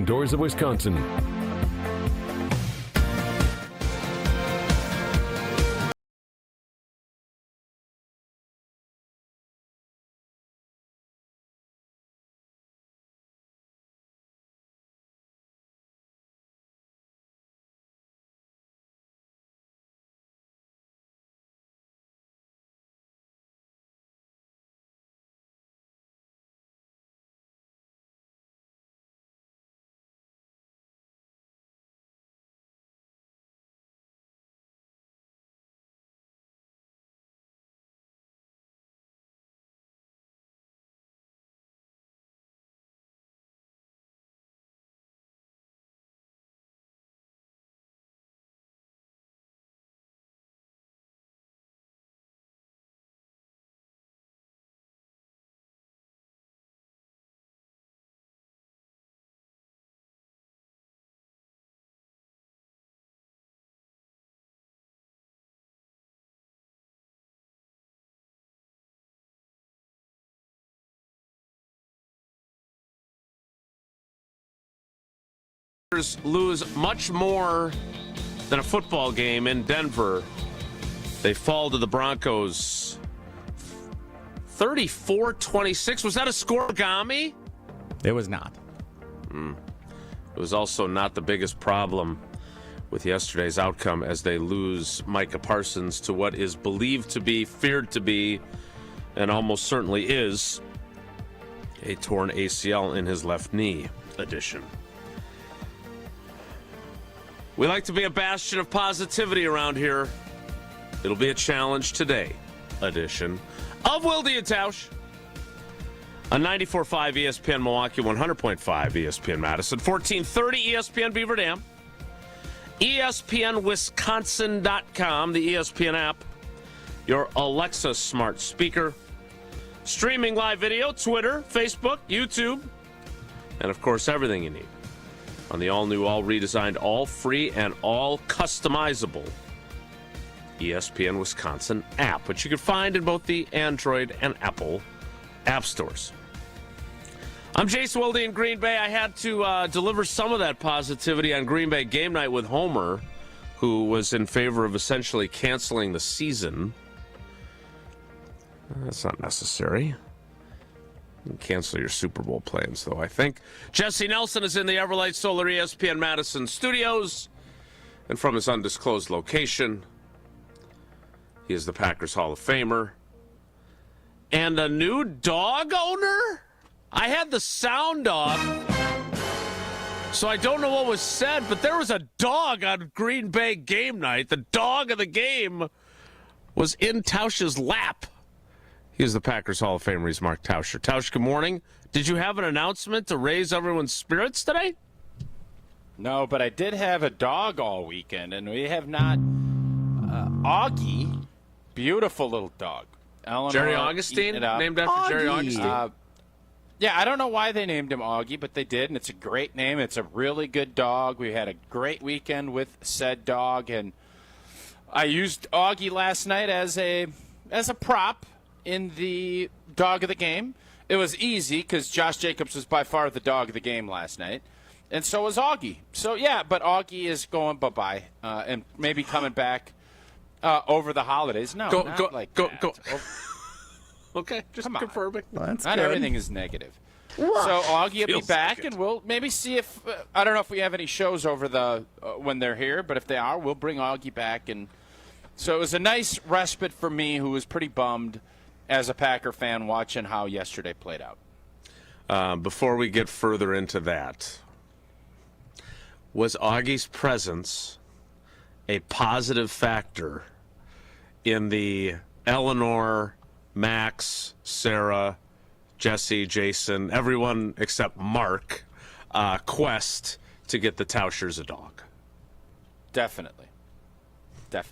Doors of Wisconsin. Lose much more than a football game in Denver. They fall to the Broncos 34-26. Was that a scoregami? It was not. It was also not the biggest problem with yesterday's outcome as they lose Micah Parsons to what is believed to be, feared to be, and almost certainly is a torn ACL in his left knee edition. We like to be a bastion of positivity around here. It'll be a challenge today edition of Wilde and Tausch on 94.5 ESPN Milwaukee, 100.5 ESPN Madison, 1430 ESPN Beaver Dam, ESPNWisconsin.com, the ESPN app, your Alexa smart speaker, streaming live video, Twitter, Facebook, YouTube, and of course everything you need on the all-new, all-redesigned, all-free, and all-customizable ESPN Wisconsin app, which you can find in both the Android and Apple app stores. I'm Jason Wilde in Green Bay. I had to deliver some of that positivity on Green Bay game night with Homer, who was in favor of essentially canceling the season. That's not necessary. Cancel your Super Bowl plans, though, I think. Jesse Nelson is in the Everlight Solar ESPN Madison studios. And from his undisclosed location, he is the Packers Hall of Famer. And a new dog owner? I had the sound off, so I don't know what was said, but there was a dog on Green Bay game night. The dog of the game was in Tausch's lap. He is the Packers Hall of Famer. He's Mark Tauscher. Tausch, good morning. Did you have an announcement to raise everyone's spirits today? No, but I did have a dog all weekend, and we have not. Augie, beautiful little dog. Eleanor, Jerry Augustine, named after Augie. Jerry Augustine? Yeah, I don't know why they named him Augie, but they did, and it's a great name. It's a really good dog. We had a great weekend with said dog, and I used Augie last night as a prop in the dog of the game. It was easy because Josh Jacobs was by far the dog of the game last night, and so was Augie. So, yeah, but Augie is going bye-bye and maybe coming back over the holidays. No, Go. Okay, just confirming. Well, that's Not good. everything is negative. So Augie will be Feels back, like it. and we'll maybe see if I don't know if we have any shows over the when they're here, but if they are, we'll bring Augie back. And so it was a nice respite for me, who was pretty bummed as a Packer fan watching how yesterday played out. Before we get further into that, was Augie's presence a positive factor in the Eleanor, Max, Sarah, Jesse, Jason, everyone except Mark, quest to get the Tauschers a dog? Definitely. You're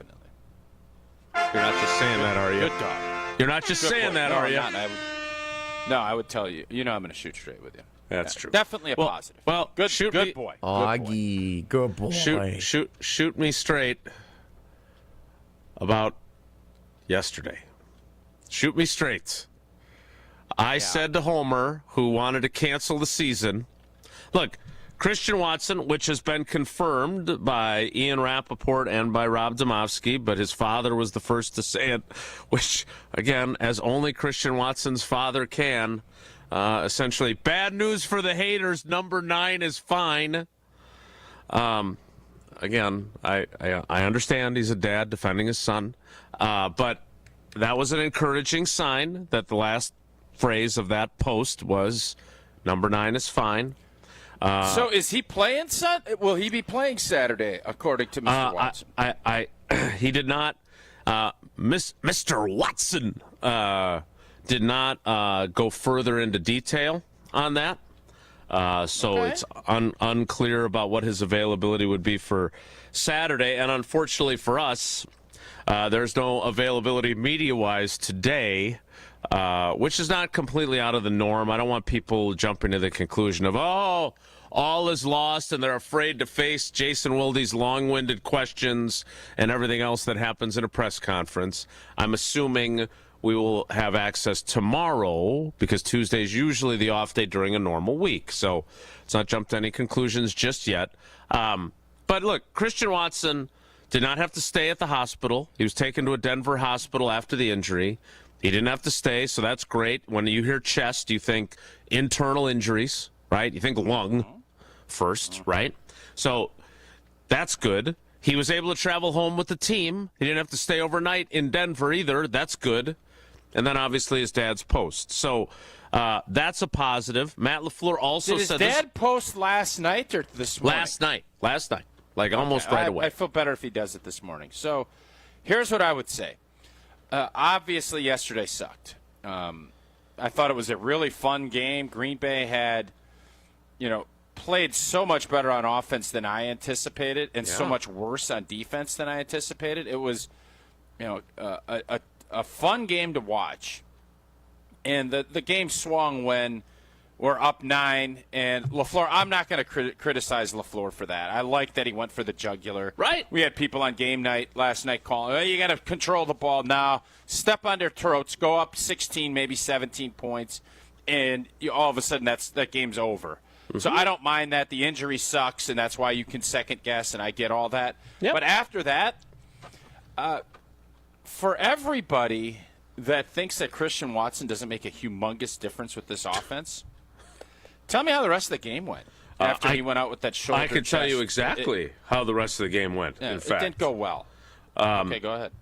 not just saying that, are you? Good dog. You're not just Good saying boy. that, No, are I'm you? not. I would tell you. You know I'm going to shoot straight with you. That's true. Definitely a positive. Well, good shoot good me, boy. Augie, good boy. Shoot me straight about yesterday. Shoot me straight. I said to Homer, who wanted to cancel the season, look, Christian Watson, which has been confirmed by Ian Rappaport and by Rob Domofsky, but his father was the first to say it, which, again, as only Christian Watson's father can, essentially, bad news for the haters, number 9 is fine. Again, I understand he's a dad defending his son, but that was an encouraging sign that the last phrase of that post was number 9 is fine. So is he playing Will he be playing Saturday, according to Mr. Watson? He did not. Mr. Watson did not go further into detail on that. So it's unclear about what his availability would be for Saturday. And unfortunately for us, there's no availability media-wise today, which is not completely out of the norm. I don't want people jumping to the conclusion of, all is lost and they're afraid to face Jason Wilde's long-winded questions and everything else that happens in a press conference. I'm assuming we will have access tomorrow because Tuesday is usually the off day during a normal week. So let's not jump to any conclusions just yet. But look, Christian Watson did not have to stay at the hospital. He was taken to a Denver hospital after the injury. He didn't have to stay, so that's great. When you hear chest, you think internal injuries, right? You think lung first, right? So that's good. He was able to travel home with the team. He didn't have to stay overnight in Denver either. That's good. And then obviously his dad's post. So that's a positive. Matt LaFleur also said Did his dad post last night or this morning? Last night. Like almost right away. I feel better if he does it this morning. So here's what I would say. Obviously yesterday sucked. I thought it was a really fun game. Green Bay had, played so much better on offense than I anticipated and so much worse on defense than I anticipated. It was, a fun game to watch. And the game swung when we're up 9. And LaFleur, I'm not going to criticize LaFleur for that. I like that he went for the jugular. Right. We had people on game night last night calling, you got to control the ball now. Step on their throats, go up 16, maybe 17 points, and all of a sudden that game's over. So I don't mind that. The injury sucks, and that's why you can second guess, and I get all that. Yep. But after that, for everybody that thinks that Christian Watson doesn't make a humongous difference with this offense, tell me how the rest of the game went after he went out with that shoulder. I can tell you exactly how the rest of the game went, in fact. It didn't go well. Okay, go ahead.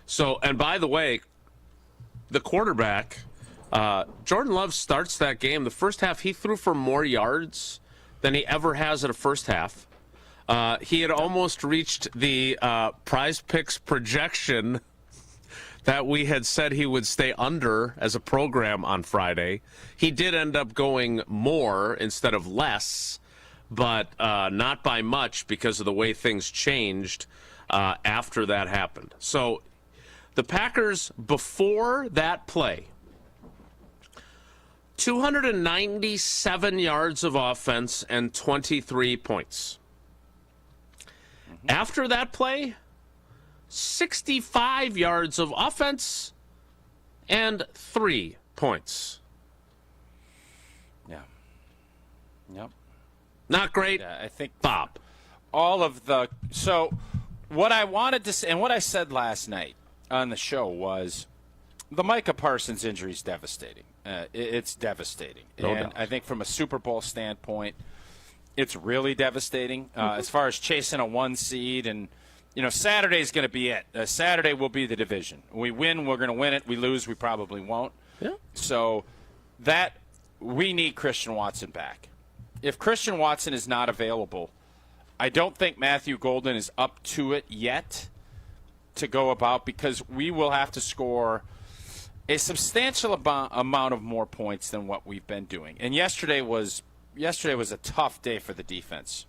So, and by the way, the quarterback – Jordan Love starts that game. The first half, he threw for more yards than he ever has in a first half. He had almost reached the Prize Picks projection that we had said he would stay under as a program on Friday. He did end up going more instead of less, but not by much because of the way things changed after that happened. So the Packers, before that play, 297 yards of offense and 23 points. After that play, 65 yards of offense and 3 points. Yeah. Yep. Not great. Yeah, I think Bob. So what I wanted to say, and what I said last night on the show was the Micah Parsons injury is devastating. It's devastating. No doubt. I think from a Super Bowl standpoint, it's really devastating. As far as chasing a 1 seed, and Saturday's going to be it. Saturday will be the division. We win, we're going to win it. We lose, we probably won't. Yeah. So we need Christian Watson back. If Christian Watson is not available, I don't think Matthew Golden is up to it yet to go about, because we will have to score a substantial amount of more points than what we've been doing. And yesterday was a tough day for the defense.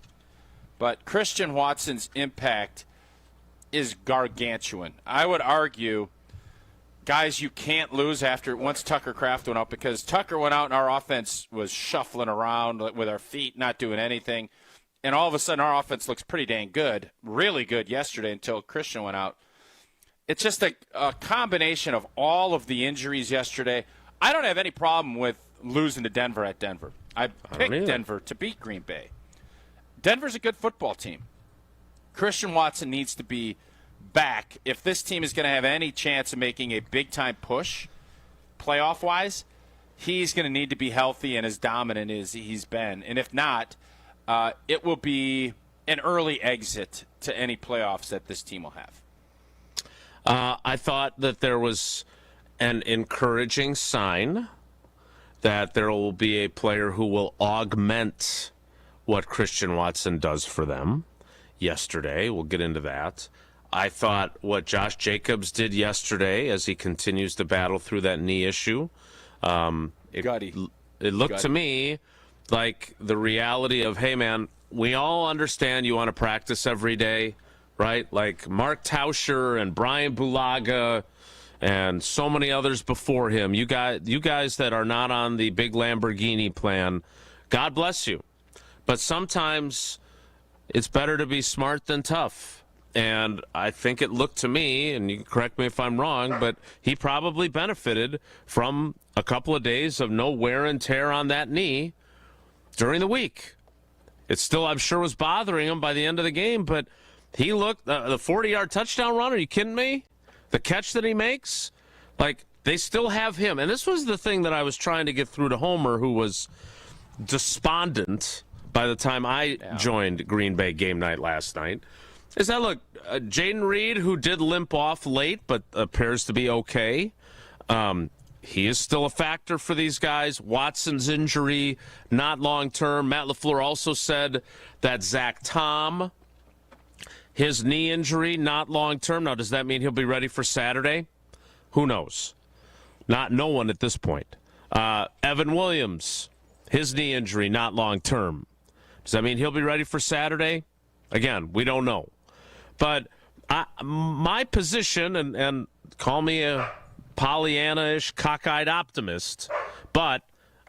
But Christian Watson's impact is gargantuan. I would argue, guys, you can't lose once Tucker Kraft went out, because Tucker went out and our offense was shuffling around with our feet, not doing anything. And all of a sudden our offense looks pretty dang good, really good yesterday until Christian went out. It's just a combination of all of the injuries yesterday. I don't have any problem with losing to Denver at Denver. I picked Denver to beat Green Bay. Denver's a good football team. Christian Watson needs to be back. If this team is going to have any chance of making a big-time push, playoff-wise, he's going to need to be healthy and as dominant as he's been. And if not, it will be an early exit to any playoffs that this team will have. I thought that there was an encouraging sign that there will be a player who will augment what Christian Watson does for them yesterday. We'll get into that. I thought what Josh Jacobs did yesterday as he continues to battle through that knee issue, it looked to me like the reality of, hey, man, we all understand you want to practice every day, right? Like Mark Tauscher and Brian Bulaga and so many others before him. You guys that are not on the big Lamborghini plan, God bless you. But sometimes it's better to be smart than tough. And I think it looked to me, and you can correct me if I'm wrong, but he probably benefited from a couple of days of no wear and tear on that knee during the week. It still, I'm sure, was bothering him by the end of the game, but he looked, the 40-yard touchdown run, are you kidding me? The catch that he makes, like, they still have him. And this was the thing that I was trying to get through to Homer, who was despondent by the time I joined Green Bay game night last night, is that, look, Jaden Reed, who did limp off late but appears to be okay, he is still a factor for these guys. Watson's injury, not long-term. Matt LaFleur also said that Zach Tom, his knee injury, not long-term. Now, does that mean he'll be ready for Saturday? Who knows? No one at this point. Evan Williams, his knee injury, not long-term. Does that mean he'll be ready for Saturday? Again, we don't know. But my position, and call me a Pollyanna-ish, cockeyed optimist, but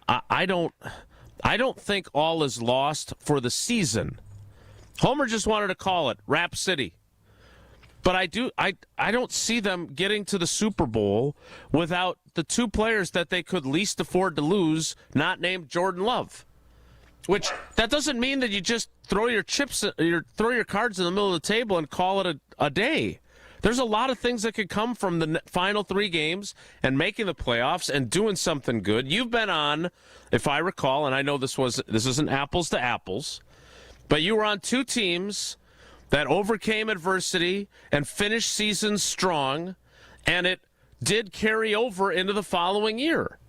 I don't think all is lost for the season. Homer just wanted to call it Rap City. But I don't see them getting to the Super Bowl without the two players that they could least afford to lose, not named Jordan Love. Which, that doesn't mean that you just throw your cards in the middle of the table and call it a day. There's a lot of things that could come from the final three games and making the playoffs and doing something good. You've been on, if I recall, and I know this isn't apples to apples, but you were on two teams that overcame adversity and finished seasons strong, and it did carry over into the following year.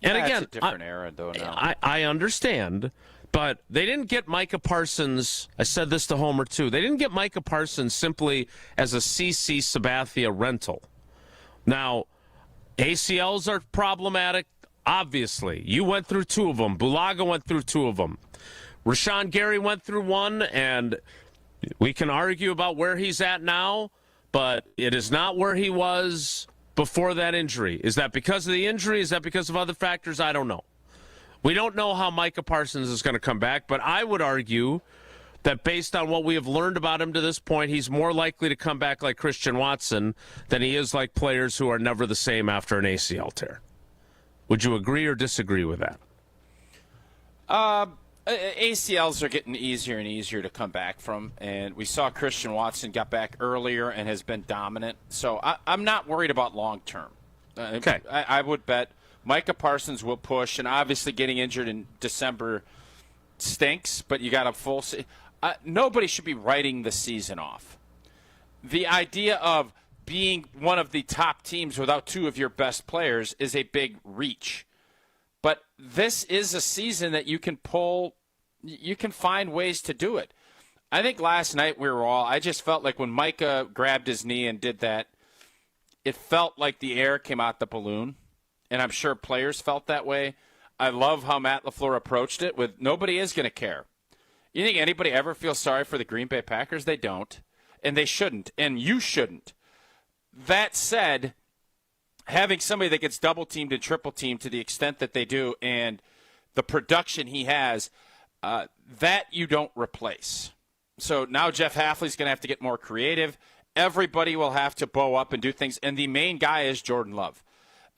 And again, it's a different era, though. Now I understand, but they didn't get Micah Parsons. I said this to Homer, too. They didn't get Micah Parsons simply as a CC Sabathia rental. Now, ACLs are problematic, obviously. You went through two of them. Bulaga went through two of them. Rashawn Gary went through one, and we can argue about where he's at now, but it is not where he was before that injury. Is that because of the injury? Is that because of other factors? I don't know. We don't know how Micah Parsons is going to come back, but I would argue that based on what we have learned about him to this point, he's more likely to come back like Christian Watson than he is like players who are never the same after an ACL tear. Would you agree or disagree with that? ACLs are getting easier and easier to come back from, and we saw Christian Watson got back earlier and has been dominant. So I'm not worried about long term. Okay. I would bet Micah Parsons will push, and obviously getting injured in December stinks, but you got a full nobody should be writing the season off. The idea of being one of the top teams without two of your best players is a big reach. But this is a season that you can pull, you can find ways to do it. I think last night I just felt like when Micah grabbed his knee and did that, it felt like the air came out the balloon. And I'm sure players felt that way. I love how Matt LaFleur approached it with nobody is going to care. You think anybody ever feels sorry for the Green Bay Packers? They don't. And they shouldn't. And you shouldn't. That said, having somebody that gets double-teamed and triple-teamed to the extent that they do and the production he has, that you don't replace. So now Jeff Hafley's going to have to get more creative. Everybody will have to bow up and do things. And the main guy is Jordan Love.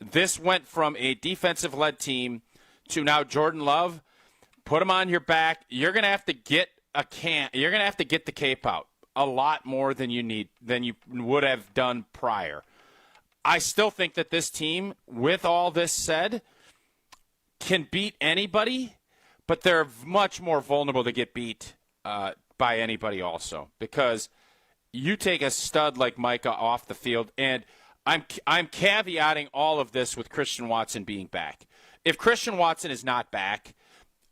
This went from a defensive-led team to now Jordan Love. Put him on your back. You're going to have to get You're going to have to get the cape out a lot more than you would have done prior. I still think that this team, with all this said, can beat anybody, but they're much more vulnerable to get beat by anybody also, because you take a stud like Micah off the field, and I'm caveating all of this with Christian Watson being back. If Christian Watson is not back,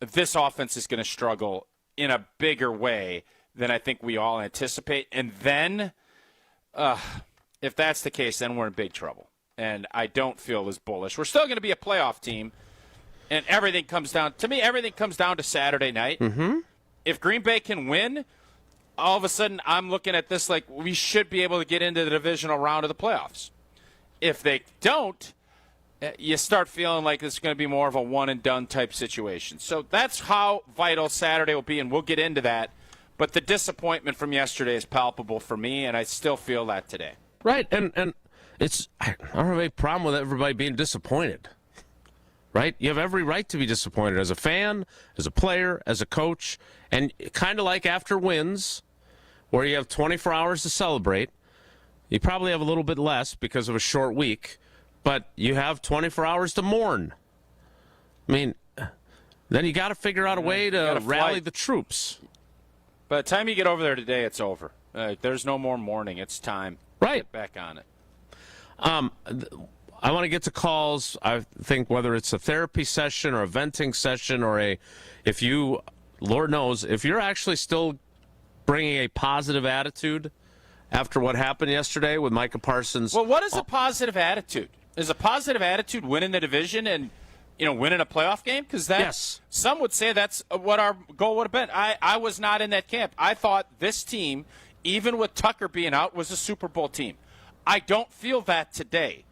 this offense is going to struggle in a bigger way than I think we all anticipate. And then, if that's the case, then we're in big trouble. And I don't feel as bullish. We're still going to be a playoff team, and everything comes down to Saturday night. Mm-hmm. If Green Bay can win, all of a sudden I'm looking at this like we should be able to get into the divisional round of the playoffs. If they don't, you start feeling like it's going to be more of a one-and-done type situation. So that's how vital Saturday will be, and we'll get into that. But the disappointment from yesterday is palpable for me, and I still feel that today. Right, and I don't have a problem with everybody being disappointed. Right? You have every right to be disappointed as a fan, as a player, as a coach, and kind of like after wins, where you have 24 hours to celebrate. You probably have a little bit less because of a short week, but you have 24 hours to mourn. I mean, then you got to figure out a way to rally the troops. By the time you get over there today, it's over. There's no more mourning. It's time. Right. Get back on it. I want to get to calls. I think whether it's a therapy session or a venting session or Lord knows, if you're actually still bringing a positive attitude after what happened yesterday with Micah Parsons. Well, what is a positive attitude? Is a positive attitude winning the division and, winning a playoff game? Because yes. Some would say that's what our goal would have been. I was not in that camp. I thought this team, even with Tucker being out, was a Super Bowl team. I don't feel that today.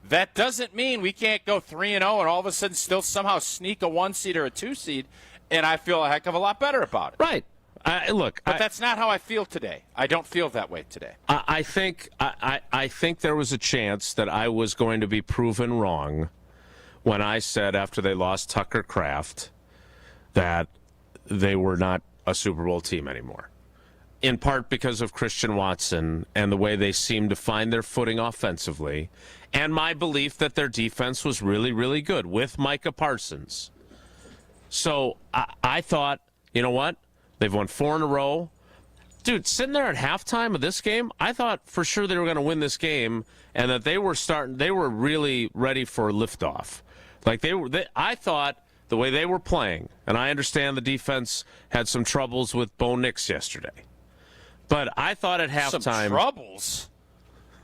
That doesn't mean we can't go 3-0 and all of a sudden still somehow sneak a 1 seed or a 2 seed, and I feel a heck of a lot better about it. Right. But that's not how I feel today. I don't feel that way today. I think there was a chance that I was going to be proven wrong when I said after they lost Tucker Kraft that they were not a Super Bowl team anymore. In part because of Christian Watson and the way they seemed to find their footing offensively, and my belief that their defense was really, really good with Micah Parsons. So I thought, you know what? They've won 4 in a row. Dude, sitting there at halftime of this game, I thought for sure they were going to win this game and that they were really ready for liftoff. I thought the way they were playing, and I understand the defense had some troubles with Bo Nix yesterday. But I thought at halftime...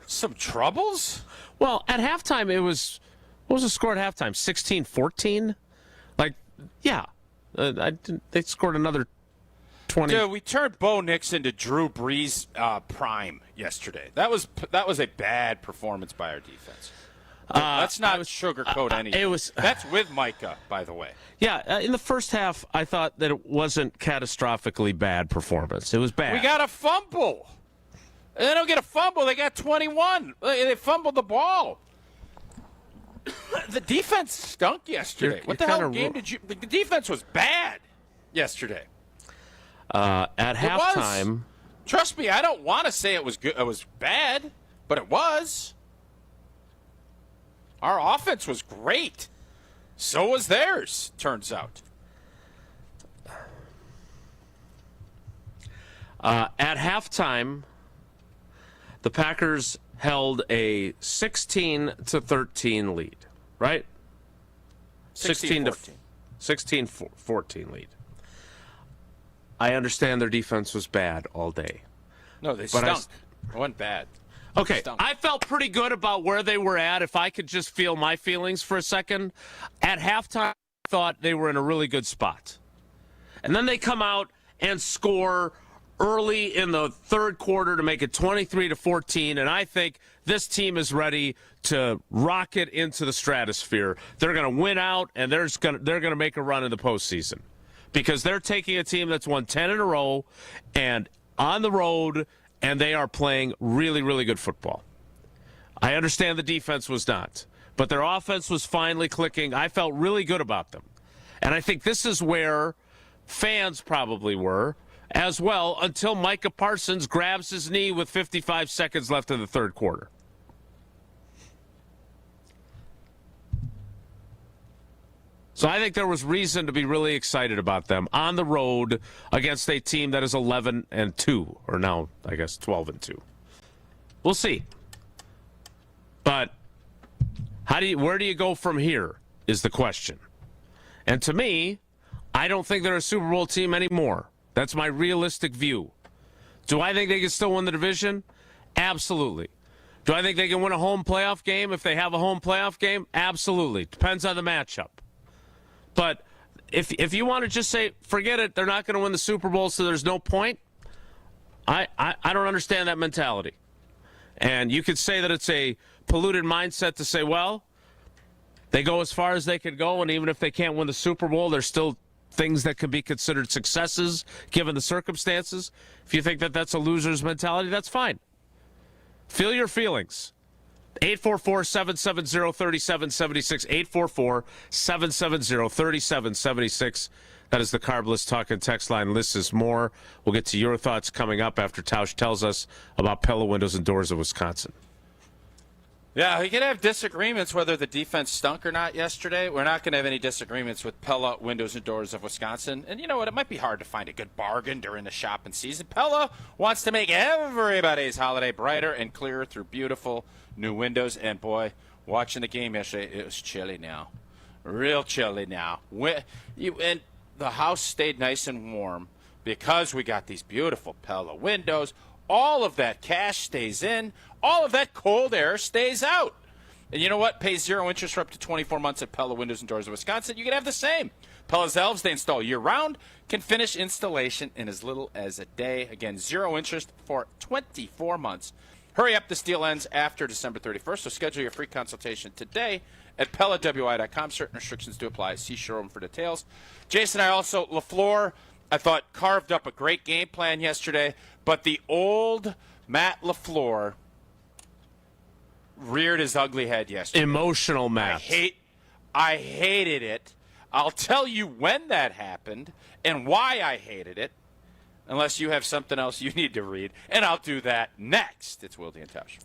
Some troubles? Well, at halftime, what was the score at halftime? 16-14? They scored another 20. Dude, we turned Bo Nix into Drew Brees prime yesterday. That was a bad performance by our defense. Let's not sugarcoat anything. That's with Micah, by the way. Yeah, in the first half, I thought that it wasn't catastrophically bad performance. It was bad. We got a fumble. They don't get a fumble. They got 21. They fumbled the ball. The defense stunk yesterday. What the hell game did you... The defense was bad yesterday. At halftime... Trust me, I don't want to say it was good. It was bad, but it was. Our offense was great. So was theirs, turns out. At halftime, the Packers held a 16-13 lead, right? 16-14 lead. I understand their defense was bad all day. No, they stunk. It wasn't bad. Okay, I felt pretty good about where they were at. If I could just feel my feelings for a second. At halftime, I thought they were in a really good spot. And then they come out and score early in the third quarter to make it 23-14, and I think this team is ready to rocket into the stratosphere. They're going to win out, and they're going to make a run in the postseason because they're taking a team that's won 10 in a row and on the road, and they are playing really, really good football. I understand the defense was not, but their offense was finally clicking. I felt really good about them. And I think this is where fans probably were as well until Micah Parsons grabs his knee with 55 seconds left in the third quarter. So I think there was reason to be really excited about them on the road against a team that is 11-2, or now I guess 12-2. We'll see. But where do you go from here is the question. And to me, I don't think they're a Super Bowl team anymore. That's my realistic view. Do I think they can still win the division? Absolutely. Do I think they can win a home playoff game if they have a home playoff game? Absolutely. Depends on the matchup. But if you want to just say, forget it, they're not going to win the Super Bowl, so there's no point, I don't understand that mentality. And you could say that it's a polluted mindset to say, well, they go as far as they could go, and even if they can't win the Super Bowl, there's still things that could be considered successes given the circumstances. If you think that that's a loser's mentality, that's fine. Feel your feelings. 844-770-3776. 844-770-3776. That is the Carbless Talk and Text line. Lists is more. We'll get to your thoughts coming up after Tausch tells us about Pella Windows and Doors of Wisconsin. Yeah, we could have disagreements whether the defense stunk or not yesterday. We're not going to have any disagreements with Pella Windows and Doors of Wisconsin. And you know what? It might be hard to find a good bargain during the shopping season. Pella wants to make everybody's holiday brighter and clearer through beautiful new windows. And boy, watching the game yesterday, it was chilly now. Real chilly now. And the house stayed nice and warm because we got these beautiful Pella windows. All of that cash stays in. All of that cold air stays out. And you know what? Pay 0 interest for up to 24 months at Pella Windows and Doors of Wisconsin. You can have the same. Pella's elves, they install year-round, can finish installation in as little as a day. Again, 0 interest for 24 months. Hurry up, this deal ends after December 31st, so schedule your free consultation today at PellaWI.com. Certain restrictions do apply. See showroom for details. Jason and I also, LaFleur, I thought carved up a great game plan yesterday, but the old Matt LaFleur reared his ugly head yesterday. Emotional Matt. I hated it. I'll tell you when that happened and why I hated it, unless you have something else you need to read, and I'll do that next. It's Wilde and Tausch.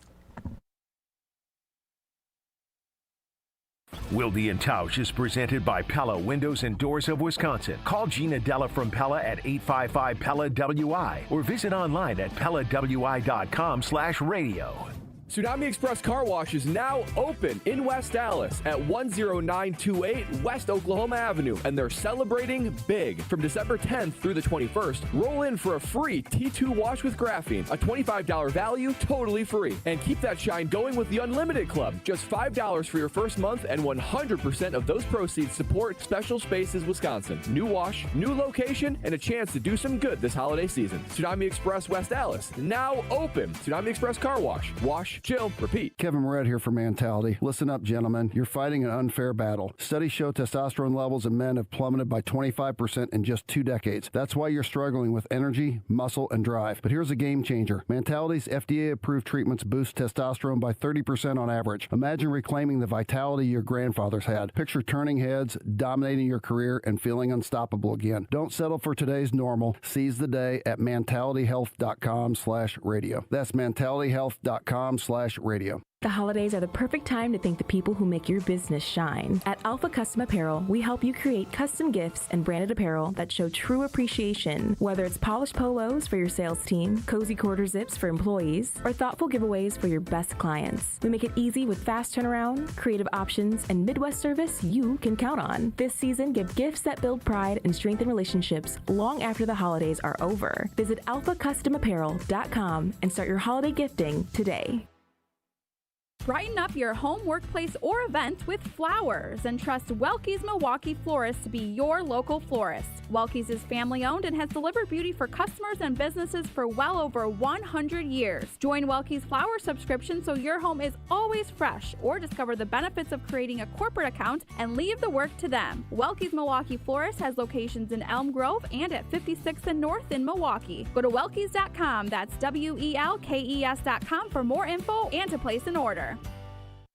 Wilde and Tausch is presented by Pella Windows and Doors of Wisconsin. Call Gina Della from Pella at 855-PELLA-WI or visit online at PellaWI.com/radio. Tsunami Express Car Wash is now open in West Dallas at 10928 West Oklahoma Avenue, and they're celebrating big. From December 10th through the 21st, roll in for a free T2 wash with graphene, a $25 value, totally free. And keep that shine going with the Unlimited Club. Just $5 for your first month, and 100% of those proceeds support Special Spaces Wisconsin. New wash, new location, and a chance to do some good this holiday season. Tsunami Express West Dallas, now open. Tsunami Express Car Wash. Wash, chill, repeat. Kevin Moret here for Mentality. Listen up, gentlemen. You're fighting an unfair battle. Studies show testosterone levels in men have plummeted by 25% in just 2 decades. That's why you're struggling with energy, muscle, and drive. But here's a game changer. Mentality's FDA-approved treatments boost testosterone by 30% on average. Imagine reclaiming the vitality your grandfathers had. Picture turning heads, dominating your career, and feeling unstoppable again. Don't settle for today's normal. Seize the day at mentalityhealth.com/radio. That's mentalityhealth.com/radio. The holidays are the perfect time to thank the people who make your business shine. At Alpha Custom Apparel, we help you create custom gifts and branded apparel that show true appreciation. Whether it's polished polos for your sales team, cozy quarter zips for employees, or thoughtful giveaways for your best clients. We make it easy with fast turnaround, creative options, and Midwest service you can count on. This season, give gifts that build pride and strengthen relationships long after the holidays are over. Visit alphacustomapparel.com and start your holiday gifting today. Brighten up your home, workplace, or event with flowers and trust Welke's Milwaukee Florist to be your local florist. Welke's is family-owned and has delivered beauty for customers and businesses for well over 100 years. Join Welke's Flower subscription so your home is always fresh, or discover the benefits of creating a corporate account and leave the work to them. Welke's Milwaukee Florist has locations in Elm Grove and at 56th and North in Milwaukee. Go to Welkes.com, that's WELKES.com for more info and to place an order.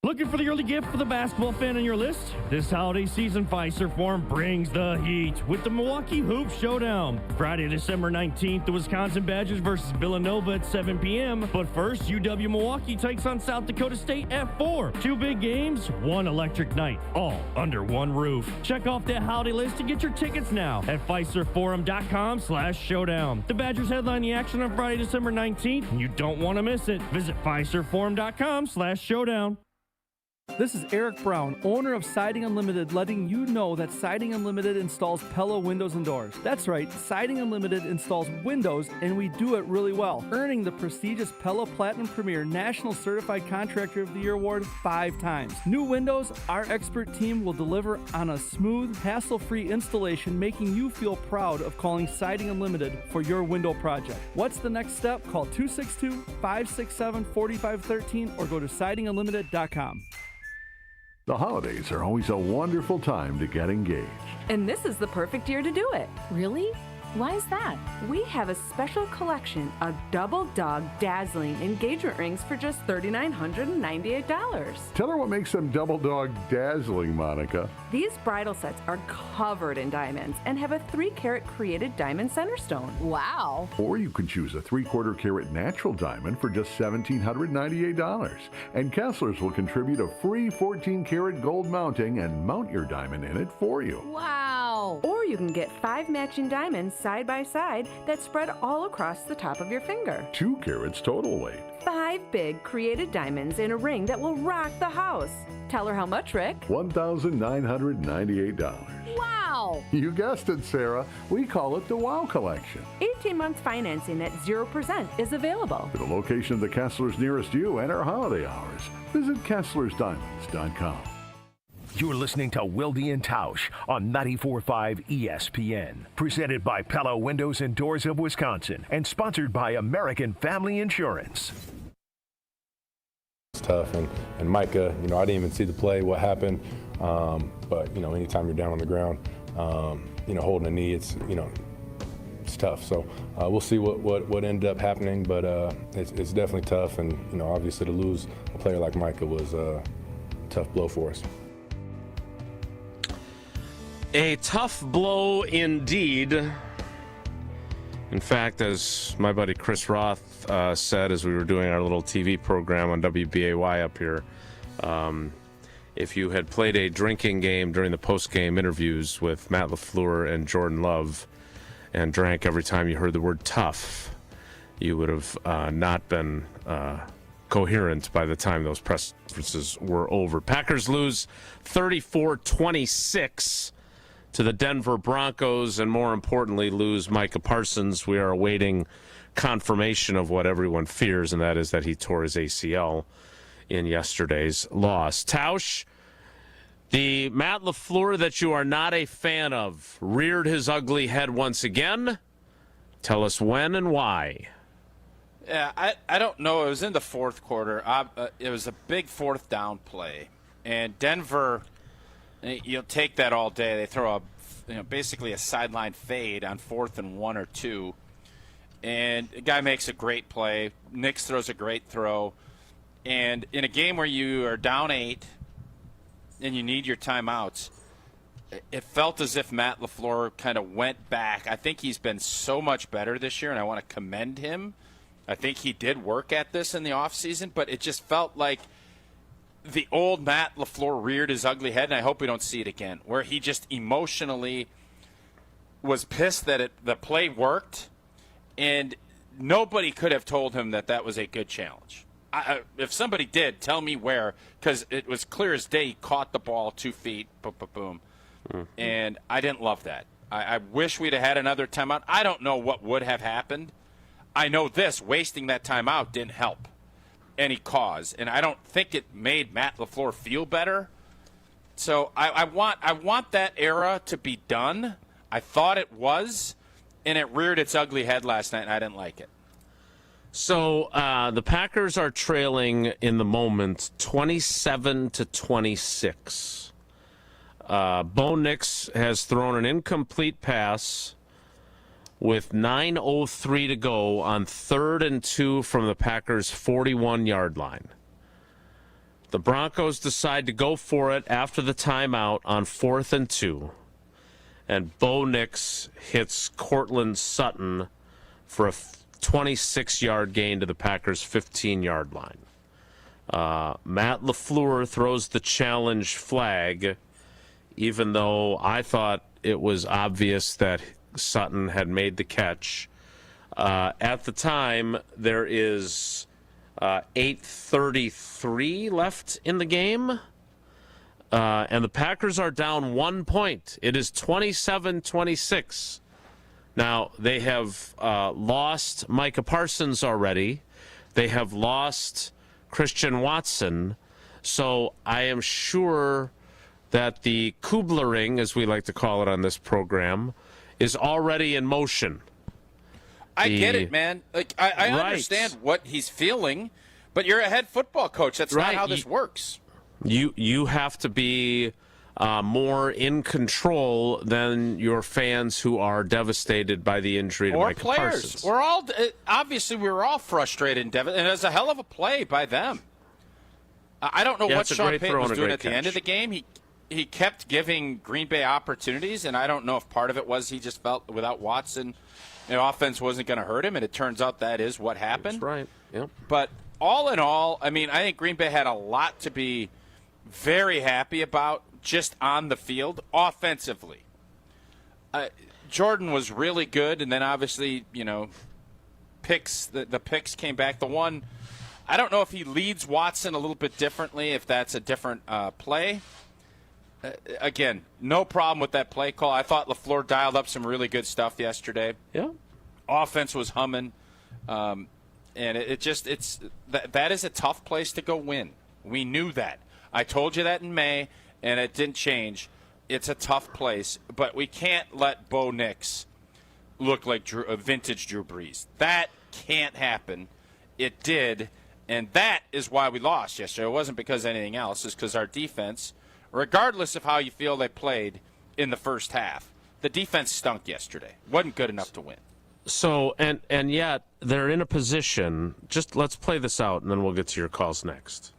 Looking for the early gift for the basketball fan on your list? This holiday season, Fiserv Forum brings the heat with the Milwaukee Hoop Showdown. Friday, December 19th, the Wisconsin Badgers versus Villanova at 7 p.m. But first, UW Milwaukee takes on South Dakota State at 4. 2 big games, one electric night, all under one roof. Check off that holiday list to get your tickets now at FiservForum.com/showdown. The Badgers headline the action on Friday, December 19th, and you don't want to miss it. Visit FiservForum.com/showdown. This is Eric Brown, owner of Siding Unlimited, letting you know that Siding Unlimited installs Pella windows and doors. That's right, Siding Unlimited installs windows, and we do it really well, earning the prestigious Pella Platinum Premier National Certified Contractor of the Year award 5 times. New windows, our expert team will deliver on a smooth, hassle-free installation, making you feel proud of calling Siding Unlimited for your window project. What's the next step? Call 262-567-4513 or go to sidingunlimited.com. The holidays are always a wonderful time to get engaged. And this is the perfect year to do it. Really? Why is that? We have a special collection of double dog dazzling engagement rings for just $3,998. Tell her what makes them double dog dazzling, Monica. These bridal sets are covered in diamonds and have a 3-carat created diamond center stone. Wow. Or you can choose a 3/4 carat natural diamond for just $1,798. And Kessler's will contribute a free 14-carat gold mounting and mount your diamond in it for you. Wow. Or you can get 5 matching diamonds side by side that spread all across the top of your finger. 2 carats total weight. 5 big created diamonds in a ring that will rock the house. Tell her how much, Rick. $1,998. Wow. You guessed it, Sarah. We call it the Wow Collection. 18 months financing at 0% is available. For the location of the Kessler's nearest you and our holiday hours, visit KesslersDiamonds.com. You're listening to Wilde and Tausch on 94.5 ESPN. Presented by Pella Windows and Doors of Wisconsin and sponsored by American Family Insurance. It's tough, and Micah, I didn't even see the play, what happened, but, anytime you're down on the ground, holding a knee, it's tough. So we'll see what ended up happening, but it's definitely tough, and, obviously to lose a player like Micah was a tough blow for us. A tough blow indeed. In fact, as my buddy Chris Roth said as we were doing our little TV program on WBAY up here, if you had played a drinking game during the post-game interviews with Matt LaFleur and Jordan Love and drank every time you heard the word tough, you would have not been coherent by the time those press conferences were over. Packers lose 34-26 to the Denver Broncos, and more importantly, lose Micah Parsons. We are awaiting confirmation of what everyone fears, and that is that he tore his ACL in yesterday's loss. Tausch, the Matt LaFleur that you are not a fan of reared his ugly head once again. Tell us when and why. Yeah, I don't know. It was in the fourth quarter. It was a big 4th down play, and Denver, you'll take that all day. They throw basically a sideline fade on 4th and 1 or 2, and the guy makes a great play. Nix throws a great throw, and in a game where you are down 8 and you need your timeouts, it felt as if Matt LaFleur kind of went back. I think he's been so much better this year, and I want to commend him. I think he did work at this in the offseason, but it just felt like the old Matt LaFleur reared his ugly head, and I hope we don't see it again, where he just emotionally was pissed that the play worked, and nobody could have told him that was a good challenge. If somebody did, tell me where, because it was clear as day he caught the ball 2 feet, boom, boom, boom. Mm-hmm. And I didn't love that. I wish we'd have had another timeout. I don't know what would have happened. I know this, wasting that timeout didn't help any cause, and I don't think it made Matt LaFleur feel better. So I want that era to be done. I thought it was, and it reared its ugly head last night, and I didn't like it. So the Packers are trailing in the moment 27-26. Bo Nix has thrown an incomplete pass with 9:03 to go on 3rd and 2 from the Packers' 41-yard line. The Broncos decide to go for it after the timeout on 4th and 2. And Bo Nix hits Cortland Sutton for a 26-yard gain to the Packers' 15-yard line. Matt LaFleur throws the challenge flag, even though I thought it was obvious that Sutton had made the catch. At the time, there is 8:33 left in the game, and the Packers are down 1 point. It is 27-26. Now, they have lost Micah Parsons already. They have lost Christian Watson. So I am sure that the Kublering, as we like to call it on this program, is already in motion. I get it, man. Like I understand what he's feeling, but you're a head football coach. That's not how this works. You have to be more in control than your fans who are devastated by the injury to Micah Parsons. We're all obviously we were all frustrated and devastated, and it was a hell of a play by them. I don't know what Sean Payton was doing at the end of the game. He kept giving Green Bay opportunities, and I don't know if part of it was he just felt without Watson, the offense wasn't going to hurt him, and it turns out that is what happened. That's right. Yep. But all in all, I mean, I think Green Bay had a lot to be very happy about just on the field offensively. Jordan was really good, and then obviously, picks. The picks came back. The one, I don't know if he leads Watson a little bit differently, if that's a different play. Again, no problem with that play call. I thought LaFleur dialed up some really good stuff yesterday. Yeah. Offense was humming. And that is a tough place to go win. We knew that. I told you that in May, and it didn't change. It's a tough place, but we can't let Bo Nix look like a vintage Drew Brees. That can't happen. It did, and that is why we lost yesterday. It wasn't because of anything else. It's because our defense, regardless of how you feel they played in the first half, the defense stunk yesterday. Wasn't good enough to win. So, and yet they're in a position, just let's play this out, and then we'll get to your calls next.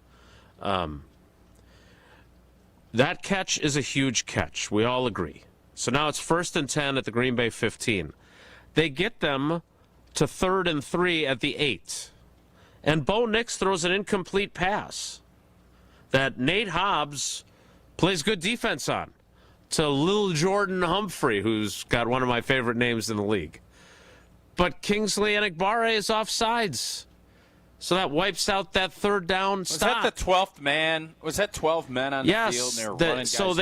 That catch is a huge catch. We all agree. So now it's 1st and 10 at the Green Bay 15. They get them to 3rd and 3 at the 8. And Bo Nix throws an incomplete pass that Nate Hobbs plays good defense on to Lil Jordan Humphrey, who's got one of my favorite names in the league. But Kingsley Enikbare is offsides. So that wipes out that 3rd down stop. Was that the 12th man? Was that 12 men on the field? And they were running guys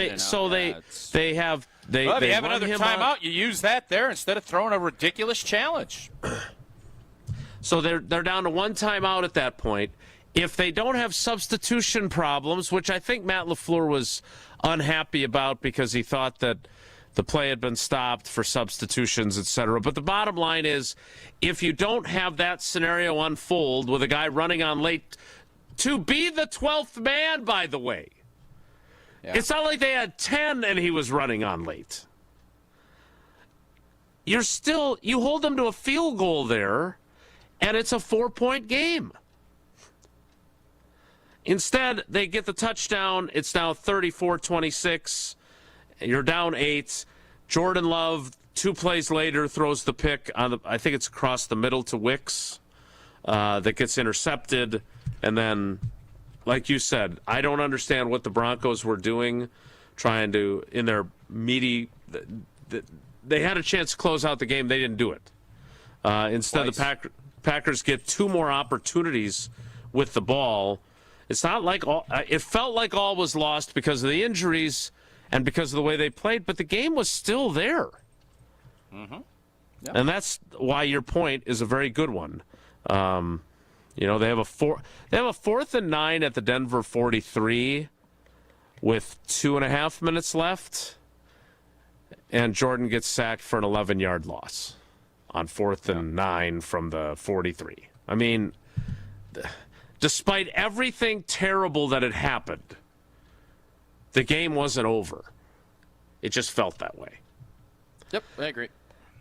they have if you have another timeout, you use that there instead of throwing a ridiculous challenge. So they're down to one timeout at that point. If they don't have substitution problems, which I think Matt LaFleur was unhappy about because he thought that the play had been stopped for substitutions, etc. But the bottom line is, if you don't have that scenario unfold with a guy running on late, to be the 12th man, by the way. Yeah. It's not like they had 10 and he was running on late. You hold them to a field goal there, and it's a 4-point game. Instead, they get the touchdown. It's now 34-26. You're down 8. Jordan Love, 2 plays later, throws the pick on I think it's across the middle to Wicks that gets intercepted. And then, like you said, I don't understand what the Broncos were doing, trying to, in their meaty, they had a chance to close out the game. They didn't do it. Instead, the Packers get 2 more opportunities with the ball. It's not like it felt like all was lost because of the injuries and because of the way they played, but the game was still there. Mm-hmm. Yep. And that's why your point is a very good one. They have a 4th and 9 at the Denver 43 with 2.5 minutes left, and Jordan gets sacked for an 11-yard loss on 4th and 9 from the 43. I mean, despite everything terrible that had happened, the game wasn't over. It just felt that way. Yep, I agree.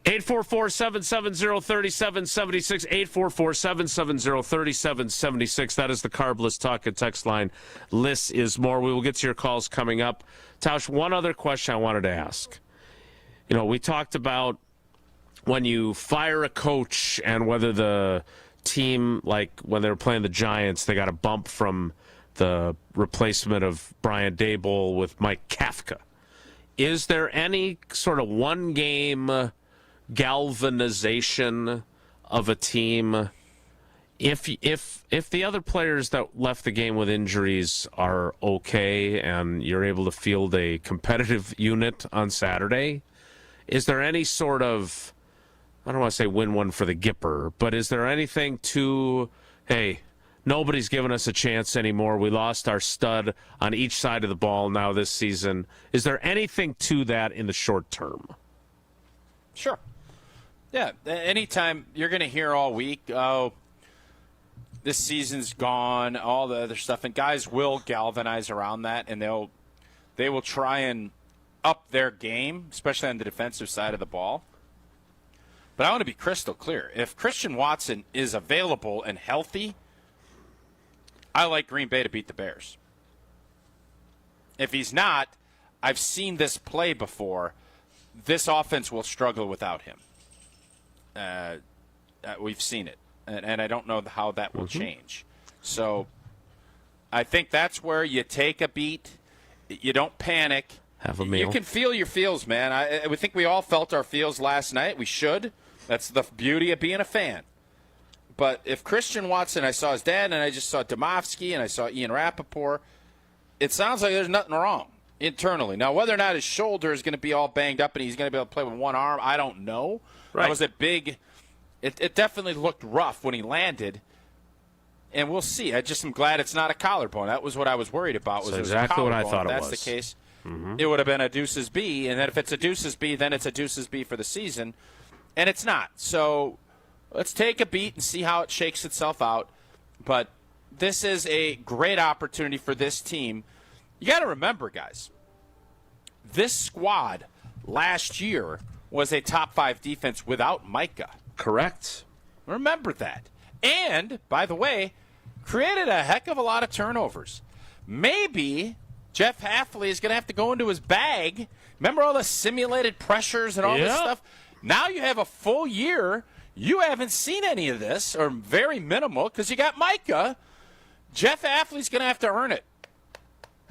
844-770-3776, 844-770-3776. That is the Carbless Talk and Text line. Less is more. We will get to your calls coming up. Tausch, one other question I wanted to ask. You know, we talked about when you fire a coach and whether the team, like when they were playing the Giants, they got a bump from the replacement of Brian Daboll with Mike Kafka. Is there any sort of one-game galvanization of a team if the other players that left the game with injuries are okay and you're able to field a competitive unit on Saturday? Is there any sort of, I don't want to say win one for the Gipper, but is there anything to, hey, nobody's giving us a chance anymore. We lost our stud on each side of the ball now this season. Is there anything to that in the short term? Sure. Yeah, anytime you're going to hear all week, oh, this season's gone, all the other stuff, and guys will galvanize around that, and they will try and up their game, especially on the defensive side of the ball. But I want to be crystal clear. If Christian Watson is available and healthy, I like Green Bay to beat the Bears. If he's not, I've seen this play before. This offense will struggle without him. We've seen it, and I don't know how that will change. So I think that's where you take a beat. You don't panic. Have a meal. You can feel your feels, man. I think we all felt our feels last night. We should. That's the beauty of being a fan. But if Christian Watson, I saw his dad, and I just saw Domofsky, and I saw Ian Rappaport, it sounds like there's nothing wrong internally. Now, whether or not his shoulder is going to be all banged up and he's going to be able to play with one arm, I don't know. Right. That was a big – it definitely looked rough when he landed, and we'll see. I just am glad it's not a collarbone. That was what I was worried about. That's exactly what I thought it was. If that's the case, it would have been a deuces B, and then if it's a deuces B, then it's a deuces B for the season, and it's not. So let's take a beat and see how it shakes itself out. But this is a great opportunity for this team. You got to remember, guys, this squad last year was a top 5 defense without Micah. Correct. Remember that. And, by the way, created a heck of a lot of turnovers. Maybe Jeff Hafley is going to have to go into his bag. Remember all the simulated pressures and all this stuff? Now you have a full year. You haven't seen any of this, or very minimal, because you got Micah. Jeff Hafley's going to have to earn it.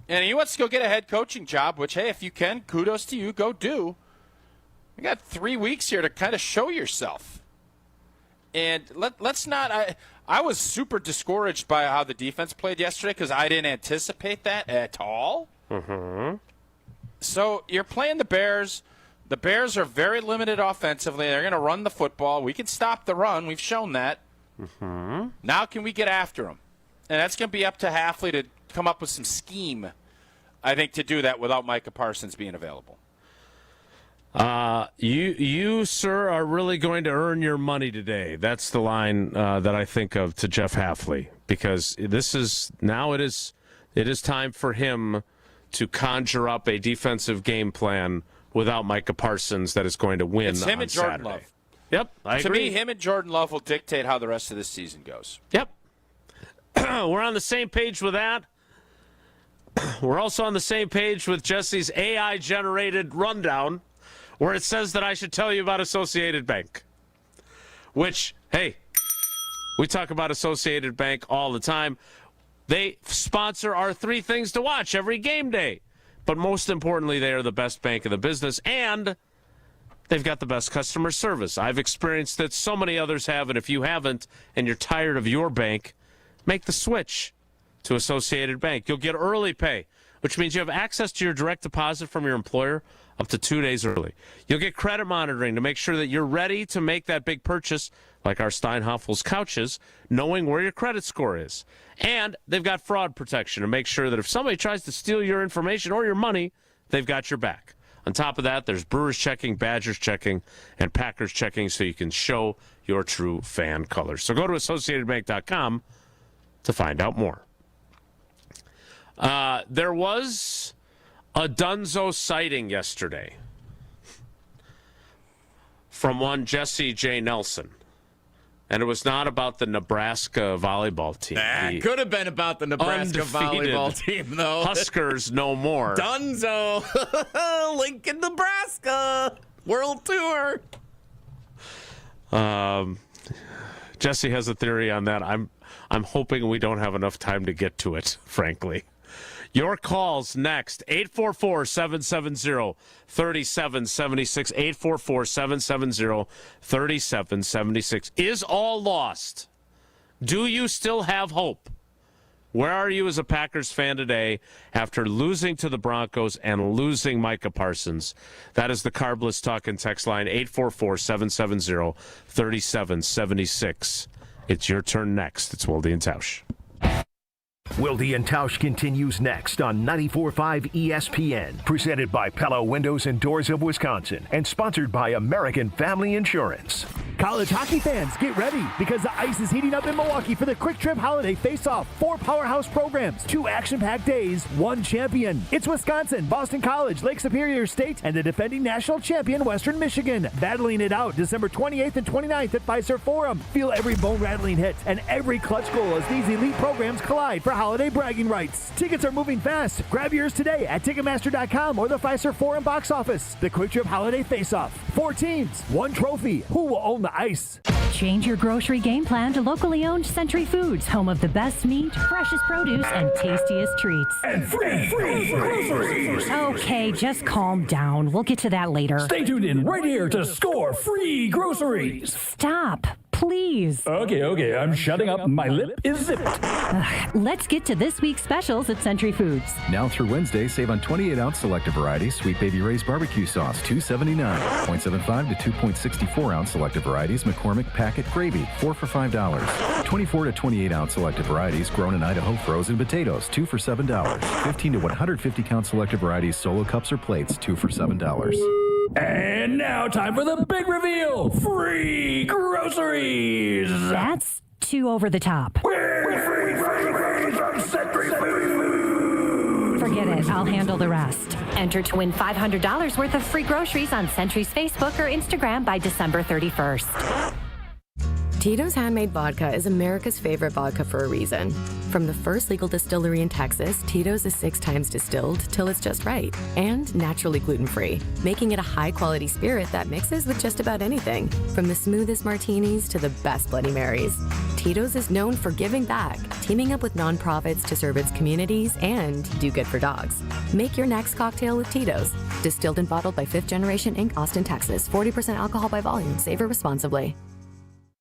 And he wants to go get a head coaching job, which, hey, if you can, kudos to you, go do. You got 3 weeks here to kind of show yourself. And let's not I was super discouraged by how the defense played yesterday because I didn't anticipate that at all. So you're playing the Bears. The Bears are very limited offensively. They're going to run the football. We can stop the run. We've shown that. Now can we get after them? And that's going to be up to Hafley to come up with some scheme, I think, to do that without Micah Parsons being available. You, sir, are really going to earn your money today. That's the line that I think of to Jeff Hafley, because it is time for him to conjure up a defensive game plan without Micah Parsons that is going to win. It's him on and Jordan Saturday. Love. Yep, I agree. To me, him and Jordan Love will dictate how the rest of this season goes. Yep. We're on the same page with that. We're also on the same page with Jesse's AI-generated rundown, where it says that I should tell you about Associated Bank. Which, hey, we talk about Associated Bank all the time. They sponsor our 3 things to watch every game day. But most importantly, they are the best bank in the business, and they've got the best customer service. I've experienced that so many others have, and if you haven't and you're tired of your bank, make the switch to Associated Bank. You'll get early pay, which means you have access to your direct deposit from your employer up to 2 days early. You'll get credit monitoring to make sure that you're ready to make that big purchase, like our Steinhoffel's couches, knowing where your credit score is. And they've got fraud protection to make sure that if somebody tries to steal your information or your money, they've got your back. On top of that, there's Brewers checking, Badgers checking, and Packers checking, so you can show your true fan colors. So go to AssociatedBank.com to find out more. There was a Dunzo sighting yesterday. from one Jesse J. Nelson. And it was not about the Nebraska volleyball team. It could have been about the Nebraska volleyball team, though. Huskers no more. Dunzo. Lincoln, Nebraska. World Tour. Jesse has a theory on that. I'm hoping we don't have enough time to get to it, frankly. Your calls next. 844-770-3776. 844-770-3776. Is all lost? Do you still have hope? Where are you as a Packers fan today after losing to the Broncos and losing Micah Parsons? That is the Carbless Talk and Text line, 844-770-3776. It's your turn next. It's Wilde and Tausch. Wilde and Tausch continues next on 94.5 ESPN, presented by Pella Windows and Doors of Wisconsin, and sponsored by American Family Insurance. College hockey fans, get ready because the ice is heating up in Milwaukee for the Quick Trip Holiday Face-Off. 4 powerhouse programs, 2 action-packed days, 1 champion. It's Wisconsin, Boston College, Lake Superior State, and the defending national champion, Western Michigan, battling it out December 28th and 29th at Fiserv Forum. Feel every bone-rattling hit and every clutch goal as these elite programs collide for holiday bragging rights. Tickets are moving fast. Grab yours today at Ticketmaster.com or the Fiserv Forum box office. The Quick Trip Holiday Face-Off. 4 teams, 1 trophy. Who will own the ice? Change your grocery game plan to locally owned Century Foods, home of the best meat, freshest produce, and tastiest treats. And free groceries. Okay, just calm down. We'll get to that later. Stay tuned in right here to score free groceries. Stop, please. Okay, I'm shutting up. My lip is zipped. Let's get to this week's specials at Century Foods. Now through Wednesday, save on 28-ounce selective varieties, Sweet Baby Ray's barbecue sauce, $2.79. 0.75 to 2.64-ounce selective varieties, McCormick packet gravy, 4 for $5. 24 to 28-ounce selective varieties, grown in Idaho frozen potatoes, 2 for $7. 15 to 150-count selective varieties, solo cups or plates, 2 for $7. And now time for the big reveal. Free groceries. That's too over the top. Free from Century Foods. Forget it. I'll handle the rest. Enter to win $500 worth of free groceries on Century's Facebook or Instagram by December 31st. Tito's Handmade Vodka is America's favorite vodka for a reason. From the first legal distillery in Texas, Tito's is 6 times distilled till it's just right and naturally gluten-free, making it a high-quality spirit that mixes with just about anything, from the smoothest martinis to the best Bloody Marys. Tito's is known for giving back, teaming up with nonprofits to serve its communities and do good for dogs. Make your next cocktail with Tito's. Distilled and bottled by 5th Generation Inc., Austin, Texas. 40% alcohol by volume. Savor responsibly.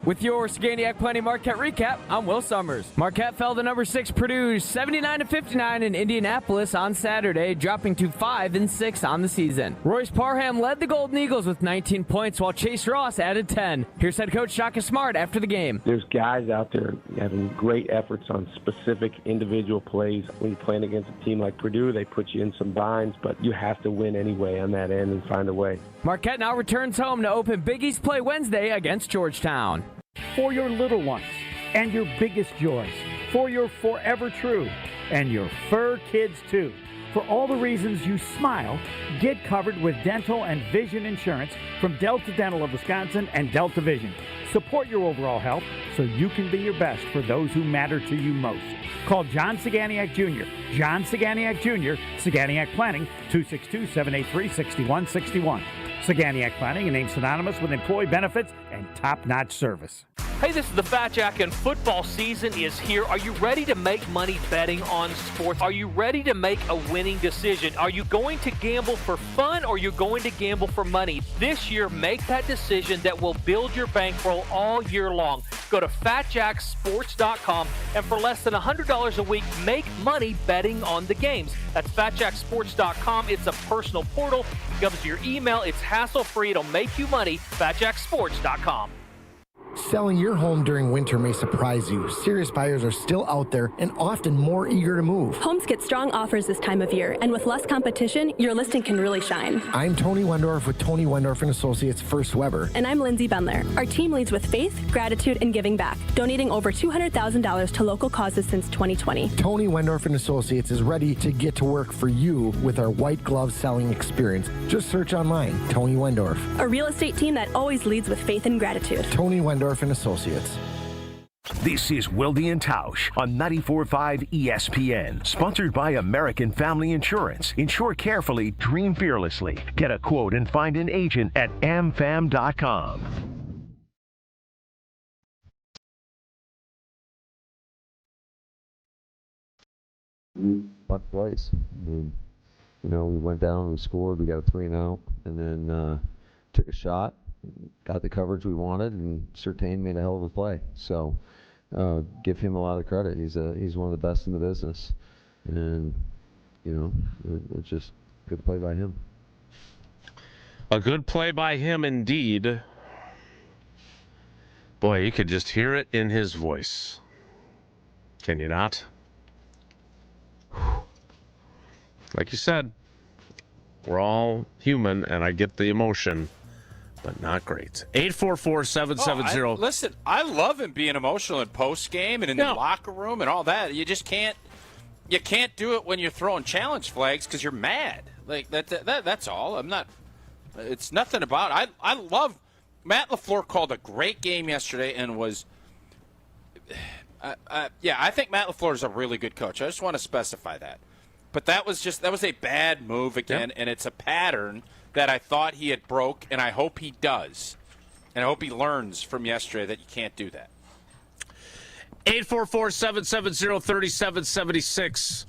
With your Sganiac Plenty Marquette recap, I'm Will Summers. Marquette fell to number 6 Purdue 79-59 in Indianapolis on Saturday, dropping to 5-6 on the season. Royce Parham led the Golden Eagles with 19 points, while Chase Ross added 10. Here's head coach Shaka Smart after the game. There's guys out there having great efforts on specific individual plays. When you're playing against a team like Purdue, they put you in some binds, but you have to win anyway on that end and find a way. Marquette now returns home to open Big East play Wednesday against Georgetown. For your little ones and your biggest joys, for your forever true and your fur kids too. For all the reasons you smile, get covered with dental and vision insurance from Delta Dental of Wisconsin and Delta Vision. Support your overall health so you can be your best for those who matter to you most. Call John Saganiak Jr. John Saganiak Jr., Saganiak Planning, 262-783-6161. Saganiak Planning, a name synonymous with employee benefits and top-notch service. Hey, this is the Fat Jack, and football season is here. Are you ready to make money betting on sports? Are you ready to make a winning decision? Are you going to gamble for fun, or are you going to gamble for money? This year, make that decision that will build your bankroll all year long. Go to FatJackSports.com, and for less than $100 a week, make money betting on the games. That's FatJackSports.com. It's a personal portal. It comes to your email. It's hassle-free. It'll make you money. FatJackSports.com. Selling your home during winter may surprise you. Serious buyers are still out there and often more eager to move. Homes get strong offers this time of year, and with less competition, your listing can really shine. I'm Tony Wendorf with Tony Wendorf & Associates First Weber. And I'm Lindsay Bendler. Our team leads with faith, gratitude, and giving back, donating over $200,000 to local causes since 2020. Tony Wendorf & Associates is ready to get to work for you with our white glove selling experience. Just search online, Tony Wendorf. A real estate team that always leads with faith and gratitude. Tony Wendorf & Associates. This is Wilde and Tausch on 94.5 ESPN. Sponsored by American Family Insurance. Insure carefully, dream fearlessly. Get a quote and find an agent at amfam.com. But twice. We went down and scored. We got a 3-0, and then took a shot, got the coverage we wanted, and Surtain made a hell of a play. So give him a lot of credit. He's one of the best in the business, and it's just a good play by him. A good play by him indeed. Boy, you could just hear it in his voice. Can you not? Like you said, we're all human, and I get the emotion, but not great. 844-770. Listen, I love him being emotional in post game and in the locker room and all that. You just can't. You can't do it when you're throwing challenge flags because you're mad. Like that's all. I'm not. It's nothing about. I love. Matt LaFleur called a great game yesterday and was. I think Matt LaFleur is a really good coach. I just want to specify that. But that was a bad move again, and it's a pattern that I thought he had broke, and I hope he does. And I hope he learns from yesterday that you can't do that. 844-770-3776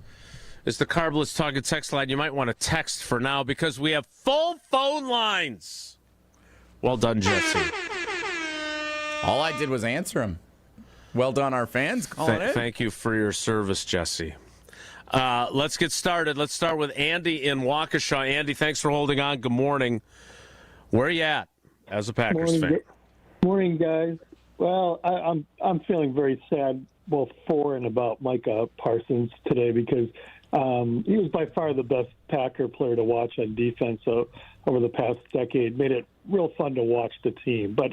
is the Carbless Talk and Text line. You might want to text for now because we have full phone lines. Well done, Jesse. All I did was answer him. Well done, our fans. Calling in. Thank you for your service, Jesse. Let's get started. Let's start with Andy in Waukesha. Andy, thanks for holding on. Good morning. Where are you at as a Packers fan? Morning, guys. Well, I'm feeling very sad both for and about Micah Parsons today because he was by far the best Packer player to watch on defense over the past decade. Made it real fun to watch the team. But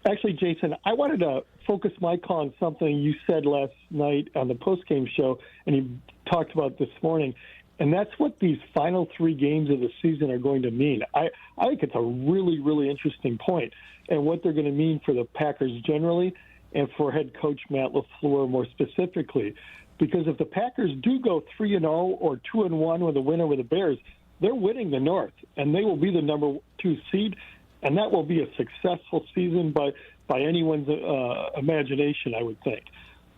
actually, Jason, I wanted to focus my call on something you said last night on the postgame show, and you talked about this morning, and that's what these final 3 games of the season are going to mean. I think it's a really, really interesting point, and what they're going to mean for the Packers generally and for head coach Matt LaFleur more specifically. Because if the Packers do go 3-0 or 2-1 with a win over the Bears, they're winning the North, and they will be the number 2 seed, and that will be a successful season by anyone's imagination, I would think.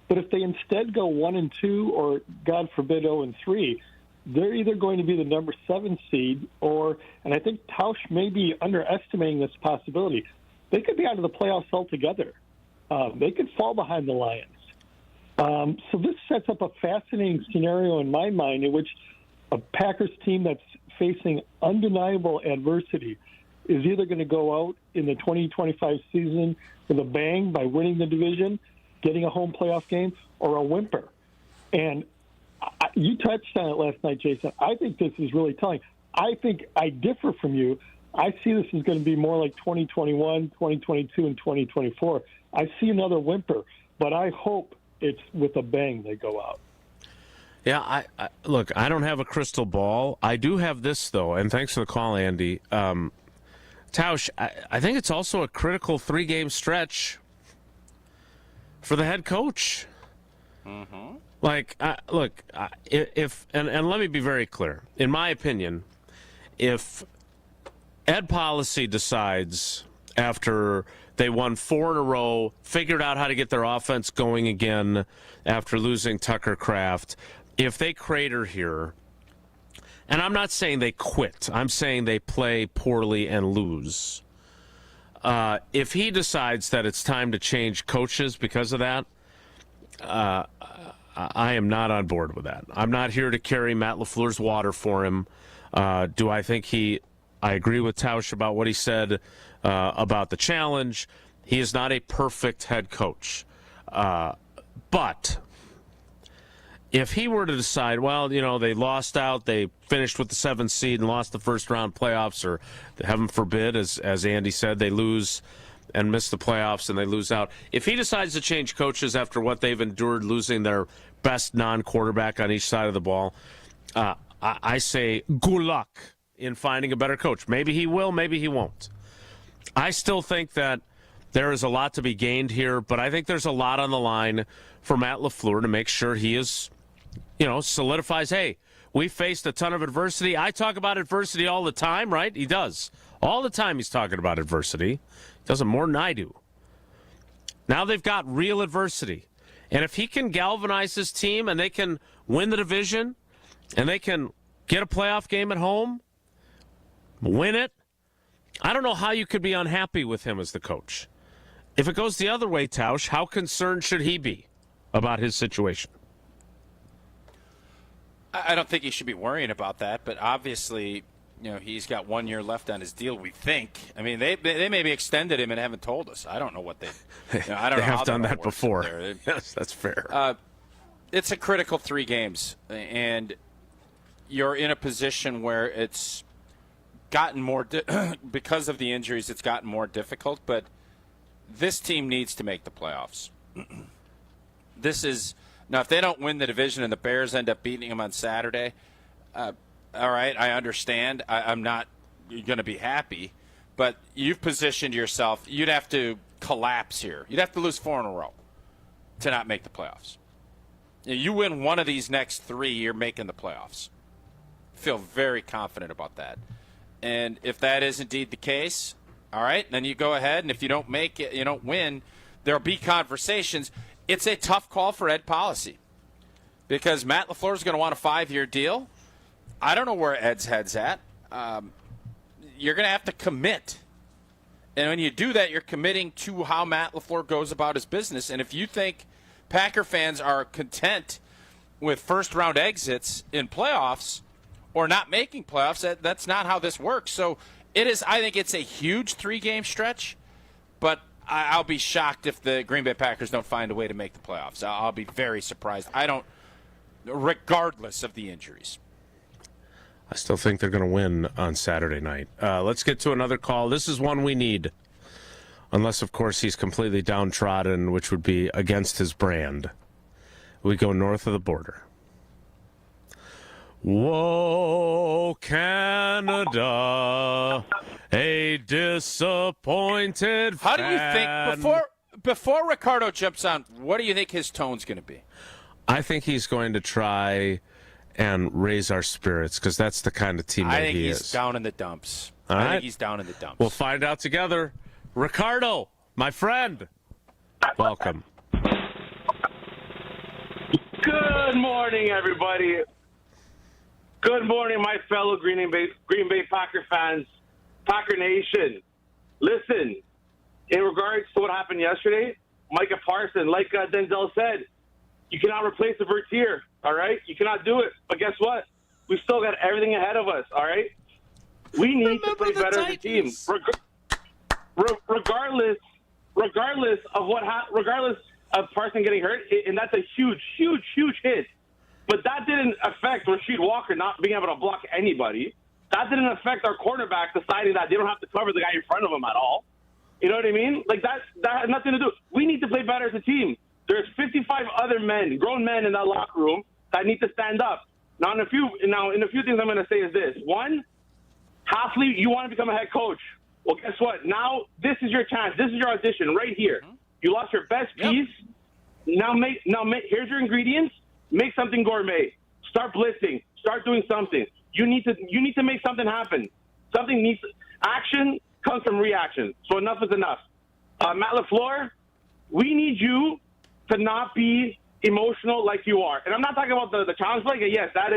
But if they instead go 1-2 or, God forbid, 0-3, they're either going to be the number 7 seed or, and I think Tausch may be underestimating this possibility, they could be out of the playoffs altogether. They could fall behind the Lions. So this sets up a fascinating scenario in my mind in which a Packers team that's facing undeniable adversity is either going to go out in the 2025 season with a bang by winning the division, getting a home playoff game, or a whimper. And you touched on it last night, Jason. I think this is really telling. I think I differ from you. I see this as going to be more like 2021, 2022, and 2024. I see another whimper, but I hope it's with a bang they go out. Yeah, look, I don't have a crystal ball. I do have this, though, and thanks for the call, Andy. Tausch, I think it's also a critical 3-game stretch for the head coach. Mm-hmm. Like, look, if and let me be very clear. In my opinion, if Ed Policy decides after they won 4 in a row, figured out how to get their offense going again after losing Tucker Kraft, if they crater here, and I'm not saying they quit. I'm saying they play poorly and lose. If he decides that it's time to change coaches because of that, I am not on board with that. I'm not here to carry Matt LaFleur's water for him. Do I think I agree with Tausch about what he said about the challenge. He is not a perfect head coach. But if he were to decide, well, they lost out, they finished with the 7th seed and lost the first round playoffs, or heaven forbid, as Andy said, they lose and miss the playoffs and they lose out. If he decides to change coaches after what they've endured, losing their best non-quarterback on each side of the ball, I say good luck in finding a better coach. Maybe he will, maybe he won't. I still think that there is a lot to be gained here, but I think there's a lot on the line for Matt LaFleur to make sure he is, solidifies, hey, we faced a ton of adversity. I talk about adversity all the time, right? He does. All the time he's talking about adversity. He does it more than I do. Now they've got real adversity. And if he can galvanize his team and they can win the division and they can get a playoff game at home, win it, I don't know how you could be unhappy with him as the coach. If it goes the other way, Tausch, how concerned should he be about his situation? I don't think he should be worrying about that, but obviously, he's got 1 year left on his deal, we think. I mean, they maybe extended him and haven't told us. I don't know what they I don't they know have how done that before. Yes, that's fair. It's a critical 3 games, and you're in a position where it's gotten more because of the injuries, it's gotten more difficult, but this team needs to make the playoffs. Now, if they don't win the division and the Bears end up beating them on Saturday, all right, I understand. I'm not going to be happy, but you've positioned yourself. You'd have to collapse here. You'd have to lose 4 in a row to not make the playoffs. You win one of these next 3, you're making the playoffs. Feel very confident about that. And if that is indeed the case, all right, then you go ahead, and if you don't make it, you don't win, there'll be conversations. It's a tough call for Ed Policy because Matt LaFleur is going to want a 5-year deal. I don't know where Ed's head's at. You're going to have to commit. And when you do that, you're committing to how Matt LaFleur goes about his business. And if you think Packer fans are content with first-round exits in playoffs or not making playoffs, that's not how this works. So it is. I think it's a huge 3-game stretch, but I'll be shocked if the Green Bay Packers don't find a way to make the playoffs. I'll be very surprised. Regardless of the injuries. I still think they're going to win on Saturday night. Let's get to another call. This is one we need. Unless, of course, he's completely downtrodden, which would be against his brand. We go north of the border. Whoa, Canada, a disappointed fan. How do you think, before Ricardo jumps on, what do you think his tone's going to be? I think he's going to try and raise our spirits because that's the kind of teammate he is. I think he's down in the dumps. All right. I think he's down in the dumps. We'll find out together. Ricardo, my friend, welcome. Good morning, everybody. Good morning, my fellow Green Bay Packer fans, Packer Nation. Listen, in regards to what happened yesterday, Micah Parsons, like Denzel said, you cannot replace the Vertier, all right? You cannot do it. But guess what? We still got everything ahead of us, all right? We need to play better as a team. Regardless of Parsons getting hurt, and that's a huge hit. But that didn't affect Rasheed Walker not being able to block anybody. That didn't affect our cornerback deciding that they don't have to cover the guy in front of them at all. You know what I mean? Like that has nothing to do. We need to play better as a team. There's 55 other men, grown men in that locker room that need to stand up. Now, in a few things I'm going to say is this. One, Hafley, you want to become a head coach. Well, guess what? Now this is your chance. This is your audition right here. You lost your best piece. Now here's your ingredients. Make something gourmet. Start blitzing. Start doing something. You need to make something happen. Action comes from reaction. So enough is enough. Matt LaFleur, we need you to not be emotional like you are. And I'm not talking about the challenge play. Yes, that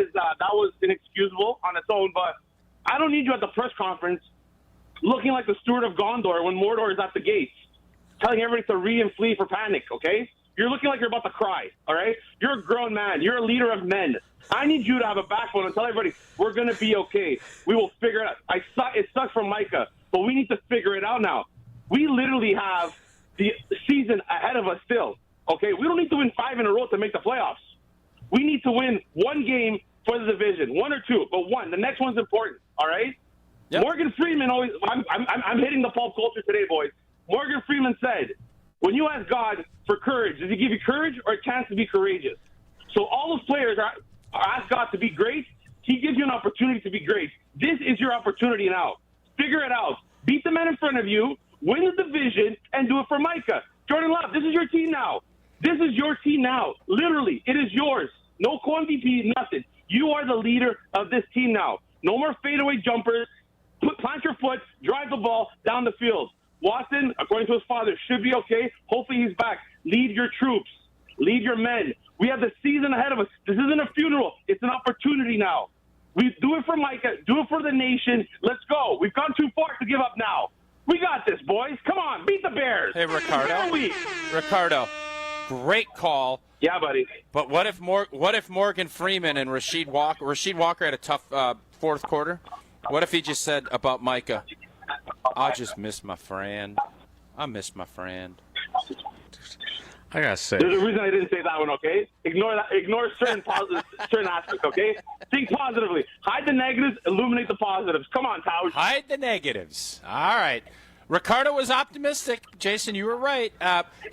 was inexcusable on its own. But I don't need you at the press conference looking like the steward of Gondor when Mordor is at the gates, telling everybody to re and flee for panic. Okay. You're looking like you're about to cry, all right? You're a grown man. You're a leader of men. I need you to have a backbone and tell everybody, we're going to be okay. We will figure it out. It sucks for Micah, but we need to figure it out now. We literally have the season ahead of us still. Okay, we don't need to win 5 in a row to make the playoffs. We need to win one game for the division, 1 or 2, but one. The next one's important. All right. Yep. Morgan Freeman always. I'm hitting the pulp culture today, boys. Morgan Freeman said, "When you ask God for courage, does He give you courage or a chance to be courageous?" So all those players are ask God to be great. He gives you an opportunity to be great. This is your opportunity now. Figure it out. Beat the men in front of you. Win the division and do it for Micah. Jordan Love, this is your team now. This is your team now. Literally, it is yours. No co-MVP, nothing. You are the leader of this team now. No more fadeaway jumpers. Plant your foot, drive the ball down the field. Watson, according to his father, should be okay. Hopefully he's back. Lead your troops. Lead your men. We have the season ahead of us. This isn't a funeral. It's an opportunity now. We do it for Micah. Do it for the nation. Let's go. We've gone too far to give up now. We got this, boys. Come on. Beat the Bears. Hey, Ricardo, great call. Yeah, buddy. But what if Morgan Freeman and Rasheed Walker had a tough fourth quarter? What if he just said about Micah, "I just miss my friend. I miss my friend." I gotta say, there's a reason I didn't say that one. Okay, ignore that. Ignore certain certain aspects. Okay, think positively. Hide the negatives. Illuminate the positives. Come on, Tausch. Hide the negatives. All right. Ricardo was optimistic. Jason, you were right.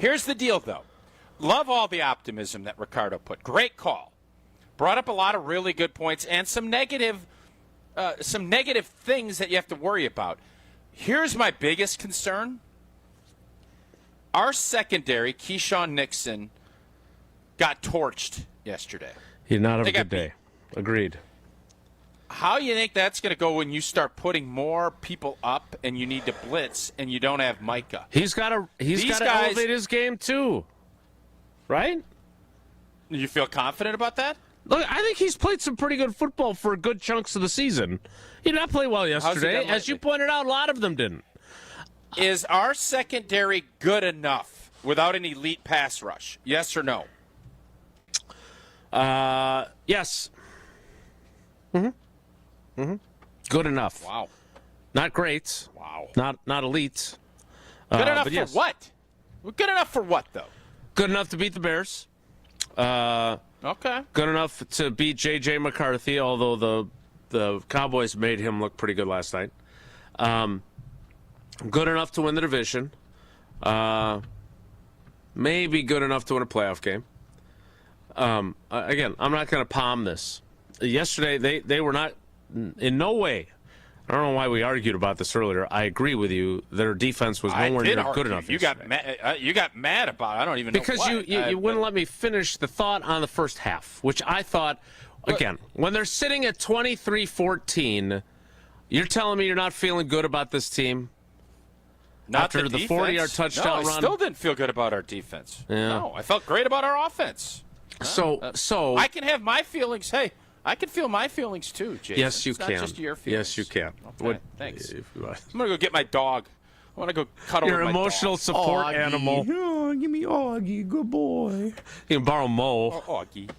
Here's the deal, though. Love all the optimism that Ricardo put. Great call. Brought up a lot of really good points and some negative things that you have to worry about. Here's my biggest concern. Our secondary, Keyshawn Nixon, got torched yesterday. He did not have a good day. Agreed. How do you think that's going to go when you start putting more people up and you need to blitz and you don't have Micah? He's got to elevate his game too, right? You feel confident about that? Look, I think he's played some pretty good football for good chunks of the season. He did not play well yesterday. As you pointed out, a lot of them didn't. Is our secondary good enough without an elite pass rush? Yes or no? Yes. Good enough. Wow. Not great. Wow. Not elite. Good enough for what? Good enough for what, though? Good enough to beat the Bears. Okay. Good enough to beat J.J. McCarthy, although the Cowboys made him look pretty good last night. Good enough to win the division. Maybe good enough to win a playoff game. Again, I'm not going to palm this. Yesterday, they were not in no way. I don't know why we argued about this earlier. I agree with you. Their defense was nowhere near good enough. You got mad about it. I don't even know because why. you wouldn't let me finish the thought on the first half, which I thought, again, when they're sitting at 23-14, you're telling me you're not feeling good about this team? Not after the 40-yard touchdown run? I still didn't feel good about our defense. Yeah. No, I felt great about our offense. So I can have my feelings. Hey, I can feel my feelings too, Jason. Yes, you it's can. Not just your feelings. Yes, you can. Okay, thanks. I'm gonna go get my dog. I want to go cuddle with my dog. Your emotional support Augie. animal. Oh, give me Augie, good boy. You can borrow Mo. Augie.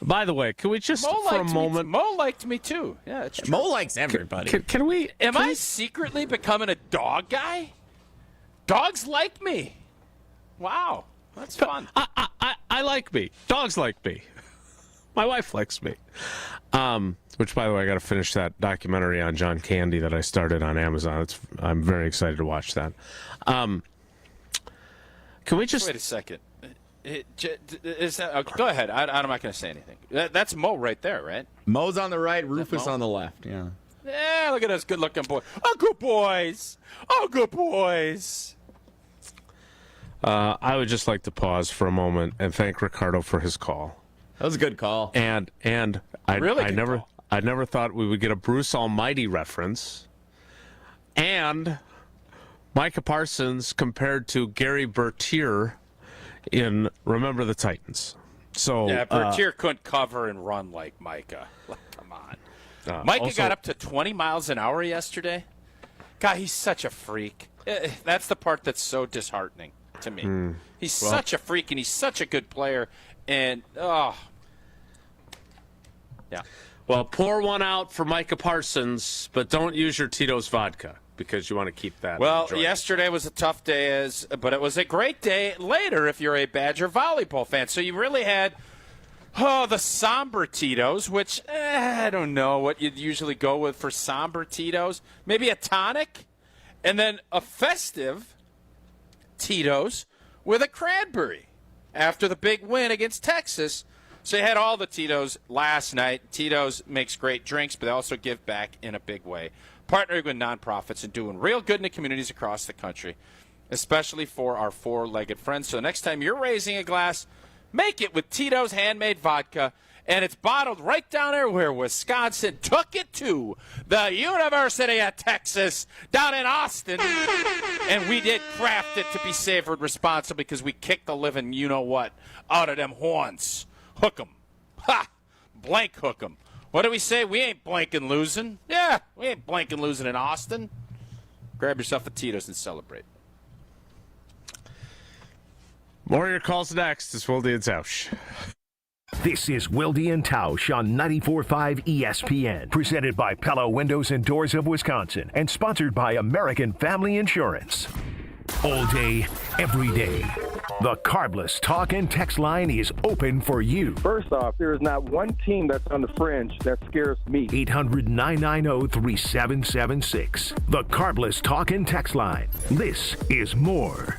By the way, can we just for a moment? Mo liked me too. Yeah, it's true. Mo likes everybody. Can we? Am I secretly becoming a dog guy? Dogs like me. Wow, that's fun. I like me. Dogs like me. My wife likes me. Which, by the way, I got to finish that documentary on John Candy that I started on Amazon. I'm very excited to watch that. Can we just wait a second? Go ahead. I'm not going to say anything. That's Mo right there, right? Mo's on the right, Rufus on the left. Yeah. Yeah, look at us good-looking boys. Oh, good boys. Oh, good boys. I would just like to pause for a moment and thank Ricardo for his call. That was a good call. And I never thought we would get a Bruce Almighty reference. And Micah Parsons compared to Gary Bertier in Remember the Titans. So yeah, Bertier couldn't cover and run like Micah. Come on. Micah got up to 20 miles an hour yesterday. God, he's such a freak. That's the part that's so disheartening to me. He's such a freak, and he's such a good player. And, yeah. Well, pour one out for Micah Parsons, but don't use your Tito's vodka. because you want to keep that. Well, enjoyment. yesterday was a tough day, but it was a great day later if you're a Badger volleyball fan. So you really had the somber Tito's, which I don't know what you'd usually go with for somber Tito's. Maybe a tonic, and then a festive Tito's with a cranberry after the big win against Texas. So you had all the Tito's last night. Tito's makes great drinks, but they also give back in a big way, partnering with nonprofits and doing real good in the communities across the country, especially for our four-legged friends. So next time you're raising a glass, make it with Tito's handmade vodka, and it's bottled right down there where Wisconsin took it to, the University of Texas down in Austin. And we did craft it to be savored responsibly because we kicked the living you-know-what out of them horns. Hook 'em. Ha! Blank hook 'em. What do we say? We ain't blanking losing. Yeah, we ain't blanking losing in Austin. Grab yourself a Tito's and celebrate. More of your calls next. It's Wilde and Tausch. This is Wilde and Tausch on 94.5 ESPN, presented by Pella Windows and Doors of Wisconsin, and sponsored by American Family Insurance. All day, every day, the Carbless talk and text line is open for you. First off, there is not one team that's on the fringe that scares me. 800-990-3776. The Carbless talk and text line. This is more.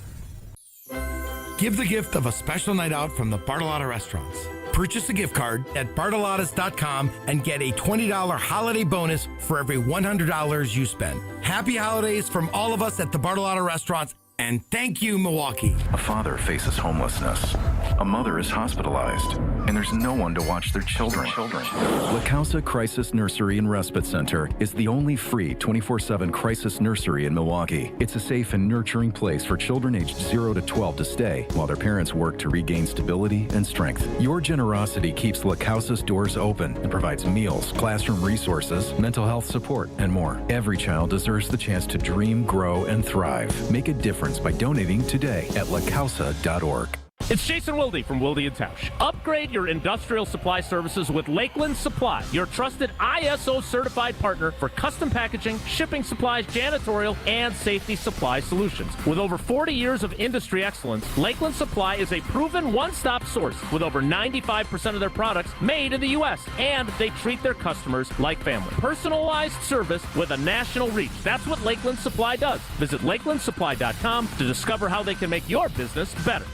Give the gift of a special night out from the Bartolotta Restaurants. Purchase a gift card at bartolottas.com and get a $20 holiday bonus for every $100 you spend. Happy holidays from all of us at the Bartolotta Restaurants, and thank you, Milwaukee. A father faces homelessness. A mother is hospitalized, and there's no one to watch their children. La Causa Crisis Nursery and Respite Center is the only free 24/7 crisis nursery in Milwaukee. It's a safe and nurturing place for children aged 0 to 12 to stay while their parents work to regain stability and strength. Your generosity keeps La Causa's doors open and provides meals, classroom resources, mental health support, and more. Every child deserves the chance to dream, grow, and thrive. Make a difference by donating today at lacausa.org. It's Jason Wilde from Wilde & Tausch. Upgrade your industrial supply services with Lakeland Supply, your trusted ISO certified partner for custom packaging, shipping supplies, janitorial, and safety supply solutions. With over 40 years of industry excellence, Lakeland Supply is a proven one-stop source with over 95% of their products made in the U.S., and they treat their customers like family. Personalized service with a national reach. That's what Lakeland Supply does. Visit lakelandsupply.com to discover how they can make your business better.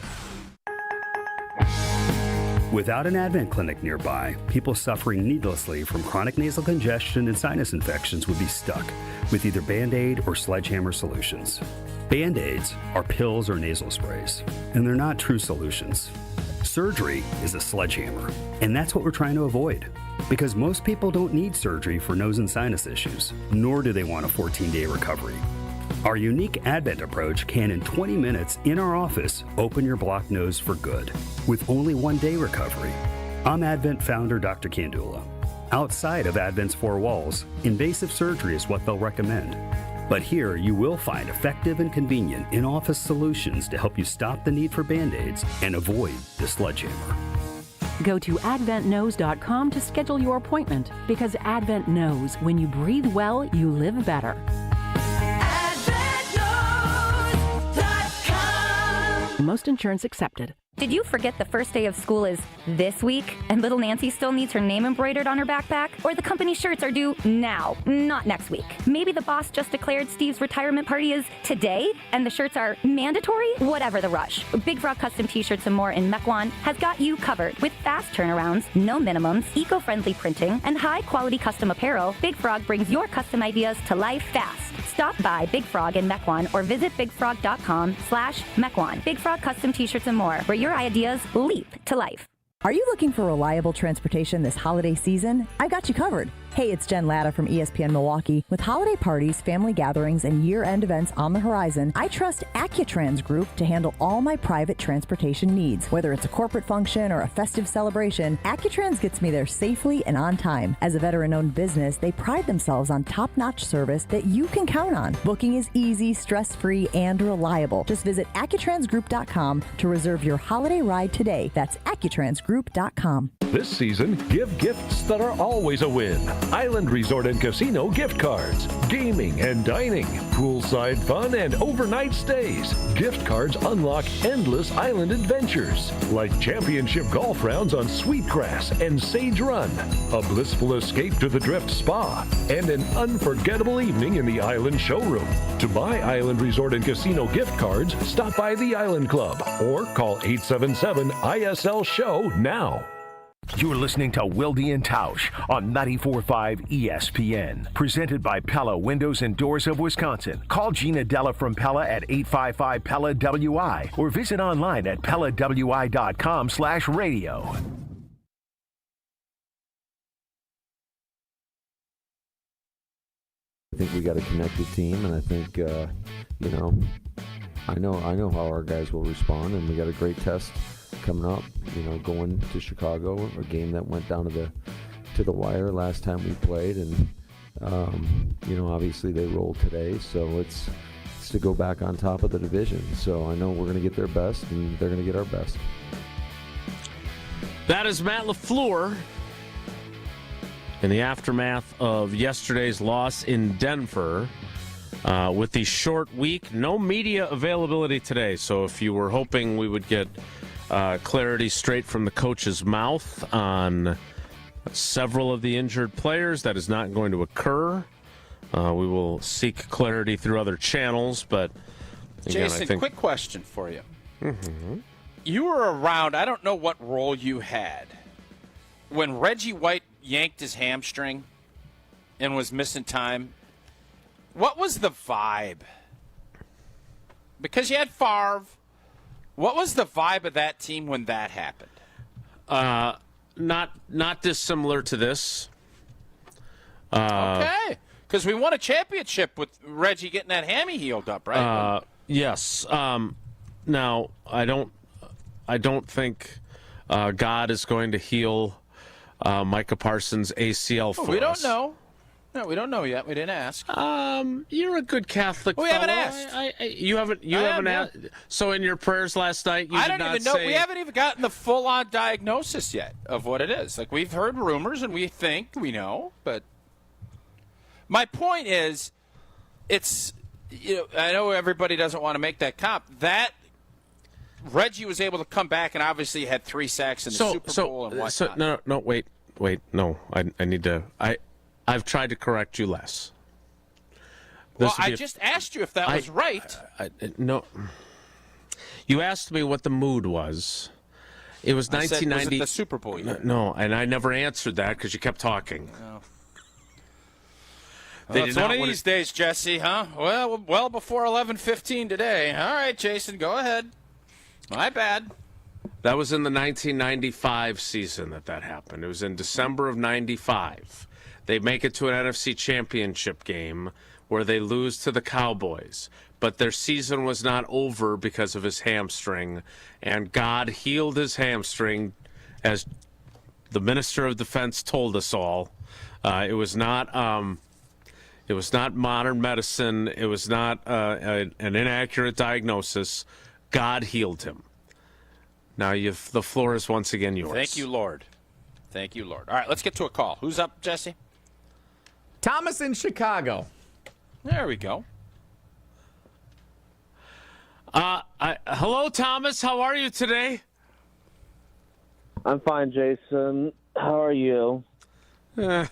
Without an Advent clinic nearby, people suffering needlessly from chronic nasal congestion and sinus infections would be stuck with either Band-Aid or Sledgehammer solutions. Band-Aids are pills or nasal sprays, and they're not true solutions. Surgery is a sledgehammer, and that's what we're trying to avoid. Because most people don't need surgery for nose and sinus issues, nor do they want a 14-day recovery. Our unique Advent approach can, in 20 minutes in our office, open your blocked nose for good, with only 1-day recovery. I'm Advent founder Dr. Kandula. Outside of Advent's four walls, invasive surgery is what they'll recommend. But here you will find effective and convenient in-office solutions to help you stop the need for Band-Aids and avoid the sledgehammer. Go to adventknows.com to schedule your appointment, because Advent knows when you breathe well, you live better. Most insurance accepted. Did you forget the first day of school is this week and little Nancy still needs her name embroidered on her backpack? Or the company shirts are due now, not next week? Maybe the boss just declared Steve's retirement party is today and the shirts are mandatory? Whatever the rush, Big Frog Custom T-shirts and more in Mequon has got you covered with fast turnarounds, no minimums, eco-friendly printing, and high-quality custom apparel. Big Frog brings your custom ideas to life fast. Stop by Big Frog in Mequon or visit bigfrog.com/Mequon. Big Frog Custom T-shirts and more, where your ideas leap to life. Are you looking for reliable transportation this holiday season? I got you covered. Hey, it's Jen Latta from ESPN Milwaukee. With holiday parties, family gatherings, and year-end events on the horizon, I trust Accutrans Group to handle all my private transportation needs. Whether it's a corporate function or a festive celebration, Accutrans gets me there safely and on time. As a veteran-owned business, they pride themselves on top-notch service that you can count on. Booking is easy, stress-free, and reliable. Just visit AccuTransGroup.com to reserve your holiday ride today. That's AccuTransGroup.com. This season, give gifts that are always a win. Island Resort and Casino gift cards, gaming and dining, poolside fun, and overnight stays. Gift cards unlock endless island adventures, like championship golf rounds on Sweetgrass and Sage Run, a blissful escape to the Drift Spa, and an unforgettable evening in the Island Showroom. To buy Island Resort and Casino gift cards, stop by the Island Club or call 877-ISL-SHOW now. You're listening to Wilde and Tausch on 94.5 ESPN. Presented by Pella Windows and Doors of Wisconsin. Call Gina Della from Pella at 855-PELLA-WI or visit online at PellaWI.com/radio. I think we got a connected team, and I think, I know how our guys will respond, and we got a great test coming up, going to Chicago, a game that went down to the wire last time we played, and obviously they rolled today, so it's to go back on top of the division. So I know we're going to get their best, and they're going to get our best. That is Matt LaFleur in the aftermath of yesterday's loss in Denver. With the short week, no media availability today, so if you were hoping we would get clarity straight from the coach's mouth on several of the injured players, that is not going to occur. We will seek clarity through other channels, but again, Jason, quick question for you. Mm-hmm. You were around, I don't know what role you had, when Reggie White yanked his hamstring and was missing time. What was the vibe? Because you had Favre. What was the vibe of that team when that happened? Not dissimilar to this. Okay. Because we won a championship with Reggie getting that hammy healed up, right? Yes. Now, I don't think God is going to heal Micah Parsons' ACL for us. We don't know. No, we don't know yet. We didn't ask. You're a good Catholic fellow. We haven't asked. You haven't asked. So in your prayers last night, you did not say. We haven't even gotten the full-on diagnosis yet of what it is. Like, we've heard rumors and we think we know, but my point is, it's, I know everybody doesn't want to make that comp. That Reggie was able to come back and obviously had 3 sacks in the Super Bowl and whatnot. No, wait, no. I need to. I've tried to correct you less. I just asked you if that was right. No. You asked me what the mood was. It was 1990. Was it the Super Bowl? No, and I never answered that because you kept talking. Oh. Well, it's one of these days, Jesse, huh? Well before 11:15 today. All right, Jason, go ahead. My bad. That was in the 1995 season that happened. It was in December of 95. They make it to an NFC championship game where they lose to the Cowboys. But their season was not over because of his hamstring, and God healed his hamstring, as the Minister of Defense told us all. It was not modern medicine. It was not an inaccurate diagnosis. God healed him. Now the floor is once again yours. Thank you, Lord. Thank you, Lord. All right, let's get to a call. Who's up, Jesse? Thomas in Chicago. There we go. Hello, Thomas. How are you today? I'm fine, Jason. How are you? Been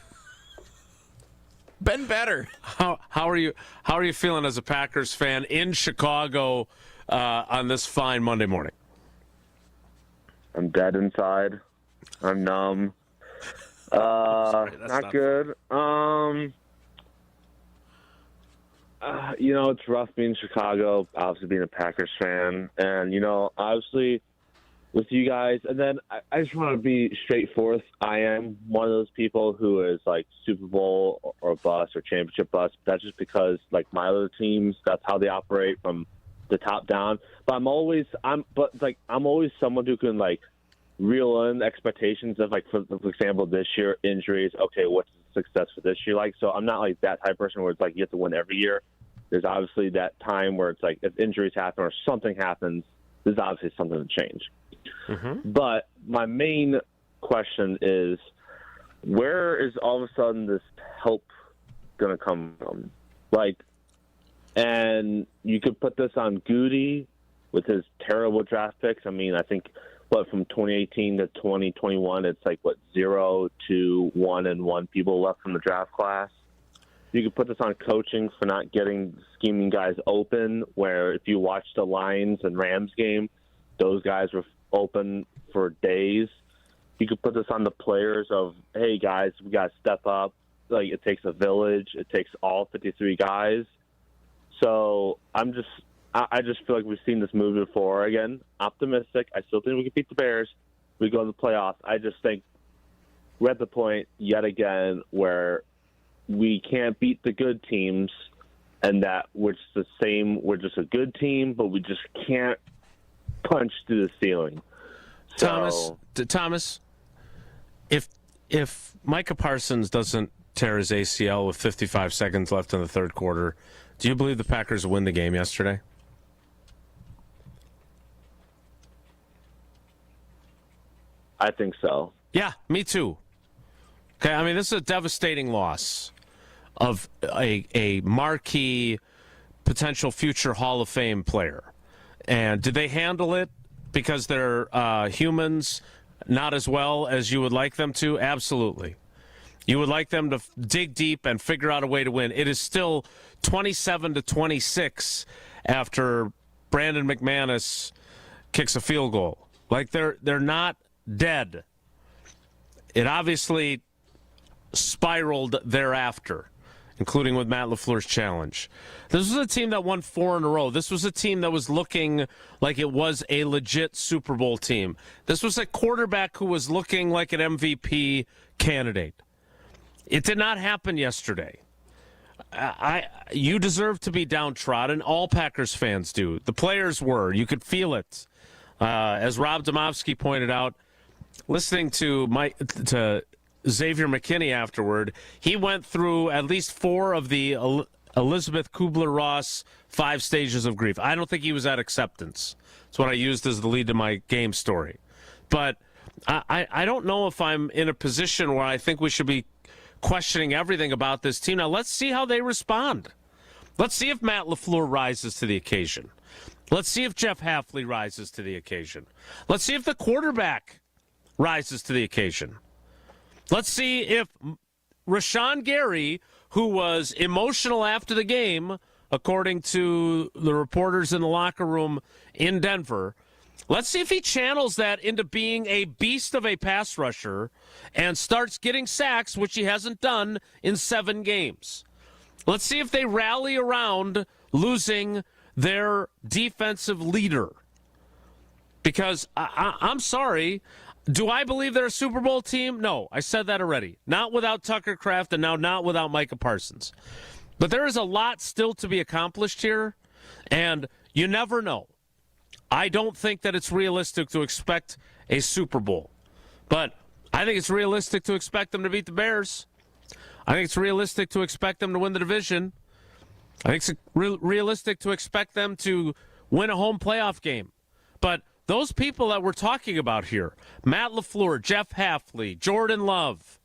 better. How are you? How are you feeling as a Packers fan in Chicago on this fine Monday morning? I'm dead inside. I'm numb. Not good. It's rough being in Chicago, obviously being a Packers fan, and obviously with you guys. And then I just want to be straightforward. I am one of those people who is like Super Bowl or bust or championship bust. That's just because like my other teams, that's how they operate from the top down. But I'm always someone who can like reel in expectations of like, for example, this year injuries. Okay, what's the success for this year like? So I'm not like that type of person where it's like you have to win every year. There's obviously that time where it's like if injuries happen or something happens, there's obviously something to change. Mm-hmm. But my main question is, where is all of a sudden this help going to come from? And you could put this on Goody with his terrible draft picks. I mean, I think, from 2018 to 2021, it's 0 to 1 and 1 people left from the draft class. You could put this on coaching for not getting scheming guys open, where if you watch the Lions and Rams game, those guys were open for days. You could put this on the players of, hey, guys, we got to step up. It takes a village. It takes all 53 guys. So I just feel like we've seen this movie before. Again, optimistic. I still think we can beat the Bears. We go to the playoffs. I just think we're at the point yet again where we can't beat the good teams, and that we're just the same. We're just a good team, but we just can't punch through the ceiling. Thomas, if Micah Parsons doesn't tear his ACL with 55 seconds left in the third quarter, do you believe the Packers win the game yesterday? I think so. Yeah, me too. Okay, I mean, this is a devastating loss of a marquee potential future Hall of Fame player. And did they handle it because they're humans not as well as you would like them to? Absolutely. You would like them to dig deep and figure out a way to win. It is still 27-26 after Brandon McManus kicks a field goal. They're not dead. It obviously spiraled thereafter, including with Matt LaFleur's challenge. This was a team that won 4 in a row. This was a team that was looking like it was a legit Super Bowl team. This was a quarterback who was looking like an MVP candidate. It did not happen yesterday. You deserve to be downtrodden. All Packers fans do. The players were. You could feel it. As Rob Domofsky pointed out, listening to Xavier McKinney afterward, he went through at least 4 of the Elizabeth Kubler-Ross 5 stages of grief. I don't think he was at acceptance. That's what I used as the lead to my game story. But I don't know if I'm in a position where I think we should be questioning everything about this team. Now, let's see how they respond. Let's see if Matt LaFleur rises to the occasion. Let's see if Jeff Hafley rises to the occasion. Let's see if the quarterback rises to the occasion. Let's see if Rashawn Gary, who was emotional after the game, according to the reporters in the locker room in Denver, let's see if he channels that into being a beast of a pass rusher and starts getting sacks, which he hasn't done in 7 games. Let's see if they rally around losing their defensive leader. Because I'm sorry, do I believe they're a Super Bowl team? No, I said that already. Not without Tucker Kraft and now not without Micah Parsons. But there is a lot still to be accomplished here, and you never know. I don't think that it's realistic to expect a Super Bowl. But I think it's realistic to expect them to beat the Bears. I think it's realistic to expect them to win the division. I think it's realistic to expect them to win a home playoff game. But those people that we're talking about here, Matt LaFleur, Jeff Hafley, Jordan Love,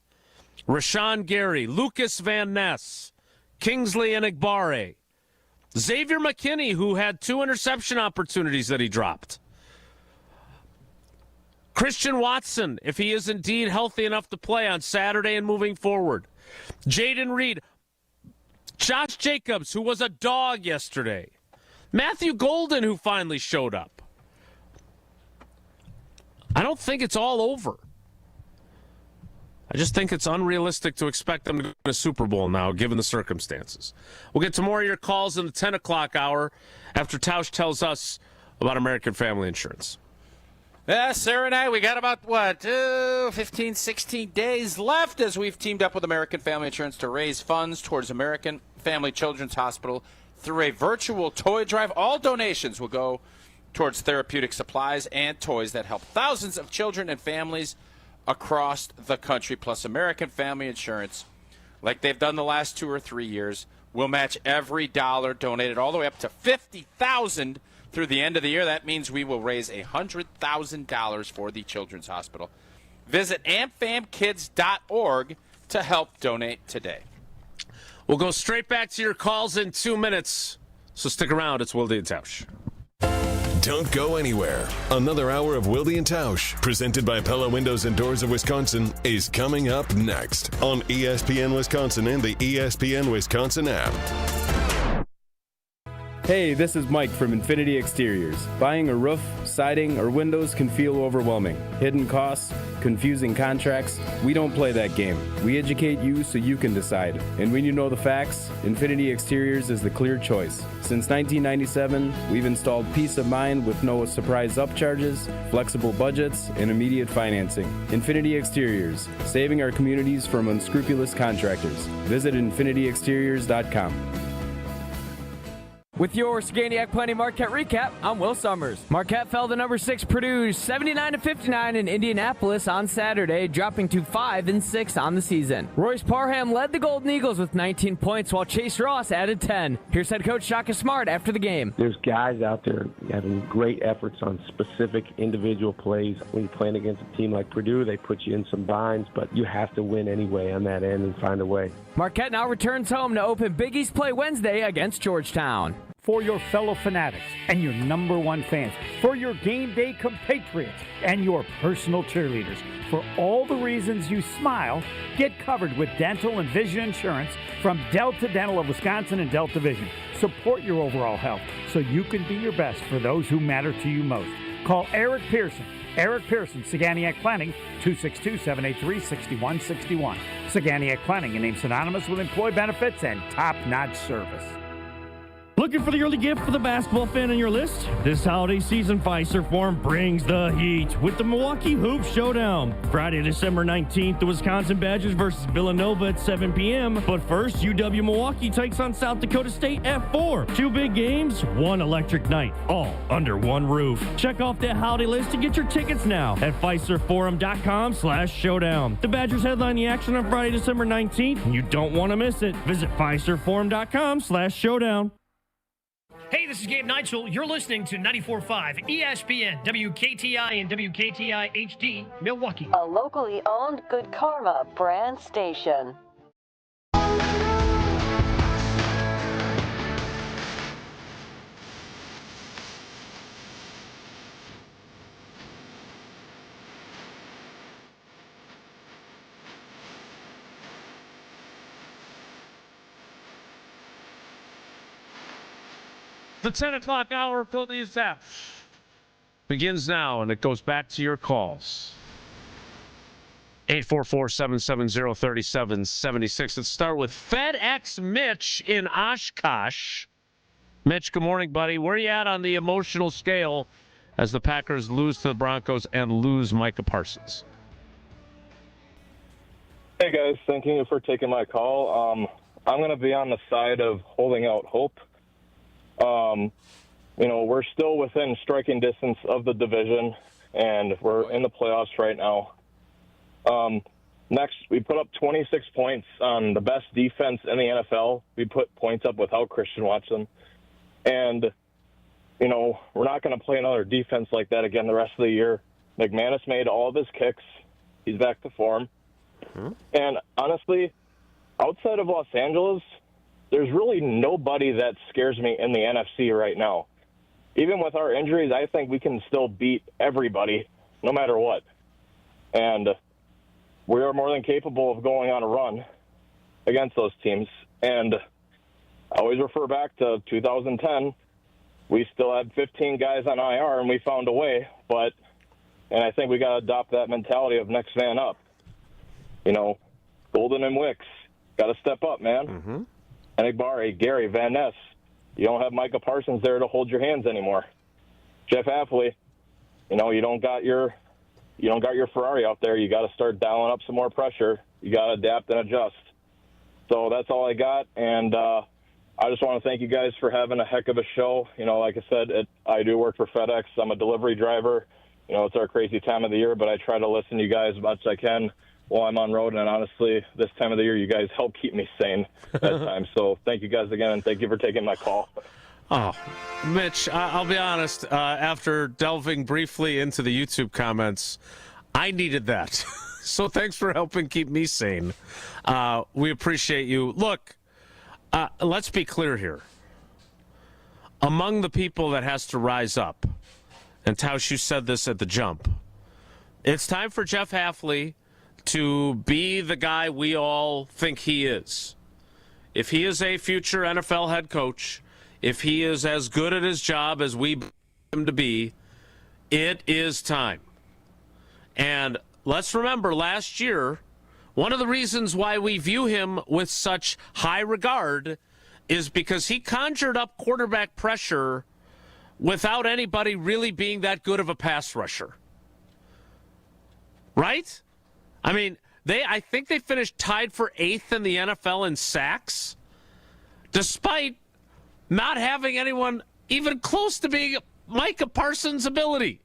Rashawn Gary, Lucas Van Ness, Kingsley Enagbare, Xavier McKinney, who had 2 interception opportunities that he dropped, Christian Watson, if he is indeed healthy enough to play on Saturday and moving forward, Jaden Reed, Josh Jacobs, who was a dog yesterday, Matthew Golden, who finally showed up. I don't think it's all over. I just think it's unrealistic to expect them to win a Super Bowl now, given the circumstances. We'll get to more of your calls in the 10 o'clock hour after Tausch tells us about American Family Insurance. Yeah, Sarah and I, we got about, 15, 16 days left as we've teamed up with American Family Insurance to raise funds towards American Family Children's Hospital through a virtual toy drive. All donations will go towards therapeutic supplies and toys that help thousands of children and families across the country. Plus, American Family Insurance, like they've done the last 2 or 3 years, will match every dollar donated all the way up to $50,000 through the end of the year. That means we will raise $100,000 for the Children's Hospital. Visit amfamkids.org to help donate today. We'll go straight back to your calls in 2 minutes. So stick around. It's Wilde and Tausch. Don't go anywhere. Another hour of Wilde and Tausch, presented by Pella Windows and Doors of Wisconsin, is coming up next on ESPN Wisconsin and the ESPN Wisconsin app. Hey, this is Mike from Infinity Exteriors. Buying a roof, siding, or windows can feel overwhelming. Hidden costs, confusing contracts. We don't play that game. We educate you so you can decide. And when you know the facts, Infinity Exteriors is the clear choice. Since 1997, we've installed peace of mind with no surprise upcharges, flexible budgets, and immediate financing. Infinity Exteriors, saving our communities from unscrupulous contractors. Visit infinityexteriors.com. With your Sganiac Planning Marquette recap, I'm Will Summers. Marquette fell to number 6 Purdue 79-59 in Indianapolis on Saturday, dropping to 5-6 on the season. Royce Parham led the Golden Eagles with 19 points, while Chase Ross added 10. Here's head coach Shaka Smart after the game. There's guys out there having great efforts on specific individual plays. When you're playing against a team like Purdue, they put you in some binds, but you have to win anyway on that end and find a way. Marquette now returns home to open Big East play Wednesday against Georgetown. For your fellow fanatics and your number one fans, for your game day compatriots and your personal cheerleaders, for all the reasons you smile, get covered with dental and vision insurance from Delta Dental of Wisconsin and Delta Vision. Support your overall health so you can be your best for those who matter to you most. Call Eric Pearson. Eric Pearson, Saganiac Planning, 262-783-6161. Saganiac Planning, a name synonymous with employee benefits and top-notch service. Looking for the early gift for the basketball fan on your list? This holiday season, Fiserv Forum brings the heat with the Milwaukee Hoop Showdown. Friday, December 19th, the Wisconsin Badgers versus Villanova at 7 p.m. But first, UW Milwaukee takes on South Dakota State at 4. 2 big games, one electric night, all under one roof. Check off that holiday list to get your tickets now at FiservForum.com/showdown. The Badgers headline the action on Friday, December 19th, and you don't want to miss it. Visit FiservForum.com/showdown. Hey, this is Gabe Neitzel. You're listening to 94.5 ESPN, WKTI and WKTI HD, Milwaukee. A locally owned Good Karma brand station. The 10 o'clock hour of Wilde and Tausch begins now, and it goes back to your calls. 844-770-3776. Let's start with FedEx Mitch in Oshkosh. Mitch, good morning, buddy. Where are you at on the emotional scale as the Packers lose to the Broncos and lose Micah Parsons? Hey, guys. Thank you for taking my call. I'm going to be on the side of holding out hope. We're still within striking distance of the division, and we're in the playoffs right now. Next, we put up 26 points on the best defense in the NFL. We put points up without Christian Watson. And, we're not going to play another defense like that again the rest of the year. McManus made all of his kicks. He's back to form. And honestly, outside of Los Angeles, there's really nobody that scares me in the NFC right now. Even with our injuries, I think we can still beat everybody, no matter what. And we are more than capable of going on a run against those teams. And I always refer back to 2010. We still had 15 guys on IR, and we found a way. And I think we got to adopt that mentality of next man up. Golden and Wicks, got to step up, man. Enigbari, Gary, Van Ness. You don't have Micah Parsons there to hold your hands anymore. Jeff Appley, you don't got your Ferrari out there. You got to start dialing up some more pressure. You got to adapt and adjust. So that's all I got, and I just want to thank you guys for having a heck of a show. Like I said, I do work for FedEx. I'm a delivery driver. It's our crazy time of the year, but I try to listen to you guys as much as I can while I'm on road, and honestly, this time of the year, you guys help keep me sane at times. So thank you guys again, and thank you for taking my call. Oh, Mitch, I'll be honest. After delving briefly into the YouTube comments, I needed that. So thanks for helping keep me sane. We appreciate you. Look, let's be clear here. Among the people that has to rise up, and Tausch, you said this at the jump, it's time for Jeff Hafley to be the guy we all think he is. If he is a future NFL head coach, if he is as good at his job as we believe him to be, it is time. And let's remember, last year, one of the reasons why we view him with such high regard is because he conjured up quarterback pressure without anybody really being that good of a pass rusher. Right? I mean, I think they finished tied for 8th in the NFL in sacks, despite not having anyone even close to being Micah Parsons' ability.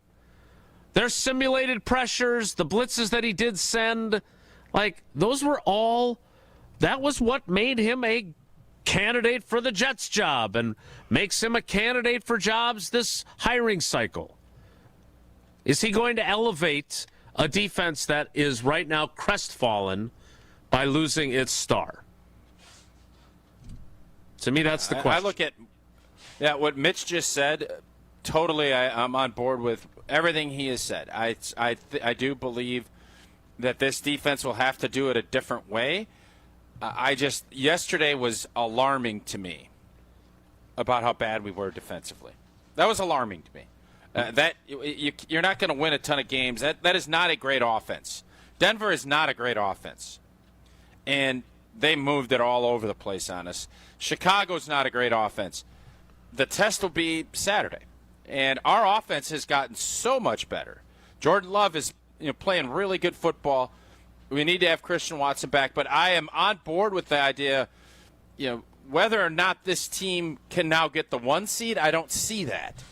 Their simulated pressures, the blitzes that he did send, those were all, that was what made him a candidate for the Jets job and makes him a candidate for jobs this hiring cycle. Is he going to elevate a defense that is right now crestfallen by losing its star? To me, that's the question. I look at what Mitch just said. Totally, I'm on board with everything he has said. I do believe that this defense will have to do it a different way. Yesterday was alarming to me about how bad we were defensively. That was alarming to me. You're not going to win a ton of games. That is not a great offense. Denver is not a great offense. And they moved it all over the place on us. Chicago's not a great offense. The test will be Saturday. And our offense has gotten so much better. Jordan Love is playing really good football. We need to have Christian Watson back. But I am on board with the idea, whether or not this team can now get the 1 seed, I don't see that.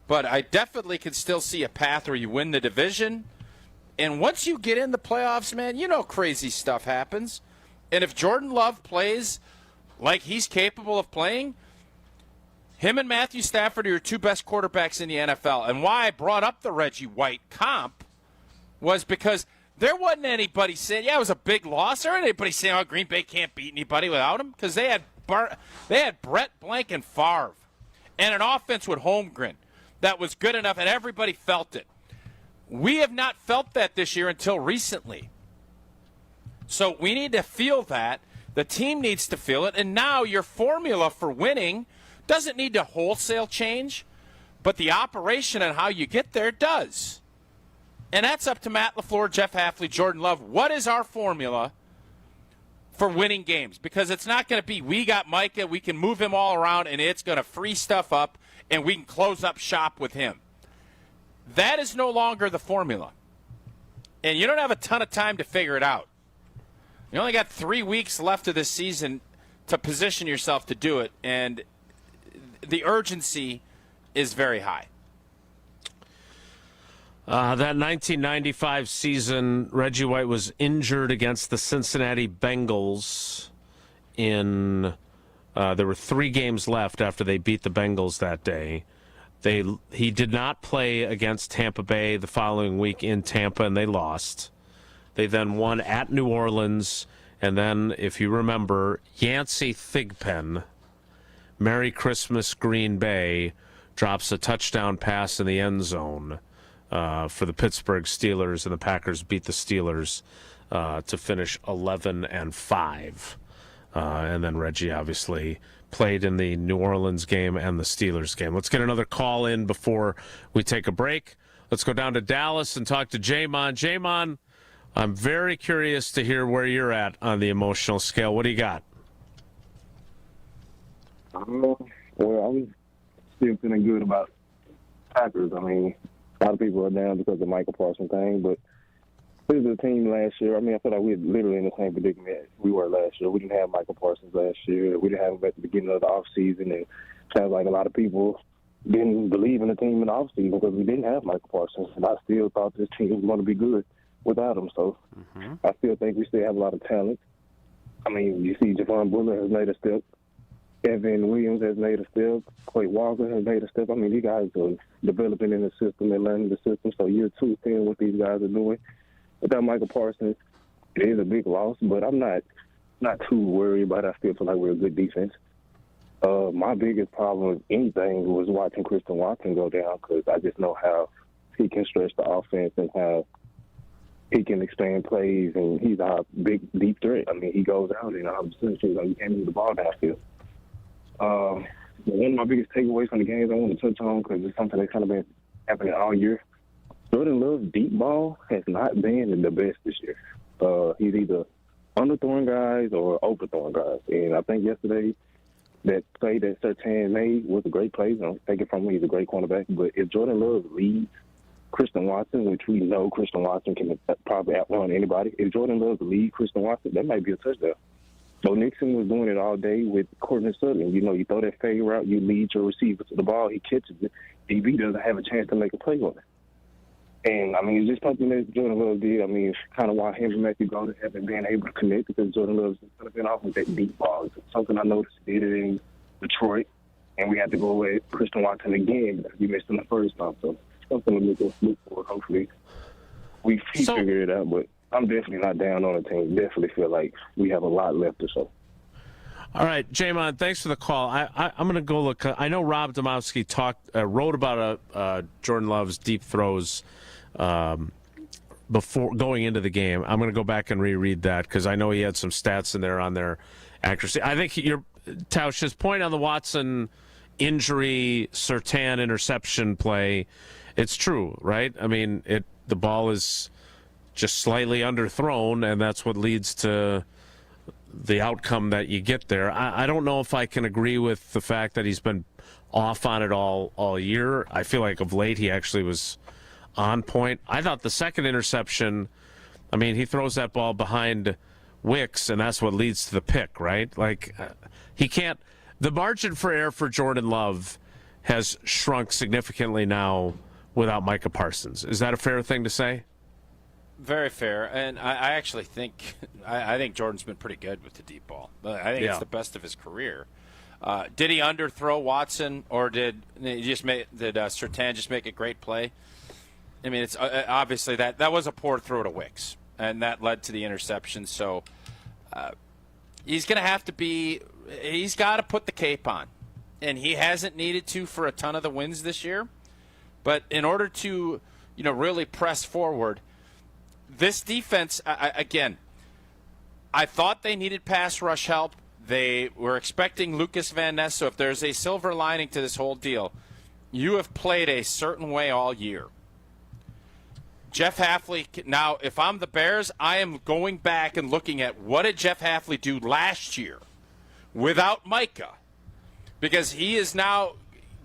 But I definitely can still see a path where you win the division. And once you get in the playoffs, man, crazy stuff happens. And if Jordan Love plays like he's capable of playing, him and Matthew Stafford are your 2 best quarterbacks in the NFL. And why I brought up the Reggie White comp was because there wasn't anybody saying, it was a big loss. There wasn't anybody saying, Green Bay can't beat anybody without him, because they had Brett Blank and Favre and an offense with Holmgren that was good enough, and everybody felt it. We have not felt that this year until recently. So we need to feel that. The team needs to feel it. And now your formula for winning doesn't need to wholesale change, but the operation and how you get there does. And that's up to Matt LaFleur, Jeff Hafley, Jordan Love. What is our formula for winning games? Because it's not going to be, we got Micah, we can move him all around, and it's going to free stuff up, and we can close up shop with him. That is no longer the formula. And you don't have a ton of time to figure it out. You only got 3 weeks left of this season to position yourself to do it, and the urgency is very high. That 1995 season, Reggie White was injured against the Cincinnati Bengals there were 3 games left after they beat the Bengals that day. He did not play against Tampa Bay the following week in Tampa, and they lost. They then won at New Orleans, and then, if you remember, Yancey Thigpen, Merry Christmas Green Bay, drops a touchdown pass in the end zone for the Pittsburgh Steelers, and the Packers beat the Steelers to finish 11-5. And then Reggie obviously played in the New Orleans game and the Steelers game. Let's get another call in before we take a break. Let's go down to Dallas and talk to Jamon. Jamon, I'm very curious to hear where you're at on the emotional scale. What do you got? Well, I'm still feeling good about Packers. I mean, a lot of people are down because of the Micah Parsons thing, but this is a team last year. I mean, I feel like we're literally in the same predicament we were last year. We didn't have Micah Parsons last year. We didn't have him at the beginning of the offseason, and it sounds like a lot of people didn't believe in the team in the offseason because we didn't have Micah Parsons, and I still thought this team was going to be good without him. So I still think we still have a lot of talent. I mean, you see Javon Bullard has made a step Evan Williams has made a step. Quay Walker has made a step. I mean, these guys are developing in the system and learning the system. So year 2, seeing what these guys are doing. Without Micah Parsons, it is a big loss, but I'm not too worried about it. I still feel like we're a good defense. My biggest problem with anything was watching Christian Watson go down because I just know how he can stretch the offense and how he can expand plays, and he's a big, deep threat. I mean, he goes out and all of a sudden you can't move the ball downfield. One of my biggest takeaways from the games I want to touch on because it's something that's kind of been happening all year. Jordan Love's deep ball has not been the best this year. He's either underthrowing guys or overthrowing guys. And I think yesterday that play that Surtain made was a great play. Don't take it from him. He's a great cornerback. But if Jordan Love leads Christian Watson, which we know Christian Watson can probably outrun anybody, if Jordan Love leads Christian Watson, that might be a touchdown. Bo Nixon was doing it all day with Courtney Sutton. You know, you throw that fade route, you lead your receiver to the ball, he catches it. DB doesn't have a chance to make a play on it. And, I mean, it's just something that Jordan Love did. I mean, it's kind of why him and Matthew Golden haven't been able to connect because Jordan Love's kind of been off with that deep ball. It's something I noticed he did it in Detroit, and we had to go away with Christian Watson again because we missed him the first time. So something to look for. Hopefully he figured it out, but I'm definitely not down on the team. Definitely feel like we have a lot left to show. All right, Jamon, thanks for the call. I'm going to go look. I know Rob Domowski wrote about Jordan Love's deep throws before going into the game. I'm going to go back and reread that because I know he had some stats in there on their accuracy. I think Tausch's point on the Watson injury, Surtain interception play, it's true, right? I mean, the ball is just slightly underthrown, and that's what leads to the outcome that you get there. I don't know if I can agree with the fact that he's been off on it all year. I feel like of late he actually was on point. I thought the second interception, I mean, he throws that ball behind Wicks, and that's what leads to the pick, right? Like, he can't – the margin for error for Jordan Love has shrunk significantly now without Micah Parsons. Is that a fair thing to say? Very fair, and I actually think I think Jordan's been pretty good with the deep ball. I think it's the best of his career. Did he underthrow Watson, or did Surtain just make a great play? I mean, it's obviously that was a poor throw to Wicks, and that led to the interception. So he's going to have to he's got to put the cape on, and he hasn't needed to for a ton of the wins this year. But in order to really press forward. This defense, again, I thought they needed pass rush help. They were expecting Lucas Van Ness, so if there's a silver lining to this whole deal, you have played a certain way all year. Jeff Hafley, now, if I'm the Bears, I am going back and looking at what did Jeff Hafley do last year without Micah, because he is now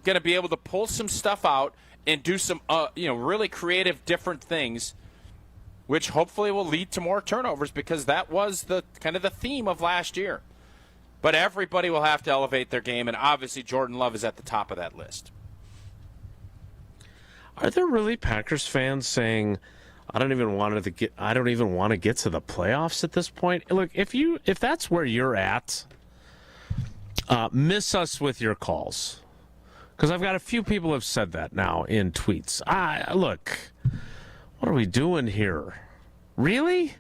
going to be able to pull some stuff out and do some really creative, different things, which hopefully will lead to more turnovers because that was the kind of the theme of last year. But everybody will have to elevate their game, and obviously Jordan Love is at the top of that list. Are there really Packers fans saying, I don't even want to get to the playoffs at this point? Look, if that's where you're at, miss us with your calls. Because I've got a few people who have said that now in tweets. Look, what are we doing here? Really?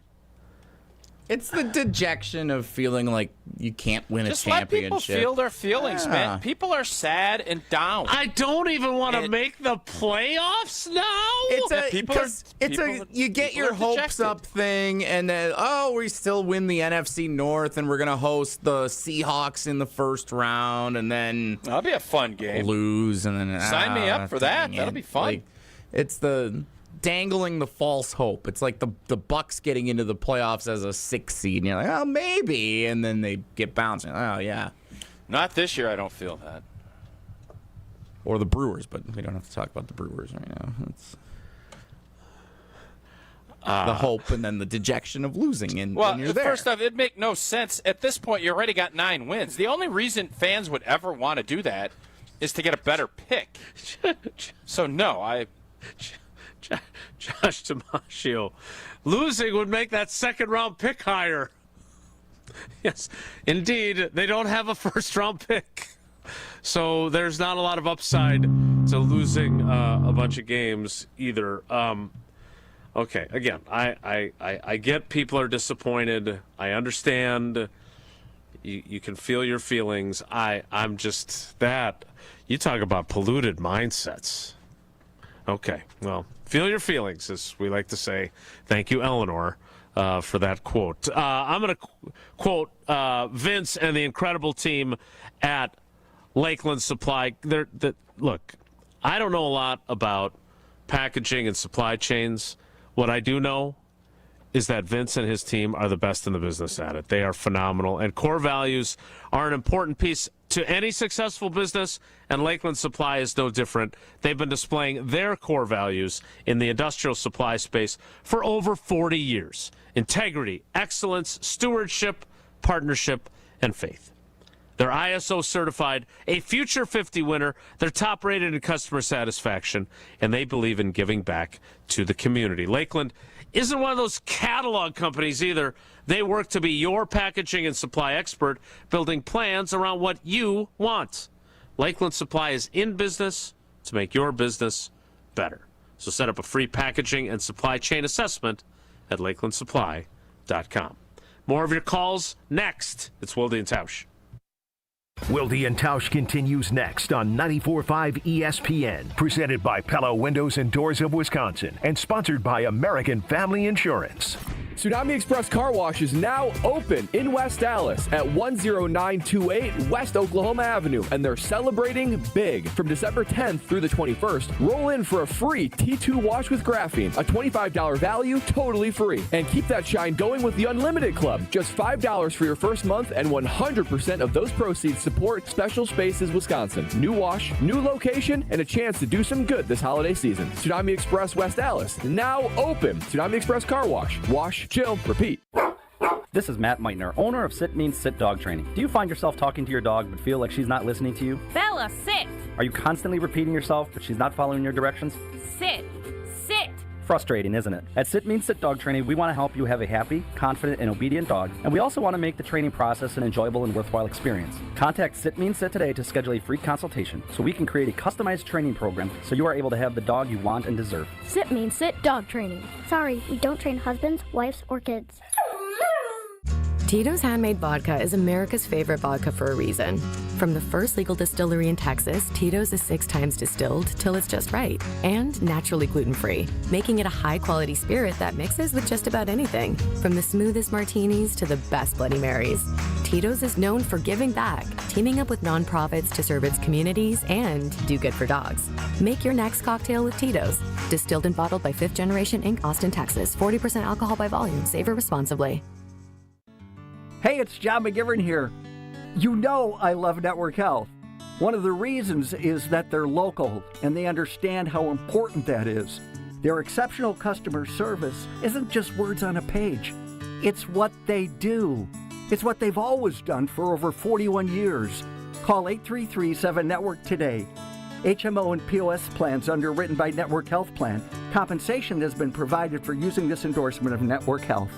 It's the dejection of feeling like you can't win a championship. Just let people feel their feelings, man. People are sad and down. I don't even want to make the playoffs now. You get your hopes up thing, and then we still win the NFC North, and we're gonna host the Seahawks in the first round, and then that'll be a fun game. Lose, and then sign me up for that. That'll be fun. Like, it's the dangling the false hope. It's like the Bucks getting into the playoffs as a 6th seed, and you're like, oh, maybe, and then they get bounced. Oh, yeah. Not this year, I don't feel that. Or the Brewers, but we don't have to talk about the Brewers right now. It's the hope and then the dejection of losing, and you're there. First off, it'd make no sense. At this point, you already got 9 wins. The only reason fans would ever want to do that is to get a better pick. So, no, Josh DiMaggio, losing would make that second-round pick higher. Yes, indeed, they don't have a first-round pick. So there's not a lot of upside to losing a bunch of games either. Okay, again, I get people are disappointed. I understand. You can feel your feelings. I'm just that. You talk about polluted mindsets. Okay, well, feel your feelings, as we like to say. Thank you, Eleanor, for that quote. I'm going to quote Vince and the incredible team at Lakeland Supply. Look, I don't know a lot about packaging and supply chains. What I do know is that Vince and his team are the best in the business at it. They are phenomenal, and core values are an important piece to any successful business, and Lakeland Supply is no different. They've been displaying their core values in the industrial supply space for over 40 years. Integrity, excellence, stewardship, partnership, and faith. They're ISO certified, a Future 50 winner. They're top rated in customer satisfaction, and they believe in giving back to the community. Lakeland isn't one of those catalog companies either. They work to be your packaging and supply expert, building plans around what you want. Lakeland Supply is in business to make your business better. So set up a free packaging and supply chain assessment at lakelandsupply.com. More of your calls next. It's Wilde and Tausch. Wilde and Tausch continues next on 94.5 ESPN, presented by Pella Windows and Doors of Wisconsin, and sponsored by American Family Insurance. Tsunami Express Car Wash is now open in West Dallas at 10928 West Oklahoma Avenue, and they're celebrating big. From December 10th through the 21st, roll in for a free T2 wash with graphene, a $25 value, totally free. And keep that shine going with the Unlimited Club. Just $5 for your first month, and 100% of those proceeds support Special Spaces Wisconsin. New wash, new location, and a chance to do some good this holiday season. Tsunami Express West Dallas, now open. Tsunami Express Car Wash. Wash, chill, repeat. This is Matt Meitner, owner of Sit Means Sit Dog Training. Do you find yourself talking to your dog but feel like she's not listening to you? Bella, sit! Are you constantly repeating yourself but she's not following your directions? Sit! Sit! Frustrating, isn't it? At Sit Means Sit Dog Training, we want to help you have a happy, confident, and obedient dog, and we also want to make the training process an enjoyable and worthwhile experience. Contact Sit Means Sit today to schedule a free consultation so we can create a customized training program so you are able to have the dog you want and deserve. Sit Means Sit Dog Training. Sorry, we don't train husbands, wives, or kids. Tito's Handmade Vodka is America's favorite vodka for a reason. From the first legal distillery in Texas, Tito's is 6 times distilled till it's just right, and naturally gluten-free, making it a high-quality spirit that mixes with just about anything, from the smoothest martinis to the best Bloody Marys. Tito's is known for giving back, teaming up with nonprofits to serve its communities and do good for dogs. Make your next cocktail with Tito's. Distilled and bottled by 5th Generation Inc., Austin, Texas. 40% alcohol by volume. Savor responsibly. Hey, it's John McGivern here. You know I love Network Health. One of the reasons is that they're local and they understand how important that is. Their exceptional customer service isn't just words on a page. It's what they do. It's what they've always done for over 41 years. Call 833-7-NETWORK today. HMO and POS plans underwritten by Network Health Plan. Compensation has been provided for using this endorsement of Network Health.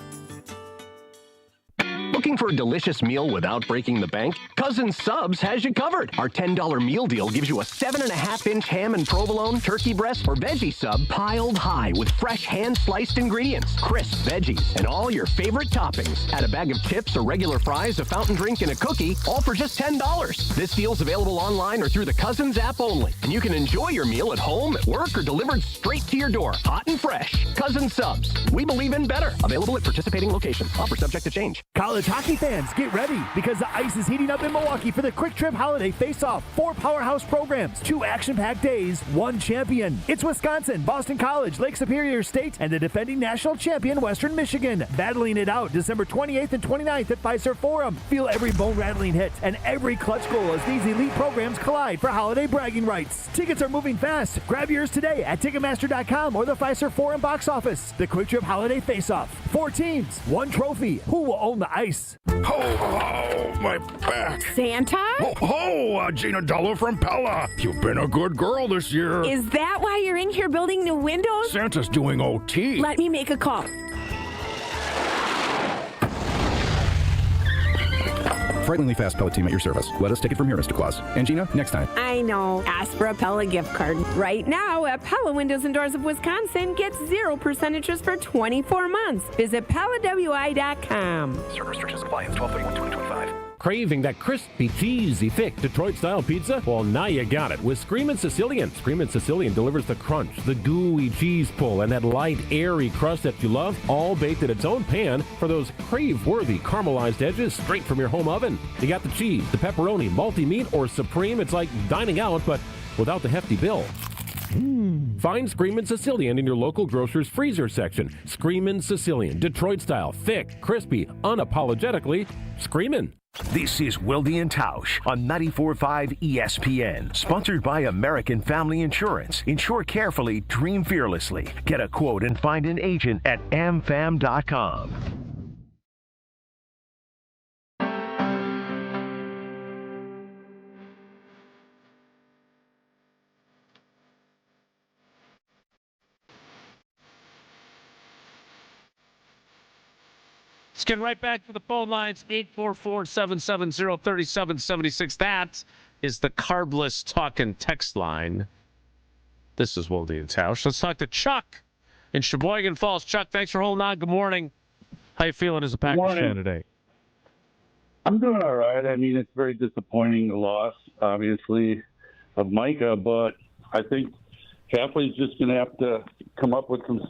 Looking for a delicious meal without breaking the bank? Cousin Subs has you covered. Our $10 meal deal gives you a 7.5-inch ham and provolone, turkey breast, or veggie sub piled high with fresh hand-sliced ingredients, crisp veggies, and all your favorite toppings. Add a bag of chips, a regular fries, a fountain drink, and a cookie, all for just $10. This deal's available online or through the Cousins app only. And you can enjoy your meal at home, at work, or delivered straight to your door, hot and fresh. Cousin Subs. We believe in better. Available at participating locations. Offer subject to change. College hockey fans, get ready because the ice is heating up in Milwaukee for the Quick Trip Holiday Face-Off. 4 powerhouse programs, 2 action-packed days, 1 champion. It's Wisconsin, Boston College, Lake Superior State, and the defending national champion Western Michigan. Battling it out December 28th and 29th at Fiserv Forum. Feel every bone-rattling hit and every clutch goal as these elite programs collide for holiday bragging rights. Tickets are moving fast. Grab yours today at Ticketmaster.com or the Fiserv Forum box office. The Quick Trip Holiday Face-Off. 4 teams, 1 trophy. Who will own the ice? Oh, my back. Santa? Gina Dullo from Pella. You've been a good girl this year. Is that why you're in here building new windows? Santa's doing OT. Let me make a call. frighteningly fast pellet team at your service. Let us take it from here, Mr. Claus. And Gina, next time. I know. Ask for a Pella gift card. Right now, at Pella Windows and Doors of Wisconsin, get 0% interest for 24 months. Visit PellaWI.com. Certain restrictions apply. 12/31/2025. Craving that crispy, cheesy, thick Detroit-style pizza? Well, now you got it with Screamin' Sicilian. Screamin' Sicilian delivers the crunch, the gooey cheese pull, and that light, airy crust that you love, all baked in its own pan for those crave-worthy caramelized edges straight from your home oven. You got the cheese, the pepperoni, multi-meat, or supreme. It's like dining out, but without the hefty bill. Find Screamin' Sicilian in your local grocer's freezer section. Screamin' Sicilian, Detroit-style, thick, crispy, unapologetically Screamin'. This is Wilde and Tausch on 94.5 ESPN. Sponsored by American Family Insurance. Insure carefully, dream fearlessly. Get a quote and find an agent at amfam.com. Let's get right back to the phone lines, 844-770-3776. That is the carbless talking text line. This is Wilde and Tausch. Let's talk to Chuck in Sheboygan Falls. Chuck, thanks for holding on. Good morning. How you feeling as a Packers fan today? I'm doing all right. I mean, it's very disappointing, the loss, obviously, of Micah, but I think Capley's just going to have to come up with some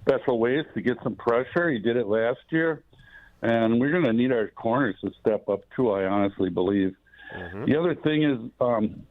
special ways to get some pressure. He did it last year. And we're going to need our corners to step up, too, I honestly believe. Mm-hmm. The other thing is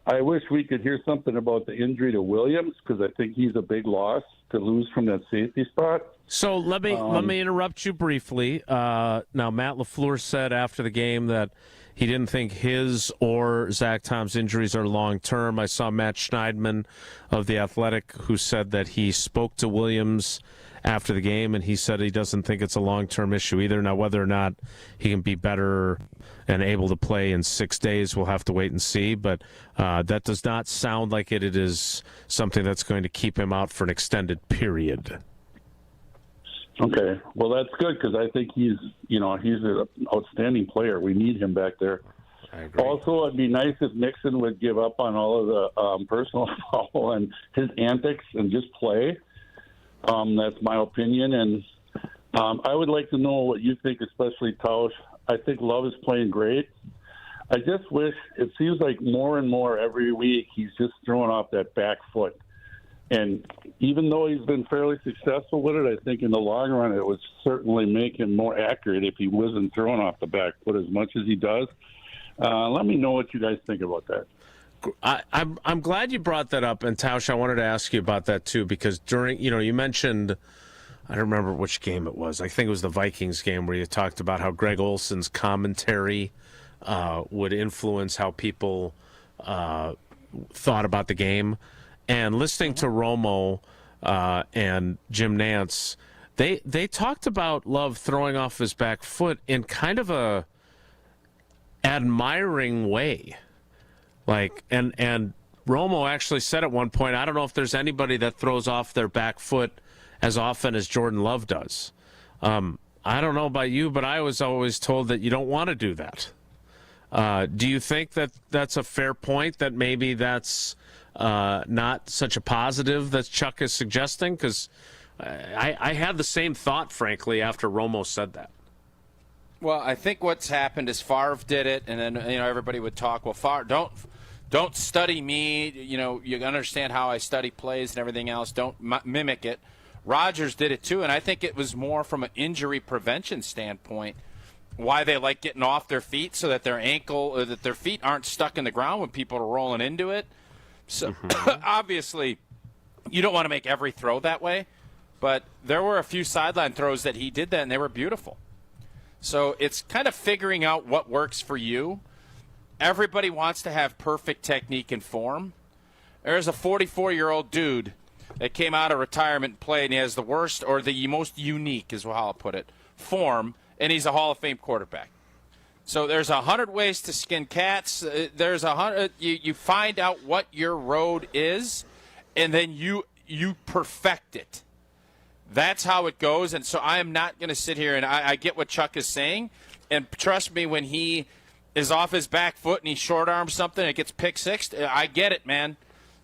I wish we could hear something about the injury to Williams, because I think he's a big loss to lose from that safety spot. So let me interrupt you briefly. Now, Matt LaFleur said after the game that he didn't think his or Zach Tom's injuries are long-term. I saw Matt Schneidman of The Athletic who said that he spoke to Williams after the game, and he said he doesn't think it's a long-term issue either. Now, whether or not he can be better and able to play in 6 days, we'll have to wait and see. But that does not sound like it is something that's going to keep him out for an extended period. Okay. Well, that's good, because I think he's an outstanding player. We need him back there. I agree. Also, it'd be nice if Mixon would give up on all of the personal foul and his antics and just play. That's my opinion, and I would like to know what you think, especially Tausch. I think Love is playing great. I just wish, it seems like more and more every week he's just throwing off that back foot. And even though he's been fairly successful with it, I think in the long run it would certainly make him more accurate if he wasn't throwing off the back foot as much as he does. Let me know what you guys think about that. I'm glad you brought that up, and Tausch, I wanted to ask you about that too, because during, you mentioned, I don't remember which game it was. I think it was the Vikings game where you talked about how Greg Olson's commentary would influence how people thought about the game. And listening to Romo and Jim Nantz, they talked about Love throwing off his back foot in kind of a admiring way. Like, and Romo actually said at one point, I don't know if there's anybody that throws off their back foot as often as Jordan Love does. I don't know about you, but I was always told that you don't want to do that. Do you think that that's a fair point, that maybe that's not such a positive that Chuck is suggesting? Because I had the same thought, frankly, after Romo said that. Well, I think what's happened is Favre did it, and then everybody would talk. Well, Favre, don't study me. You understand how I study plays and everything else. Don't mimic it. Rodgers did it too, and I think it was more from an injury prevention standpoint. Why they like getting off their feet so that their their feet aren't stuck in the ground when people are rolling into it. So obviously, you don't want to make every throw that way, but there were a few sideline throws that he did that, and they were beautiful. So it's kind of figuring out what works for you. Everybody wants to have perfect technique and form. There's a 44-year-old dude that came out of retirement and played, and he has the worst or the most unique, is how I'll put it, form, and he's a Hall of Fame quarterback. So there's 100 ways to skin cats. There's 100. You find out what your road is, and then you perfect it. That's how it goes, and so I am not going to sit here, and I get what Chuck is saying, and trust me, when he is off his back foot and he short arms something and it gets pick six. I get it, man.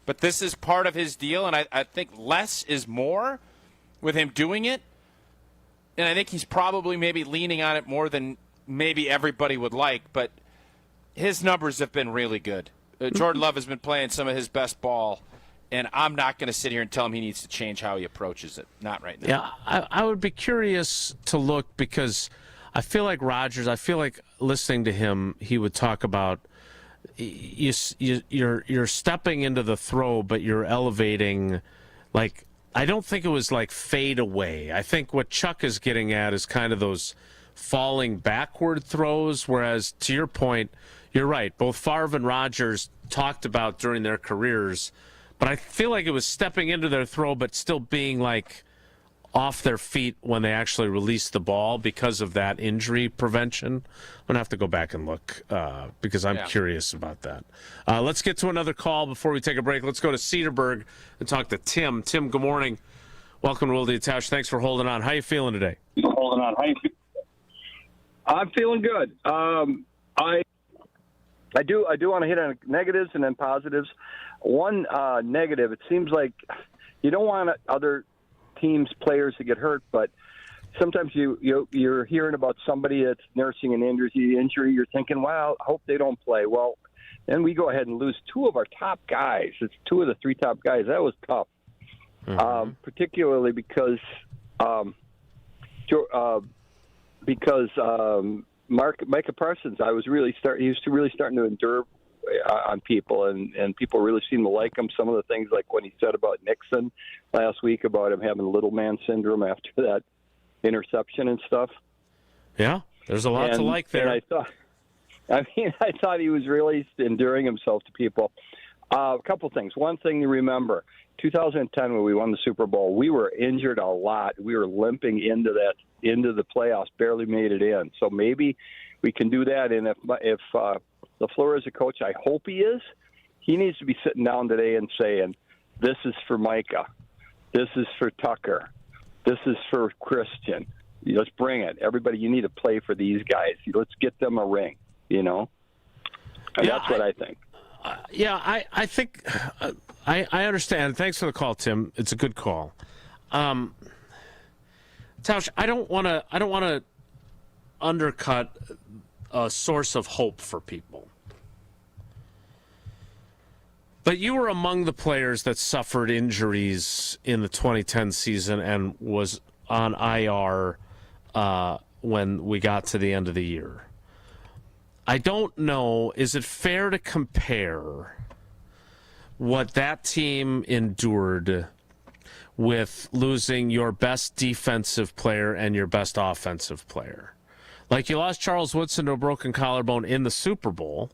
But this is part of his deal, and I think less is more with him doing it. And I think he's probably maybe leaning on it more than maybe everybody would like, but his numbers have been really good. Jordan Love has been playing some of his best ball, and I'm not going to sit here and tell him he needs to change how he approaches it. Not right now. Yeah, I would be curious to look because I feel like Rodgers, I feel like listening to him, he would talk about you're stepping into the throw, but you're elevating. Like, I don't think it was like fade away. I think what Chuck is getting at is kind of those falling backward throws, whereas to your point, you're right. Both Favre and Rodgers talked about during their careers, but I feel like it was stepping into their throw, but still being like off their feet when they actually released the ball because of that injury prevention. I'm going to have to go back and look because I'm curious about that. Let's get to another call before we take a break. Let's go to Cedarburg and talk to Tim. Tim, good morning. Welcome to Will the Tausch. Thanks for holding on. How you feeling today? I'm feeling good. I do want to hit on negatives and then positives. One negative, it seems like you don't want other teams' players to get hurt, but sometimes you're hearing about somebody that's nursing an injury. You're thinking, wow, I hope they don't play. Well, then we go ahead and lose two of our top guys. It's two of the three top guys. That was tough, particularly because Micah Parsons, he was really starting to endure on people, and people really seem to like him. Some of the things, like when he said about Nixon last week about him having little man syndrome after that interception and stuff. Yeah, there's a lot to like there. And I thought he was really endearing himself to people. A couple things. One thing to remember: 2010, when we won the Super Bowl, we were injured a lot. We were limping into the playoffs, barely made it in. So maybe we can do that. And if LaFleur is a coach, I hope he is. He needs to be sitting down today and saying, "This is for Micah. This is for Tucker. This is for Christian. Let's bring it. Everybody, you need to play for these guys. Let's get them a ring." And that's what I think. I think I understand. Thanks for the call, Tim. It's a good call. Tausch, I don't want to undercut a source of hope for people. But you were among the players that suffered injuries in the 2010 season and was on IR when we got to the end of the year. I don't know, is it fair to compare what that team endured with losing your best defensive player and your best offensive player? Like, you lost Charles Woodson to a broken collarbone in the Super Bowl,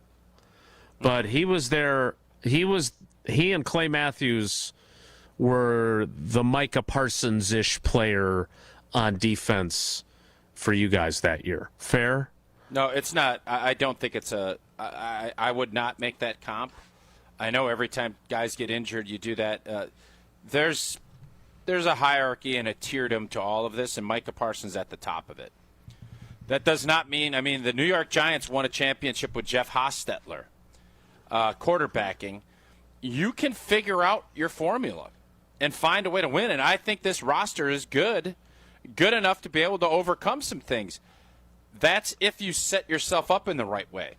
but he was there. He and Clay Matthews were the Micah Parsons-ish player on defense for you guys that year. Fair? No, it's not. I don't think it's I would not make that comp. I know every time guys get injured, you do that. There's a hierarchy and a tierdom to all of this, and Micah Parsons at the top of it. That does not mean, the New York Giants won a championship with Jeff Hostetler quarterbacking. You can figure out your formula and find a way to win, and I think this roster is good enough to be able to overcome some things. That's if you set yourself up in the right way.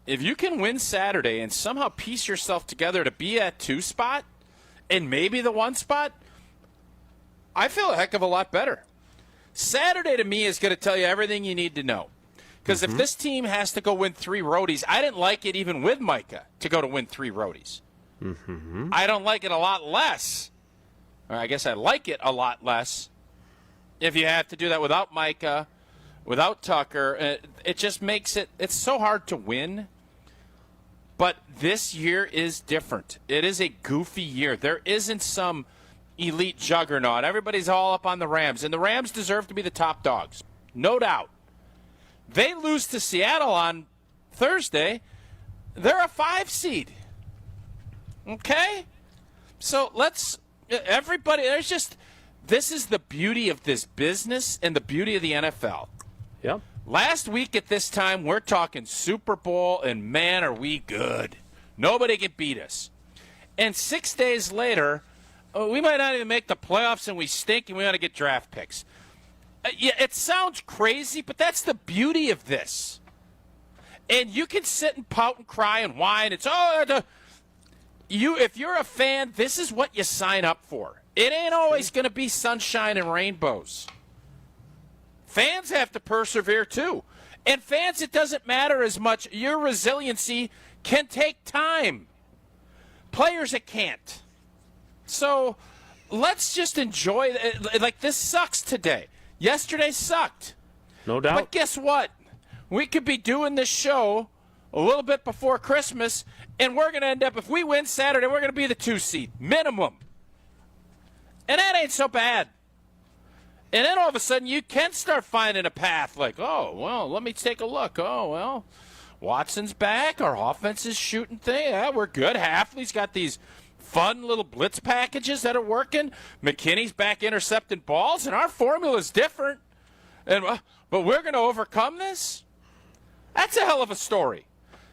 If you can win Saturday and somehow piece yourself together to be at 2 spot and maybe the 1 spot, I feel a heck of a lot better. Saturday to me is going to tell you everything you need to know. Because if this team has to go win 3 roadies, I didn't like it even with Micah to go to win 3 roadies. I don't like it a lot less. Or I guess I like it a lot less if you have to do that without Micah, without Tucker. It just makes it's so hard to win. But this year is different. It is a goofy year. There isn't some elite juggernaut. Everybody's all up on the Rams, and the Rams deserve to be the top dogs. No doubt. They lose to Seattle on Thursday. They're a 5 seed. Okay? So everybody, this is the beauty of this business and the beauty of the NFL. Yep. Last week at this time, we're talking Super Bowl, and man, are we good. Nobody can beat us. And 6 days later, we might not even make the playoffs, and we stink, and we ought to get draft picks. Yeah, it sounds crazy, but that's the beauty of this. And you can sit and pout and cry and whine. It's if you're a fan, this is what you sign up for. It ain't always going to be sunshine and rainbows. Fans have to persevere too. And fans, it doesn't matter as much. Your resiliency can take time. Players, it can't. So let's just enjoy it. Like, this sucks today. Yesterday sucked. No doubt. But guess what? We could be doing this show a little bit before Christmas, and we're going to end up, if we win Saturday, we're going to be the 2 seed, minimum. And that ain't so bad. And then all of a sudden, you can start finding a path like, oh, well, let me take a look. Oh, well, Watson's back. Our offense is shooting thing. Yeah, we're good. Hafley's got these fun little blitz packages that are working. McKinney's back intercepting balls, and our formula's different. But we're going to overcome this? That's a hell of a story.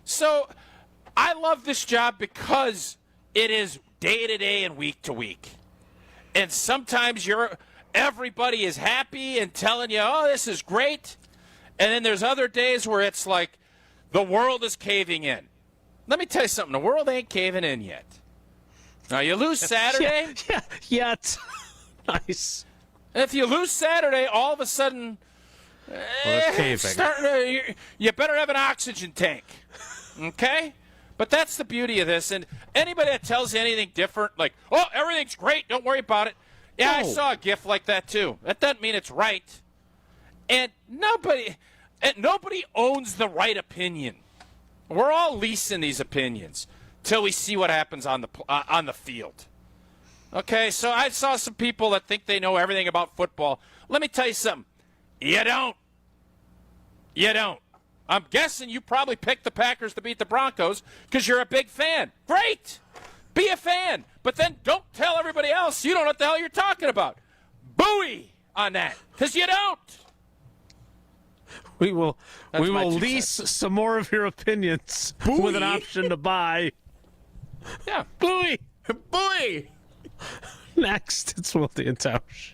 So I love this job because it is day to day and week to week. And sometimes everybody is happy and telling you, oh, this is great. And then there's other days where it's like the world is caving in. Let me tell you something. The world ain't caving in yet. Now, you lose Saturday. Yet. Nice. If you lose Saturday, all of a sudden, you better have an oxygen tank. Okay? But that's the beauty of this. And anybody that tells you anything different, like, oh, everything's great, don't worry about it. Yeah, I saw a GIF like that too. That doesn't mean it's right. And nobody owns the right opinion. We're all leasing these opinions till we see what happens on the field. Okay, so I saw some people that think they know everything about football. Let me tell you something. You don't. You don't. I'm guessing you probably picked the Packers to beat the Broncos because you're a big fan. Great. Be a fan. But then don't tell everybody else you don't know what the hell you're talking about. Buoy on that because you don't. We will lease some more of your opinions with an option to buy. Yeah. Buoy. Buoy. Next, it's Wildy and Tausch.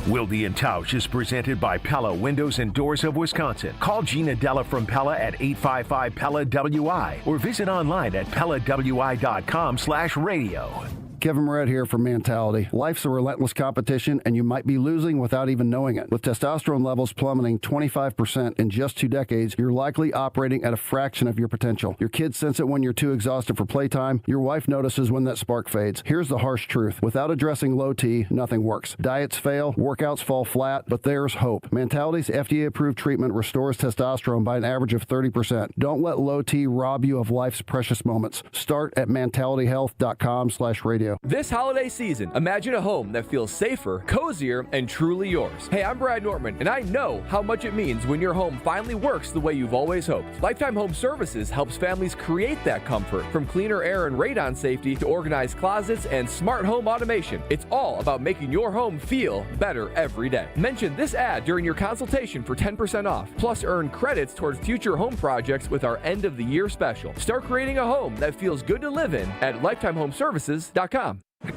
Wildy and Tausch is presented by Pella Windows and Doors of Wisconsin. Call Gina Della from Pella at 855-PELLA-WI or visit online at PellaWI.com/radio. Kevin Moret here for Mentality. Life's a relentless competition, and you might be losing without even knowing it. With testosterone levels plummeting 25% in just 2 decades, you're likely operating at a fraction of your potential. Your kids sense it when you're too exhausted for playtime. Your wife notices when that spark fades. Here's the harsh truth. Without addressing low T, nothing works. Diets fail, workouts fall flat, but there's hope. Mentality's FDA-approved treatment restores testosterone by an average of 30%. Don't let low T rob you of life's precious moments. Start at mentalityhealth.com/radio. This holiday season, imagine a home that feels safer, cozier, and truly yours. Hey, I'm Brad Nortman, and I know how much it means when your home finally works the way you've always hoped. Lifetime Home Services helps families create that comfort. From cleaner air and radon safety to organized closets and smart home automation, it's all about making your home feel better every day. Mention this ad during your consultation for 10% off. Plus, earn credits towards future home projects with our end-of-the-year special. Start creating a home that feels good to live in at lifetimehomeservices.com.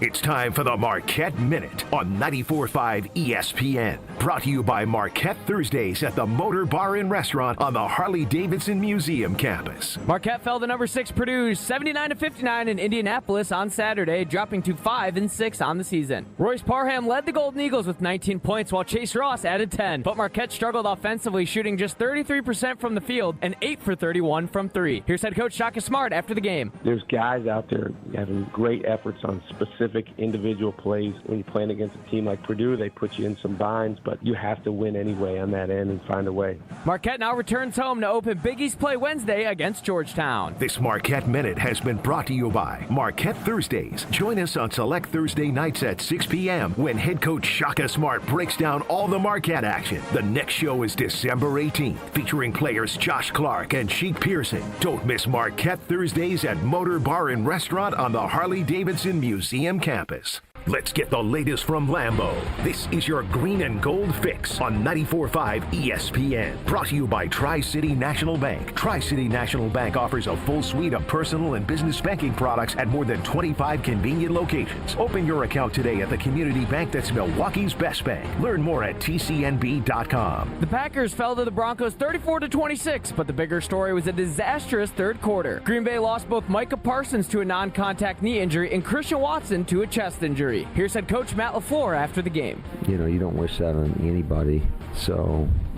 It's time for the Marquette Minute on 94.5 ESPN. Brought to you by Marquette Thursdays at the Motor Bar and Restaurant on the Harley-Davidson Museum campus. Marquette fell to number 6 Purdue 79-59 in Indianapolis on Saturday, dropping to 5-6 on the season. Royce Parham led the Golden Eagles with 19 points, while Chase Ross added 10. But Marquette struggled offensively, shooting just 33% from the field and 8 for 31 from 3. Here's head coach Shaka Smart after the game. There's guys out there having great efforts on specific individual plays. When you're playing against a team like Purdue, they put you in some binds, but you have to win anyway on that end and find a way. Marquette now returns home to open Big East play Wednesday against Georgetown. This Marquette Minute has been brought to you by Marquette Thursdays. Join us on select Thursday nights at 6 p.m. when head coach Shaka Smart breaks down all the Marquette action. The next show is December 18th, featuring players Josh Clark and Sheik Pearson. Don't miss Marquette Thursdays at Motor Bar and Restaurant on the Harley-Davidson Museum campus. Let's get the latest from Lambeau. This is your Green and Gold Fix on 94.5 ESPN. Brought to you by Tri-City National Bank. Tri-City National Bank offers a full suite of personal and business banking products at more than 25 convenient locations. Open your account today at the community bank that's Milwaukee's best bank. Learn more at tcnb.com. The Packers fell to the Broncos 34-26, but the bigger story was a disastrous third quarter. Green Bay lost both Micah Parsons to a non-contact knee injury and Christian Watson to a chest injury. Here's head coach Matt LaFleur after the game. You don't wish that on anybody,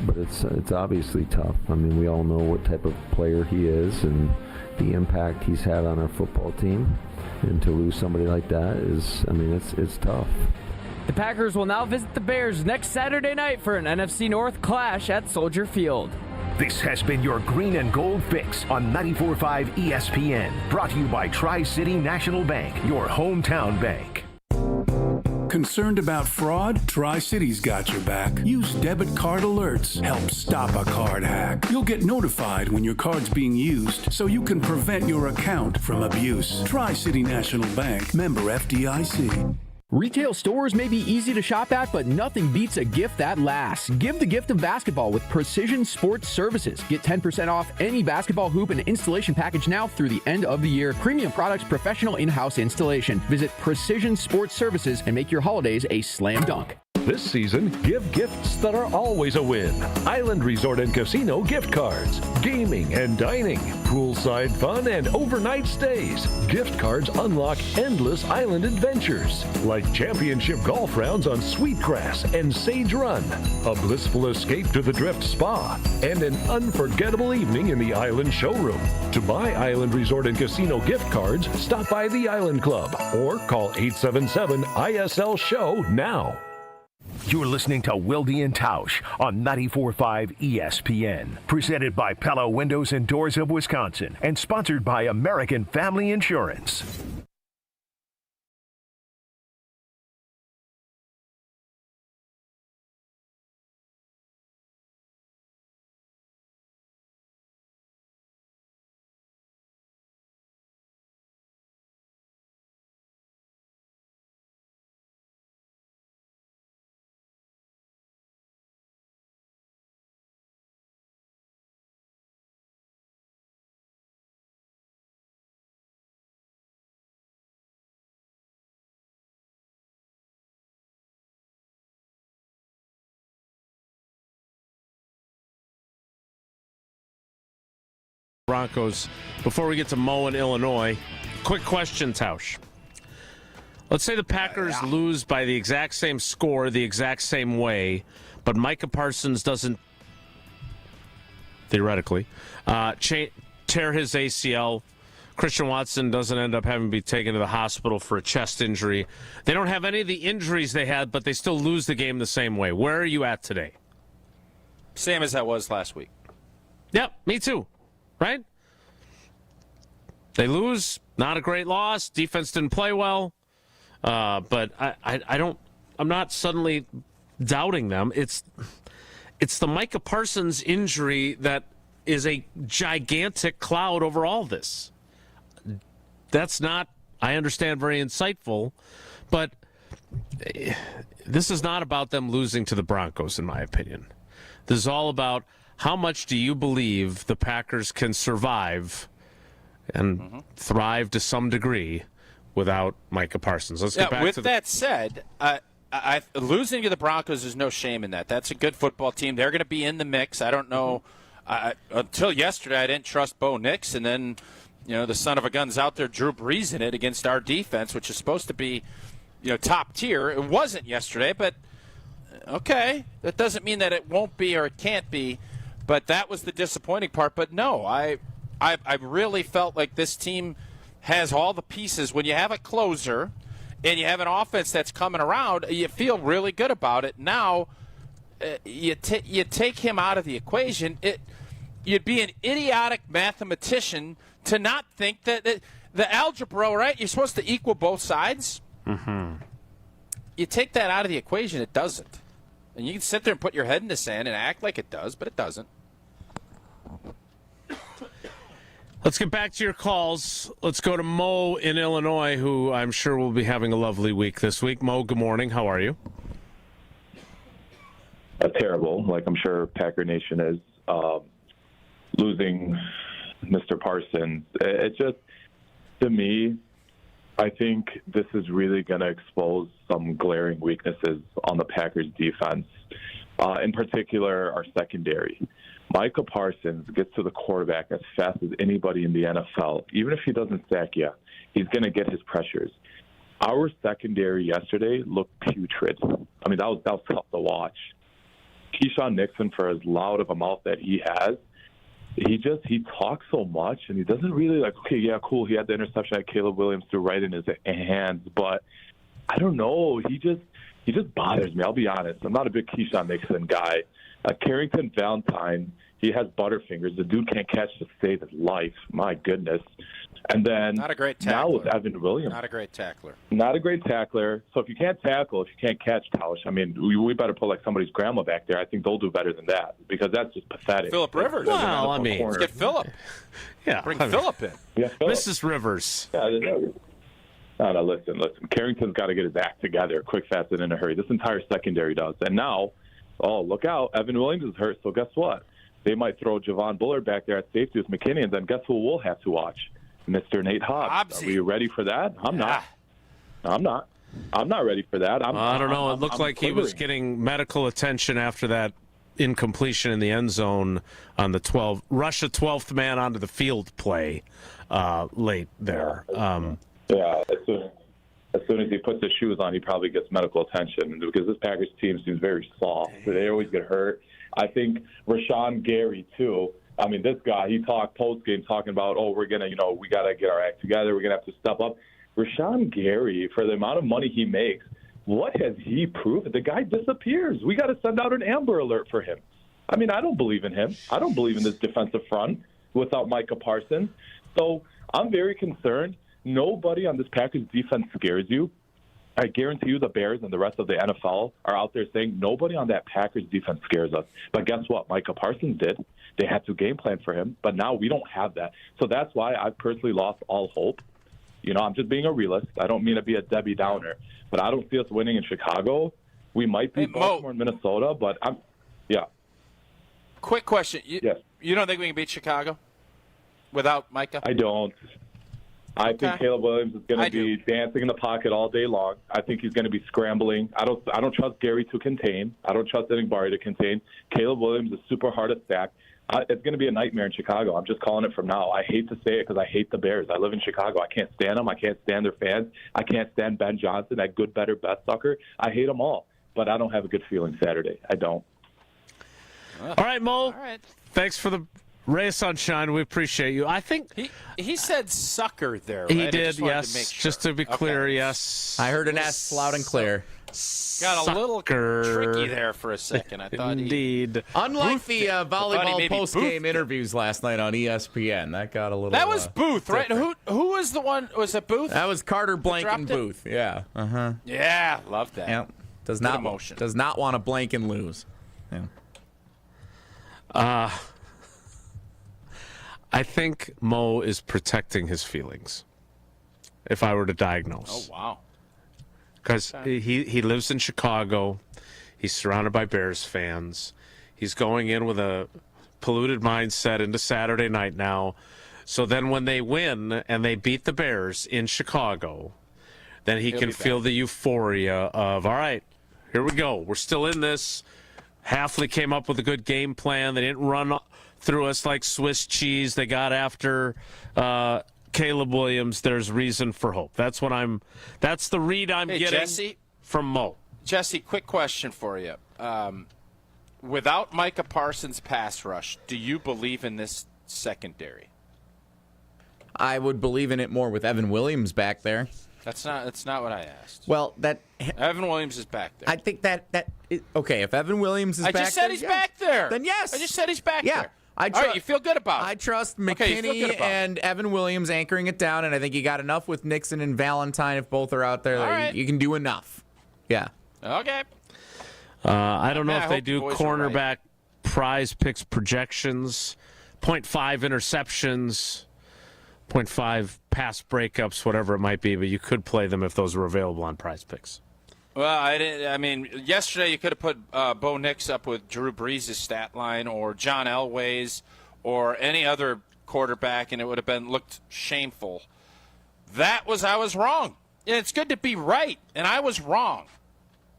but it's obviously tough. I mean, we all know what type of player he is and the impact he's had on our football team, and to lose somebody like that it's tough. The Packers will now visit the Bears next Saturday night for an NFC North clash at Soldier Field. This has been your Green and Gold Fix on 94.5 ESPN. Brought to you by Tri-City National Bank, your hometown bank. Concerned about fraud? Tri-City's got your back. Use debit card alerts. Help stop a card hack. You'll get notified when your card's being used so you can prevent your account from abuse. Tri-City National Bank, member FDIC. Retail stores may be easy to shop at, but nothing beats a gift that lasts. Give the gift of basketball with Precision Sports Services. Get 10% off any basketball hoop and installation package now through the end of the year. Premium products, professional in-house installation. Visit Precision Sports Services and make your holidays a slam dunk. This season, give gifts that are always a win. Island Resort and Casino gift cards, gaming and dining, poolside fun and overnight stays. Gift cards unlock endless island adventures, like championship golf rounds on Sweetgrass and Sage Run, a blissful escape to the Drift Spa, and an unforgettable evening in the Island Showroom. To buy Island Resort and Casino gift cards, stop by the Island Club or call 877-ISL-SHOW now. You're listening to Wilde and Tausch on 94.5 ESPN. Presented by Pella Windows and Doors of Wisconsin and sponsored by American Family Insurance. Broncos. Before we get to Mo in Illinois, quick question, Tausch. Let's say the Packers lose by the exact same score, the exact same way, but Micah Parsons doesn't, theoretically, tear his ACL. Christian Watson doesn't end up having to be taken to the hospital for a chest injury. They don't have any of the injuries they had, but they still lose the game the same way. Where are you at today? Same as that was last week. Yep, me too. Right? They lose. Not a great loss. Defense didn't play well. But I'm not suddenly doubting them. It's the Micah Parsons injury that is a gigantic cloud over all this. That's not, I understand, very insightful, but this is not about them losing to the Broncos, in my opinion. This is all about how much do you believe the Packers can survive and thrive to some degree without Micah Parsons? Let's get back with to that said, losing to the Broncos is no shame in that. That's a good football team. They're going to be in the mix. I don't know. Until yesterday, I didn't trust Bo Nix, and then the son of a gun's out there, Drew Brees in it against our defense, which is supposed to be top tier. It wasn't yesterday, but okay. That doesn't mean that it won't be or it can't be. But that was the disappointing part. But no, I really felt like this team has all the pieces. When you have a closer and you have an offense that's coming around, you feel really good about it. Now, you take him out of the equation. You'd be an idiotic mathematician to not think that the algebra, right? You're supposed to equal both sides. Mm-hmm. You take that out of the equation, it doesn't. And you can sit there and put your head in the sand and act like it does, but it doesn't. Let's get back to your calls. Let's go to Mo in Illinois, who I'm sure will be having a lovely week this week. Mo, good morning. How are you? Terrible, like I'm sure Packer Nation is. Losing Mr. Parsons. It just, to me, I think this is really going to expose some glaring weaknesses on the Packers defense, in particular our secondary. Micah Parsons gets to the quarterback as fast as anybody in the NFL. Even if he doesn't sack you, he's going to get his pressures. Our secondary yesterday looked putrid. I mean, that was tough to watch. Keyshawn Nixon, for as loud of a mouth that he has, he talks so much, and he doesn't really okay, yeah, cool. He had the interception that Caleb Williams threw right in his hands, but I don't know. He just bothers me. I'll be honest. I'm not a big Keyshawn Nixon guy. Carrington Valentine, he has butterfingers. The dude can't catch to save his life. My goodness. And then not a great tackler. Now with Evan Williams. Not a great tackler. Not a great tackler. So if you can't tackle, if you can't catch, Tausch, I mean, we better put like somebody's grandma back there. I think they'll do better than that because that's just pathetic. Phillip Rivers. Well, I mean, let's get Phillip. Yeah, bring Phillip in. Yeah, Phillip. Mrs. Rivers. Yeah, no, listen. Carrington's got to get his act together quick, fast, and in a hurry. This entire secondary does. And now, look out. Evan Williams is hurt, so guess what? They might throw Javon Bullard back there at safety with McKinney, and then guess who we'll have to watch? Mr. Nate Hobbs. Are we ready for that? I'm not. I'm not ready for that. I don't know. It looked like he was getting medical attention after that incompletion in the end zone on the 12th man onto the field play late there. Yeah, as soon as he puts his shoes on, he probably gets medical attention because this Packers team seems very soft. They always get hurt. I think Rashawn Gary, too. I mean, this guy, he talked post-game talking about, we're going to, we got to get our act together. We're going to have to step up. Rashawn Gary, for the amount of money he makes, what has he proved? The guy disappears. We got to send out an Amber Alert for him. I mean, I don't believe in him. I don't believe in this defensive front without Micah Parsons. So I'm very concerned. Nobody on this Packers defense scares you. I guarantee you the Bears and the rest of the NFL are out there saying nobody on that Packers defense scares us. But guess what? Micah Parsons did. They had to game plan for him, but now we don't have that. So that's why I've personally lost all hope. I'm just being a realist. I don't mean to be a Debbie Downer, but I don't see us winning in Chicago. We might beat Baltimore and Minnesota, but yeah. Quick question. Yes. You don't think we can beat Chicago without Micah? I don't. I think Caleb Williams is going to be dancing in the pocket all day long. I think he's going to be scrambling. I don't trust Gary to contain. I don't trust Barry to contain. Caleb Williams is super hard to sack. It's going to be a nightmare in Chicago. I'm just calling it from now. I hate to say it because I hate the Bears. I live in Chicago. I can't stand them. I can't stand their fans. I can't stand Ben Johnson, that good, better, best sucker. I hate them all. But I don't have a good feeling Saturday. I don't. All right, Mo. All right. Thanks for the ray of sunshine. We appreciate you. I think he said sucker there. Right? He did, yes. Just to be clear, yes. I heard an S loud and clear. Got a little tricky there for a second. I thought indeed. Unlike the volleyball post-game interviews last night on ESPN, that got a little. That was Booth, right? Who was the one? Was it Booth? That was Carter Blanken Booth. Yeah. Yeah, love that. Yeah. Does not want to blank and lose. Yeah. I think Mo is protecting his feelings, if I were to diagnose. Oh, wow. Because he lives in Chicago. He's surrounded by Bears fans. He's going in with a polluted mindset into Saturday night now. So then when they win and they beat the Bears in Chicago, then he can feel the euphoria of, all right, here we go. We're still in this. Halfley came up with a good game plan. They didn't run through us like Swiss cheese. They got after Caleb Williams. There's reason for hope. That's the read I'm getting from Mo. Jesse, quick question for you. Without Micah Parsons' pass rush, do you believe in this secondary? I would believe in it more with Evan Williams back there. That's not what I asked. Well, Evan Williams is back there. I think okay. If Evan Williams is back there, I just said he's back there. Then yes, I just said he's back there. All right, you feel good about it. I trust McKinney and Evan Williams anchoring it down, and I think you got enough with Nixon and Valentine. If both are out there, right. you can do enough. Yeah. Okay. I don't know if they do cornerback prize picks projections, 0.5 interceptions. 0.5 pass breakups, whatever it might be, but you could play them if those were available on Prize Picks. Well, yesterday you could have put Bo Nix up with Drew Brees' stat line or John Elway's or any other quarterback, and it would have looked shameful. I was wrong. And it's good to be right, and I was wrong.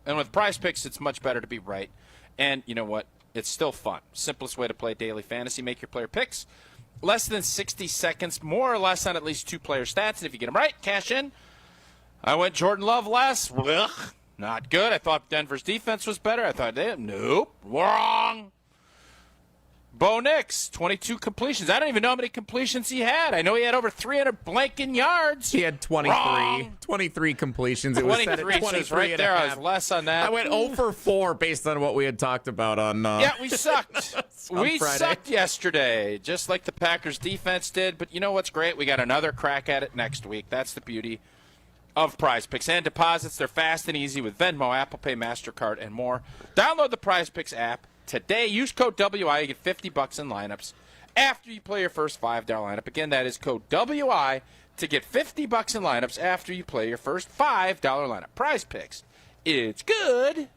And with Prize Picks, it's much better to be right. And you know what? It's still fun. Simplest way to play daily fantasy. Make your player picks. Less than 60 seconds, more or less on at least 2 player stats. And if you get them right, cash in. I went Jordan Love last. Ugh, not good. I thought Denver's defense was better. I thought, nope, wrong. Bo Nix, 22 completions. I don't even know how many completions he had. I know he had over 300 blanking yards. He had 23 completions. It was set at 23 right there. I was less on that. I went 0 for 4 based on what we had talked about on Yeah, we sucked. We Friday. sucked yesterday, just like the Packers defense did. But you know what's great? We got another crack at it next week. That's the beauty of Prize Picks. And deposits, they're fast and easy with Venmo, Apple Pay, MasterCard, and more. Download the Prize Picks app today. Use code WI. You get $50 in lineups after you play your first $5 lineup. Again, that is code WI to get $50 in lineups after you play your first $5 lineup. Prize Picks. It's good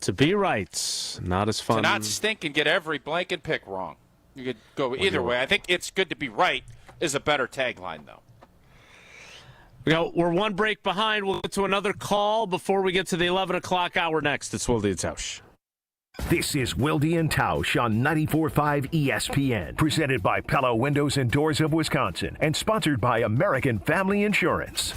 to be right, not as fun. To not stink and get every blanket pick wrong. You could go either way. I think it's good to be right is a better tagline, though. We're one break behind. We'll get to another call before we get to the 11 o'clock hour next. It's Wilde and Tausch. This is Wilde and Tausch on 94.5 ESPN, presented by Pella Windows and Doors of Wisconsin, and sponsored by American Family Insurance.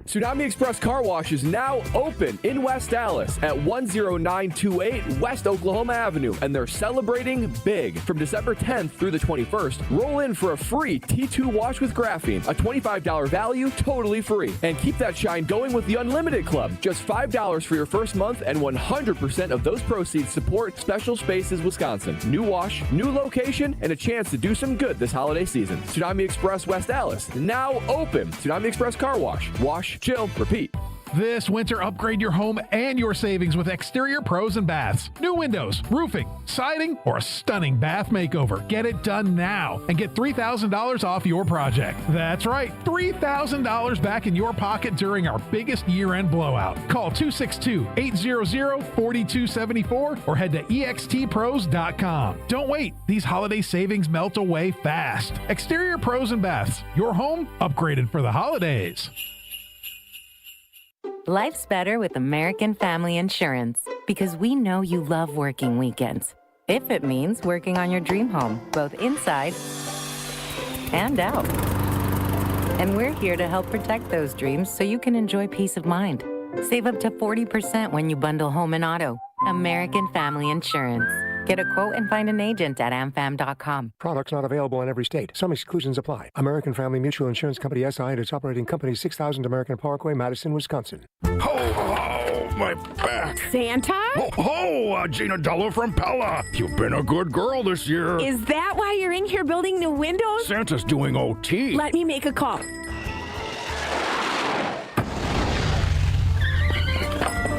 Tsunami Express Car Wash is now open in West Dallas at 10928 West Oklahoma Avenue, and they're celebrating big. From December 10th through the 21st, roll in for a free T2 wash with graphene, a $25 value, totally free. And keep that shine going with the Unlimited Club. Just $5 for your first month, and 100% of those proceeds support Special Spaces Wisconsin. New wash, new location, and a chance to do some good this holiday season. Tsunami Express West Dallas, now open. Tsunami Express Car Wash. Wash, chill, repeat. This winter, upgrade your home and your savings with Exterior Pros and Baths. New windows, roofing, siding, or a stunning bath makeover. Get it done now and get $3,000 off your project. That's right, $3,000 back in your pocket during our biggest year-end blowout. Call 262-800-4274 or head to extpros.com. Don't wait. These holiday savings melt away fast. Exterior Pros and Baths. Your home upgraded for the holidays. Life's better with American Family Insurance because we know you love working weekends. If it means working on your dream home, both inside and out. And we're here to help protect those dreams so you can enjoy peace of mind. Save up to 40% when you bundle home and auto. American Family Insurance. Get a quote and find an agent at amfam.com. Products not available in every state. Some exclusions apply. American Family Mutual Insurance Company SI and its operating company 6000 American Parkway, Madison, Wisconsin. Oh, my back. Santa? Gina Dello from Pella. You've been a good girl this year. Is that why you're in here building new windows? Santa's doing OT. Let me make a call.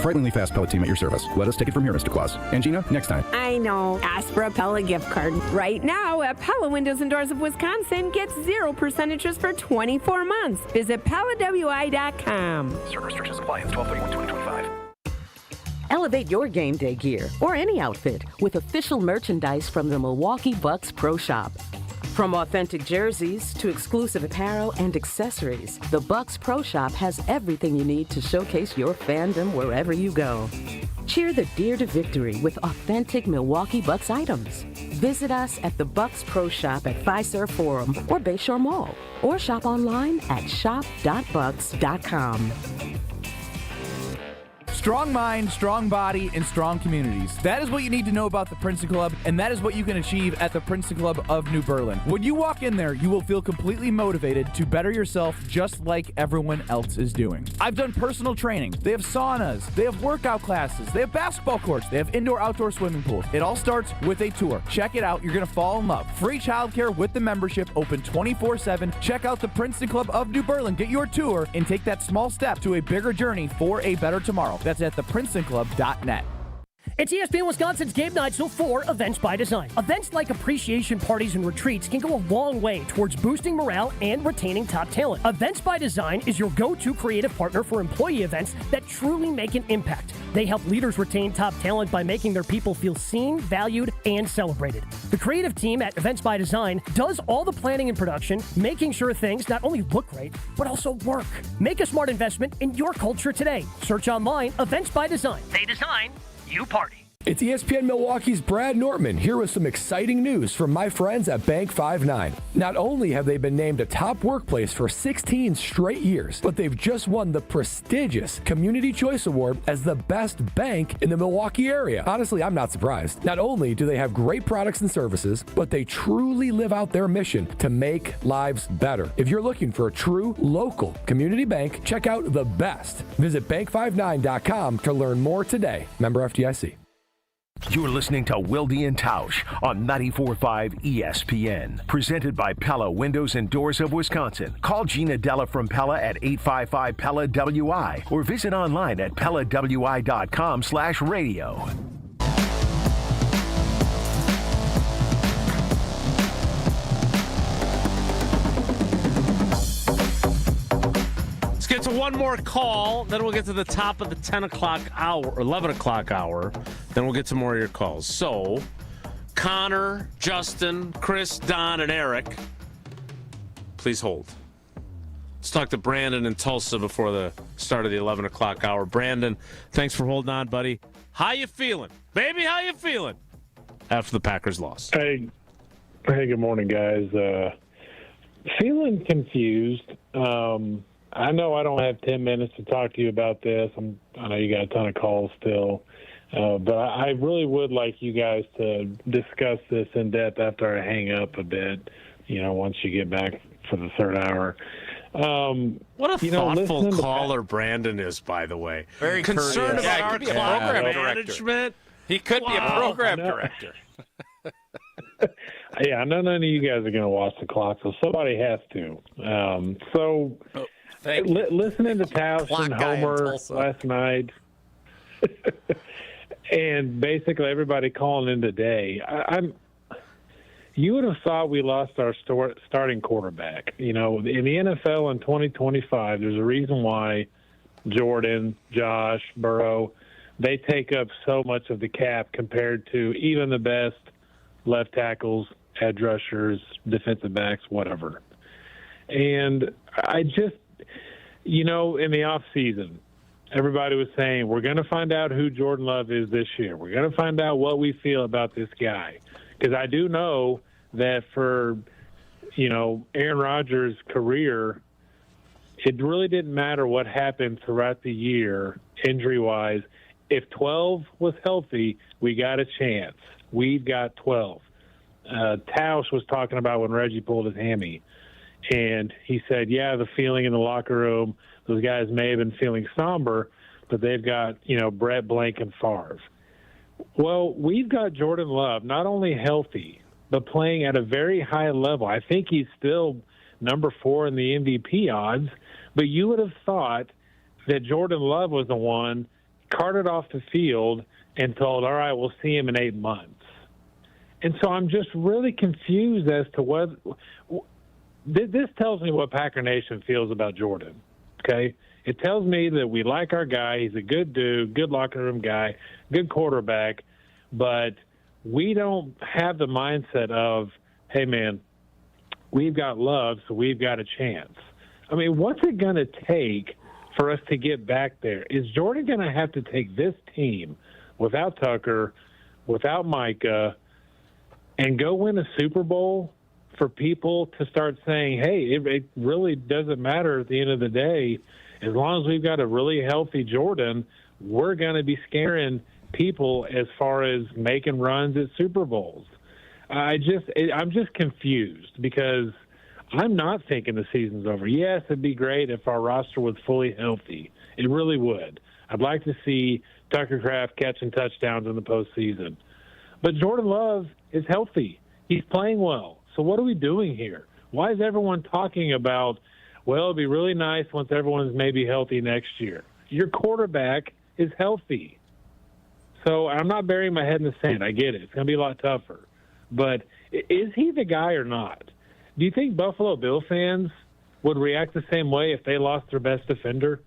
Frighteningly fast Pella team at your service. Let us take it from here, Mr. Claus. And Gina, next time. I know. Ask for a Pella gift card. Right now, at Pella Windows and Doors of Wisconsin, get 0% interest for 24 months. Visit PellaWI.com. Certain restrictions apply. It's 12/31/2025. Elevate your game day gear or any outfit with official merchandise from the Milwaukee Bucks Pro Shop. From authentic jerseys to exclusive apparel and accessories, the Bucks Pro Shop has everything you need to showcase your fandom wherever you go. Cheer the deer to victory with authentic Milwaukee Bucks items. Visit us at the Bucks Pro Shop at Fiserv Forum or Bayshore Mall, or shop online at shop.bucks.com. Strong mind, strong body, and strong communities. That is what you need to know about the Princeton Club, and that is what you can achieve at the Princeton Club of New Berlin. When you walk in there, you will feel completely motivated to better yourself just like everyone else is doing. I've done personal training. They have saunas. They have workout classes. They have basketball courts. They have indoor-outdoor swimming pools. It all starts with a tour. Check it out. You're going to fall in love. Free childcare with the membership, open 24/7. Check out the Princeton Club of New Berlin. Get your tour and take that small step to a bigger journey for a better tomorrow. That's at theprincetonclub.net. It's ESPN Wisconsin's Game Night Show for Events by Design. Events like appreciation parties and retreats can go a long way towards boosting morale and retaining top talent. Events by Design is your go-to creative partner for employee events that truly make an impact. They help leaders retain top talent by making their people feel seen, valued, and celebrated. The creative team at Events by Design does all the planning and production, making sure things not only look great, but also work. Make a smart investment in your culture today. Search online, Events by Design. They design, you party. It's ESPN Milwaukee's Brad Nortman here with some exciting news from my friends at Bank 5-9. Not only have they been named a top workplace for 16 straight years, but they've just won the prestigious Community Choice Award as the best bank in the Milwaukee area. Honestly, I'm not surprised. Not only do they have great products and services, but they truly live out their mission to make lives better. If you're looking for a true local community bank, check out the best. Visit bank59.com to learn more today. Member FDIC. You're listening to Wilde and Tausch on 94.5 ESPN. Presented by Pella Windows and Doors of Wisconsin. Call Gina Della from Pella at 855-PELLA-WI or visit online at PellaWI.com/radio. Let's get to one more call, then we'll get to the top of the 10 o'clock hour, or 11 o'clock hour, then we'll get to more of your calls. So, Connor, Justin, Chris, Don, and Eric, please hold. Let's talk to Brandon in Tulsa before the start of the 11 o'clock hour. Brandon, thanks for holding on, buddy. How you feeling? Baby, how you feeling after the Packers loss? Hey, good morning, guys. Feeling confused. I know I don't have 10 minutes to talk to you about this. I know you got a ton of calls still. But I really would like you guys to discuss this in depth after I hang up a bit, once you get back for the third hour. What a thoughtful caller Brandon is, by the way. Very concerned about our clock management. He could be a program director. Yeah, I know none of you guys are going to watch the clock, so somebody has to. Listening to Tausch and Homer last night, and basically everybody calling in today, you would have thought we lost our starting quarterback. In the NFL in 2025, there's a reason why Jordan, Josh, Burrow, they take up so much of the cap compared to even the best left tackles, edge rushers, defensive backs, whatever. And I just, in the offseason, everybody was saying, we're going to find out who Jordan Love is this year. We're going to find out what we feel about this guy. Because I do know that for, Aaron Rodgers' career, it really didn't matter what happened throughout the year, injury-wise. If 12 was healthy, we got a chance. We've got 12. Tausch was talking about when Reggie pulled his hammy. And he said, yeah, the feeling in the locker room, those guys may have been feeling somber, but they've got, Brett, Blank, and Favre. Well, we've got Jordan Love not only healthy, but playing at a very high level. I think he's still number 4 in the MVP odds, but you would have thought that Jordan Love was the one carted off the field and told, all right, we'll see him in 8 months. And so I'm just really confused as to what this tells me what Packer Nation feels about Jordan, okay? It tells me that we like our guy. He's a good dude, good locker room guy, good quarterback, but we don't have the mindset of, hey, man, we've got Love, so we've got a chance. I mean, what's it going to take for us to get back there? Is Jordan going to have to take this team without Tucker, without Micah, and go win a Super Bowl for people to start saying, hey, it really doesn't matter at the end of the day. As long as we've got a really healthy Jordan, we're going to be scaring people as far as making runs at Super Bowls. I'm just confused because I'm not thinking the season's over. Yes, it'd be great if our roster was fully healthy. It really would. I'd like to see Tucker Kraft catching touchdowns in the postseason. But Jordan Love is healthy. He's playing well. So what are we doing here? Why is everyone talking about, well, it'd be really nice once everyone's maybe healthy next year? Your quarterback is healthy. So I'm not burying my head in the sand. I get it. It's going to be a lot tougher. But is he the guy or not? Do you think Buffalo Bill fans would react the same way if they lost their best defender?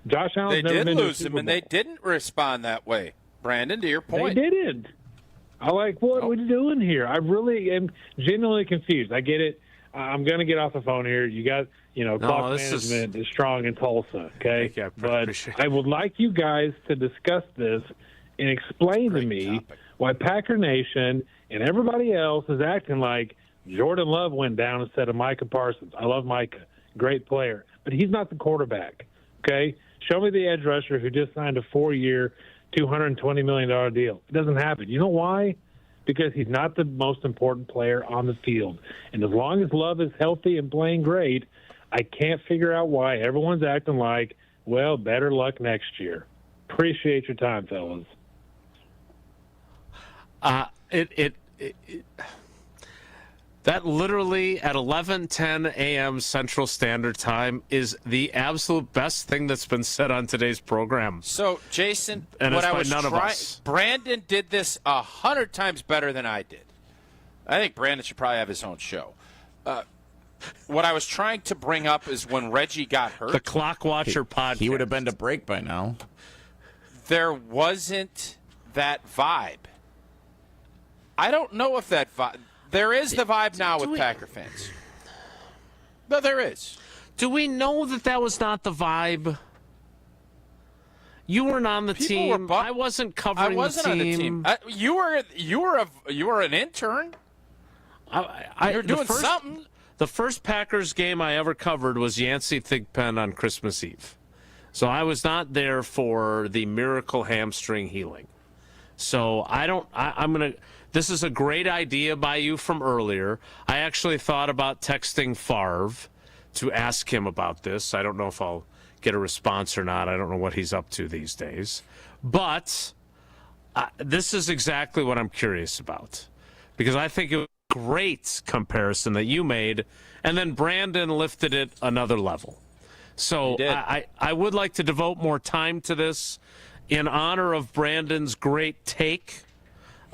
Josh Allen's they never did been to a lose Super him, and Bowl. they didn't respond that way. Brandon, to your point. They didn't. I'm like, what are we doing here? I really am genuinely confused. I get it. I'm going to get off the phone here. You got, clock management is strong in Tulsa, okay? But I would like you guys to discuss this and explain to me why Packer Nation and everybody else is acting like Jordan Love went down instead of Micah Parsons. I love Micah. Great player. But he's not the quarterback, okay? Show me the edge rusher who just signed a 4-year, $220 million deal. It doesn't happen. You know why? Because he's not the most important player on the field. And as long as Love is healthy and playing great, I can't figure out why everyone's acting like, well, better luck next year. Appreciate your time, fellas. That literally at 11:10 a.m. Central Standard Time is the absolute best thing that's been said on today's program. So, Jason, and what it's I by was none of us. Brandon did this 100 times better than I did. I think Brandon should probably have his own show. What I was trying to bring up is when Reggie got hurt. The Clock Watcher podcast. He would have been to break by now. There wasn't that vibe. I don't know if that vibe. There is the vibe now with Packer fans. No, there is. Do we know that was not the vibe? You weren't on the team. I wasn't covering the team. On the team. You were an intern. You're doing something. The first Packers game I ever covered was Yancey Thigpen on Christmas Eve. So I was not there for the miracle hamstring healing. So I'm going to... This is a great idea by you from earlier. I actually thought about texting Favre to ask him about this. I don't know if I'll get a response or not. I don't know what he's up to these days. But this is exactly what I'm curious about. Because I think it was a great comparison that you made, and then Brandon lifted it another level. So I would like to devote more time to this in honor of Brandon's great take.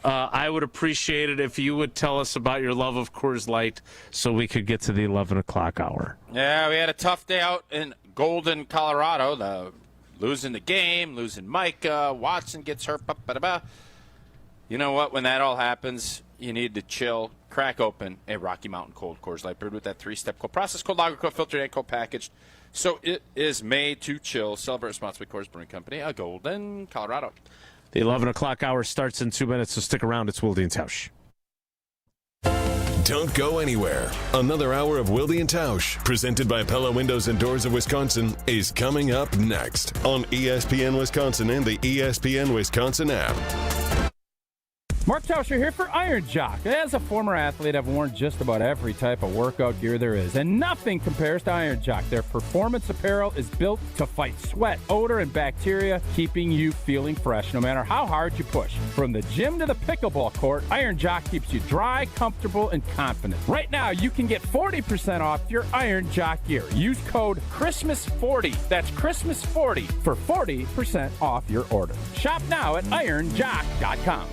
I would appreciate it if you would tell us about your love of Coors Light so we could get to the 11 o'clock hour. Yeah, we had a tough day out in Golden, Colorado. Losing the game, losing Micah, Watson gets hurt. You know what? When that all happens, you need to chill, crack open a Rocky Mountain Cold Coors Light brewed with that 3-step cold process, cold lager, cold filtered, and cold packaged. So it is made to chill. Celebrate responsibly, Coors Brewing Company, Golden, Colorado. The 11 o'clock hour starts in 2 minutes, so stick around. It's Wilde and Tausch. Don't go anywhere. Another hour of Wilde and Tausch, presented by Pella Windows and Doors of Wisconsin, is coming up next on ESPN Wisconsin and the ESPN Wisconsin app. Mark Tauscher here for Iron Jock. As a former athlete, I've worn just about every type of workout gear there is, and nothing compares to Iron Jock. Their performance apparel is built to fight sweat, odor, and bacteria, keeping you feeling fresh no matter how hard you push. From the gym to the pickleball court, Iron Jock keeps you dry, comfortable, and confident. Right now, you can get 40% off your Iron Jock gear. Use code CHRISTMAS40. That's CHRISTMAS40 for 40% off your order. Shop now at ironjock.com.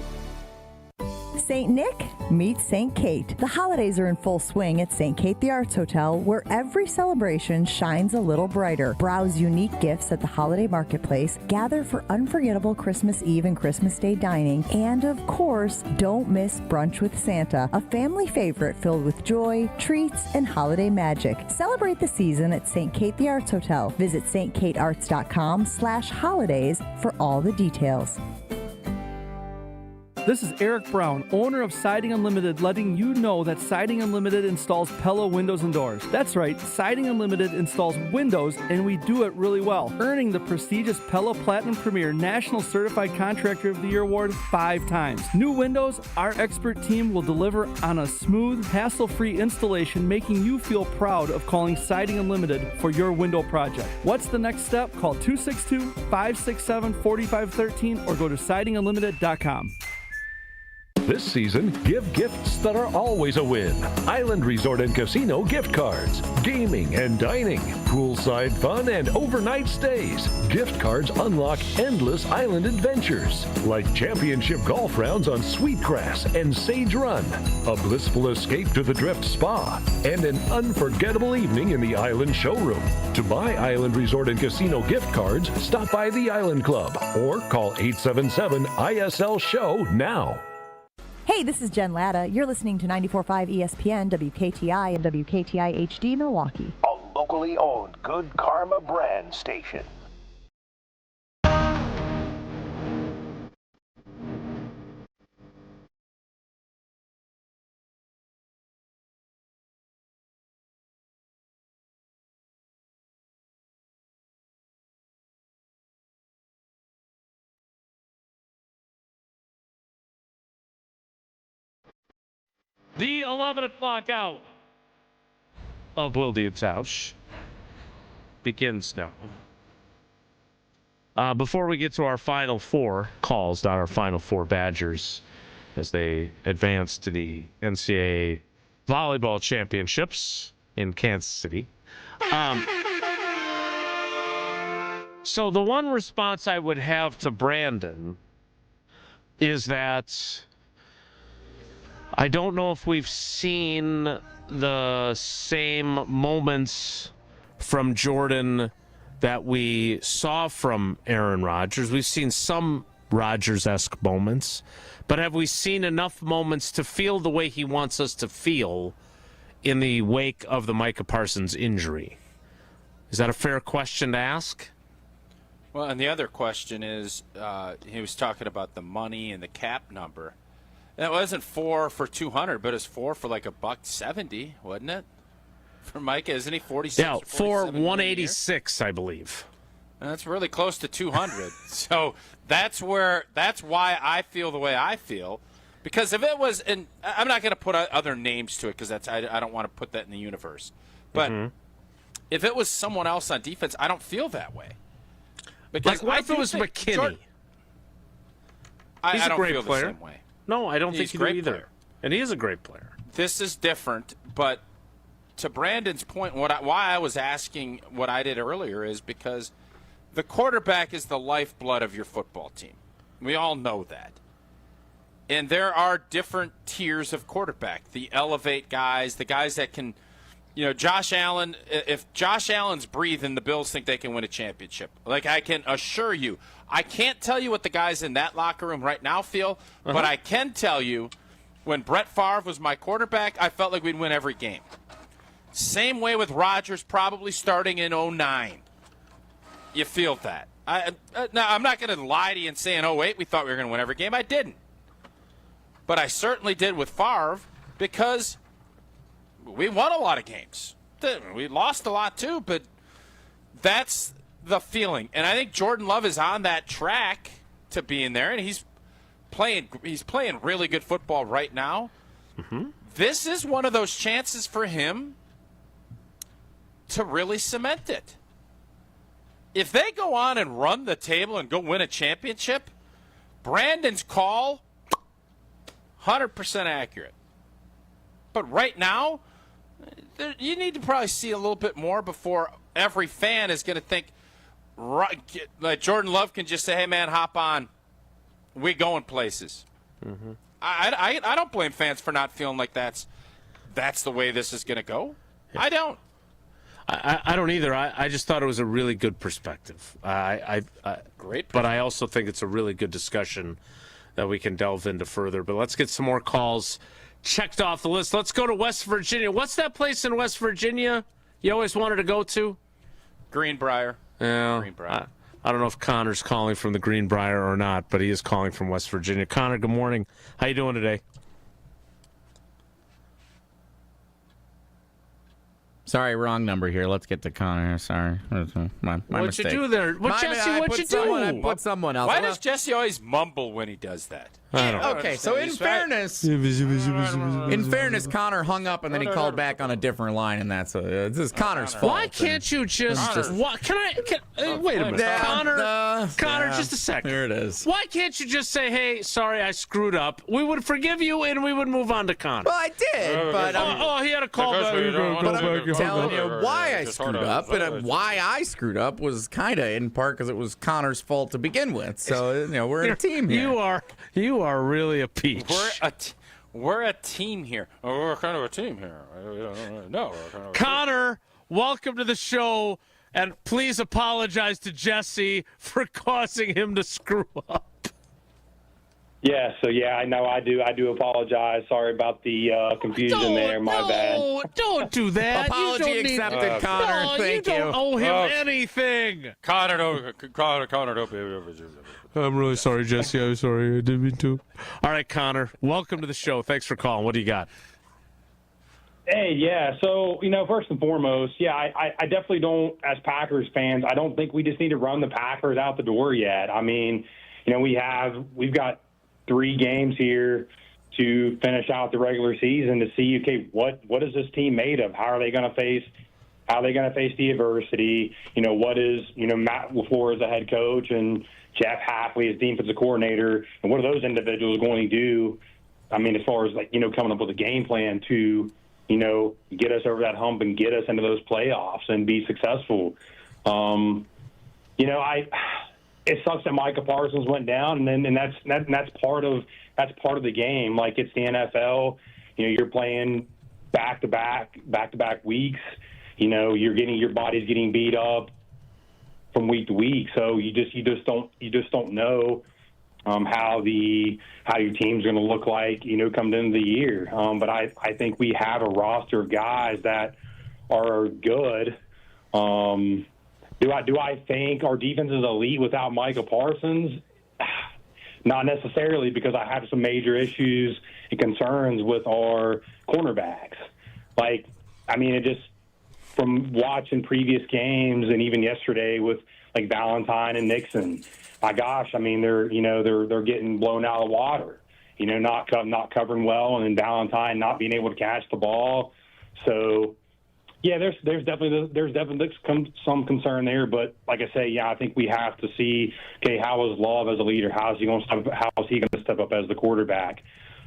St. Nick meets St. Kate. The holidays are in full swing at St. Kate the Arts Hotel, where every celebration shines a little brighter. Browse unique gifts at the holiday marketplace, gather for unforgettable Christmas Eve and Christmas Day dining, and of course, don't miss Brunch with Santa, a family favorite filled with joy, treats, and holiday magic. Celebrate the season at St. Kate the Arts Hotel. Visit stkatearts.com/holidays for all the details. This is Eric Brown, owner of Siding Unlimited, letting you know that Siding Unlimited installs Pella windows and doors. That's right, Siding Unlimited installs windows, and we do it really well, earning the prestigious Pella Platinum Premier National Certified Contractor of the Year award 5 times. New windows, our expert team will deliver on a smooth, hassle-free installation, making you feel proud of calling Siding Unlimited for your window project. What's the next step? Call 262-567-4513 or go to sidingunlimited.com. This season, give gifts that are always a win. Island Resort and Casino gift cards, gaming and dining, poolside fun, and overnight stays. Gift cards unlock endless island adventures, like championship golf rounds on Sweetgrass and Sage Run, a blissful escape to the Drift Spa, and an unforgettable evening in the Island Showroom. To buy Island Resort and Casino gift cards, stop by the Island Club or call 877-ISL-SHOW now. Hey, this is Jen Latta. You're listening to 94.5 ESPN, WKTI, and WKTI HD Milwaukee. A locally owned Good Karma brand station. The 11 o'clock hour of Wilde and Tausch begins now. Before we get to our final four calls, not our final four Badgers, as they advance to the NCAA volleyball championships in Kansas City. So the one response I would have to Brandon is that I don't know if we've seen the same moments from Jordan that we saw from Aaron Rodgers. We've seen some Rodgers-esque moments, but have we seen enough moments to feel the way he wants us to feel in the wake of the Micah Parsons injury? Is that a fair question to ask? Well, and the other question is, he was talking about the money and the cap number. And it wasn't 4 for 200, but it's 4 for like $170, wasn't it? For Micah, isn't he 46? Yeah, 186, I believe. And that's really close to 200. So that's why I feel the way I feel. Because if it was, and I'm not going to put other names to it because I don't want to put that in the universe. But if it was someone else on defense, I don't feel that way. Because like, what if it was McKinney? I don't great feel player. the same way. No, I don't think you do either. Player. And he is a great player. This is different, but to Brandon's point, why I was asking what I did earlier is because the quarterback is the lifeblood of your football team. We all know that. And there are different tiers of quarterback. The elevate guys, the guys that can, Josh Allen, if Josh Allen's breathing, the Bills think they can win a championship. Like, I can assure you, I can't tell you what the guys in that locker room right now feel, but I can tell you when Brett Favre was my quarterback, I felt like we'd win every game. Same way with Rodgers probably starting in 2009. You feel that. Now, I'm not going to lie to you and say in 2008 we thought we were going to win every game. I didn't. But I certainly did with Favre because we won a lot of games. We lost a lot too, but that's the feeling. And I think Jordan Love is on that track to being there, and he's playing really good football right now. This is one of those chances for him to really cement it. If they go on and run the table and go win a championship, Brandon's call, 100% accurate. But right now, you need to probably see a little bit more before every fan is going to think, like Jordan Love can just say, hey, man, hop on. We going places. I don't blame fans for not feeling like that's the way this is going to go. Yeah. I don't. I don't either. I just thought it was a really good perspective. Great perspective. But I also think it's a really good discussion that we can delve into further. But let's get some more calls checked off the list. Let's go to West Virginia. What's that place in West Virginia you always wanted to go to? Greenbrier. Yeah. Greenbrier. I don't know if Connor's calling from the Greenbrier or not, but he is calling from West Virginia. Connor, good morning. How you doing today? Sorry, wrong number here. Let's get to Connor. Sorry. My What'd mistake. you do there? Jesse, what'd you do? I put someone else. Why does Jesse always mumble when he does that? Okay, so in fairness, Connor hung up and then he called back on a different line, and this is Connor's fault. Why can't you just? Wait a minute, Connor, just a second. There it is. Why can't you just say, "Hey, sorry, I screwed up"? We would forgive you, and we would move on to Connor. Well, I did, but he had a call back. I'm telling you why I screwed up, and why I screwed up was kind of in part because it was Connor's fault to begin with. So we're a team here. You are really a peach. We're a team here. Oh, we're kind of a team here. No, Connor, welcome to the show, and please apologize to Jesse for causing him to screw up. Yeah, I know I do apologize. Sorry about the confusion there. My bad. Don't do that. Apology accepted, Connor. Thank you. You don't owe him anything. Connor, don't be. I'm really sorry, Jesse. I'm sorry. I didn't mean to. All right, Connor, welcome to the show. Thanks for calling. What do you got? Hey, yeah. So, first and foremost, I definitely don't, as Packers fans, I don't think we just need to run the Packers out the door yet. I mean, we've got 3 games here to finish out the regular season to see, okay, what is this team made of? How are they going to face the adversity? What is, Matt LaFleur as a head coach and Jeff Hafley as defensive coordinator, and what are those individuals going to do? I mean, as far as coming up with a game plan to, get us over that hump and get us into those playoffs and be successful. It sucks that Micah Parsons went down, and that's part of the game. Like, it's the NFL. You're playing back-to-back weeks. Your body's getting beat up from week to week. So you just don't know how your team's going to look like come the end of the year. But I think we have a roster of guys that are good. Do I think our defense is elite without Micah Parsons? Not necessarily, because I have some major issues and concerns with our cornerbacks. It just, from watching previous games and even yesterday with Valentine and Nixon, my gosh, they're getting blown out of the water. Not covering well, and then Valentine not being able to catch the ball. So yeah, there's definitely some concern there. But like I say, I think we have to see, okay, how is Love as a leader? How is he going to step up as the quarterback?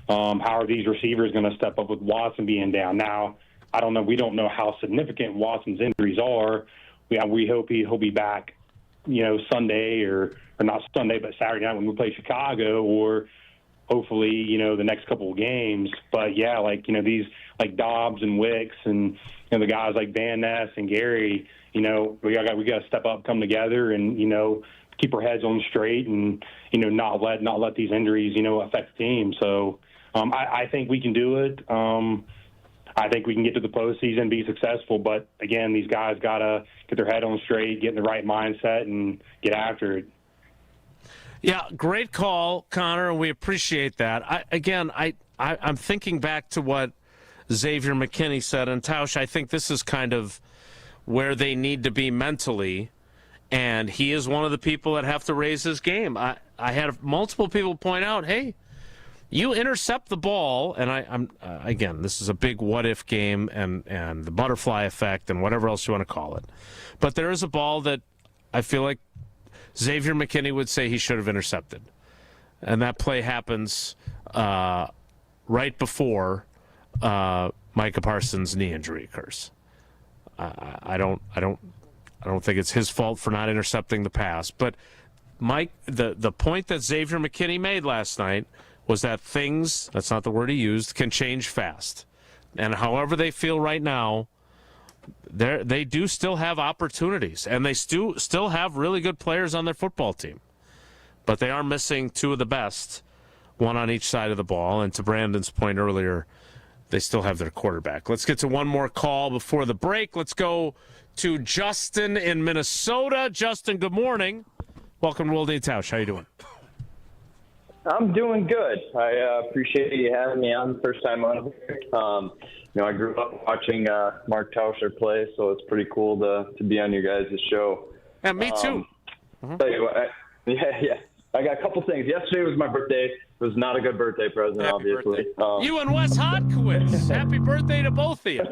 How are these receivers going to step up with Watson being down? Now, I don't know. We don't know how significant Watson's injuries are. We hope he'll be back, Sunday or not Sunday, but Saturday night when we play Chicago, or hopefully, the next couple of games. But yeah, these Dobbs and Wicks and the guys like Van Ness and Gary, we got to step up, come together, and keep our heads on straight, and not let these injuries affect the team. So I think we can do it. I think we can get to the postseason, be successful. But again, these guys got to get their head on straight, get in the right mindset, and get after it. Yeah, great call, Connor, and we appreciate that. I'm thinking back to what Xavier McKinney said, and Tausch, I think this is kind of where they need to be mentally, and he is one of the people that have to raise his game. I had multiple people point out, hey, you intercept the ball, and I'm again, this is a big what-if game and the butterfly effect and whatever else you want to call it. But there is a ball that I feel like Xavier McKinney would say he should have intercepted. And that play happens right before Micah Parsons' knee injury occurs. I don't think it's his fault for not intercepting the pass. But Mike, the point that Xavier McKinney made last night was that things, that's not the word he used, can change fast. And however they feel right now, they do still have opportunities, and they still have really good players on their football team. But they are missing 2 of the best, one on each side of the ball. And to Brandon's point earlier, they still have their quarterback. Let's get to one more call before the break. Let's go to Justin in Minnesota. Justin, good morning. Welcome to Wilde and Tausch. How you doing? I'm doing good. I appreciate you having me on the first time on here. I grew up watching Mark Tauscher play, so it's pretty cool to be on your guys' show. And me too. Tell you what, I got a couple things. Yesterday was my birthday. It was not a good birthday present, Happy obviously. birthday. You and Wes Hodkowitz. Happy birthday to both of you.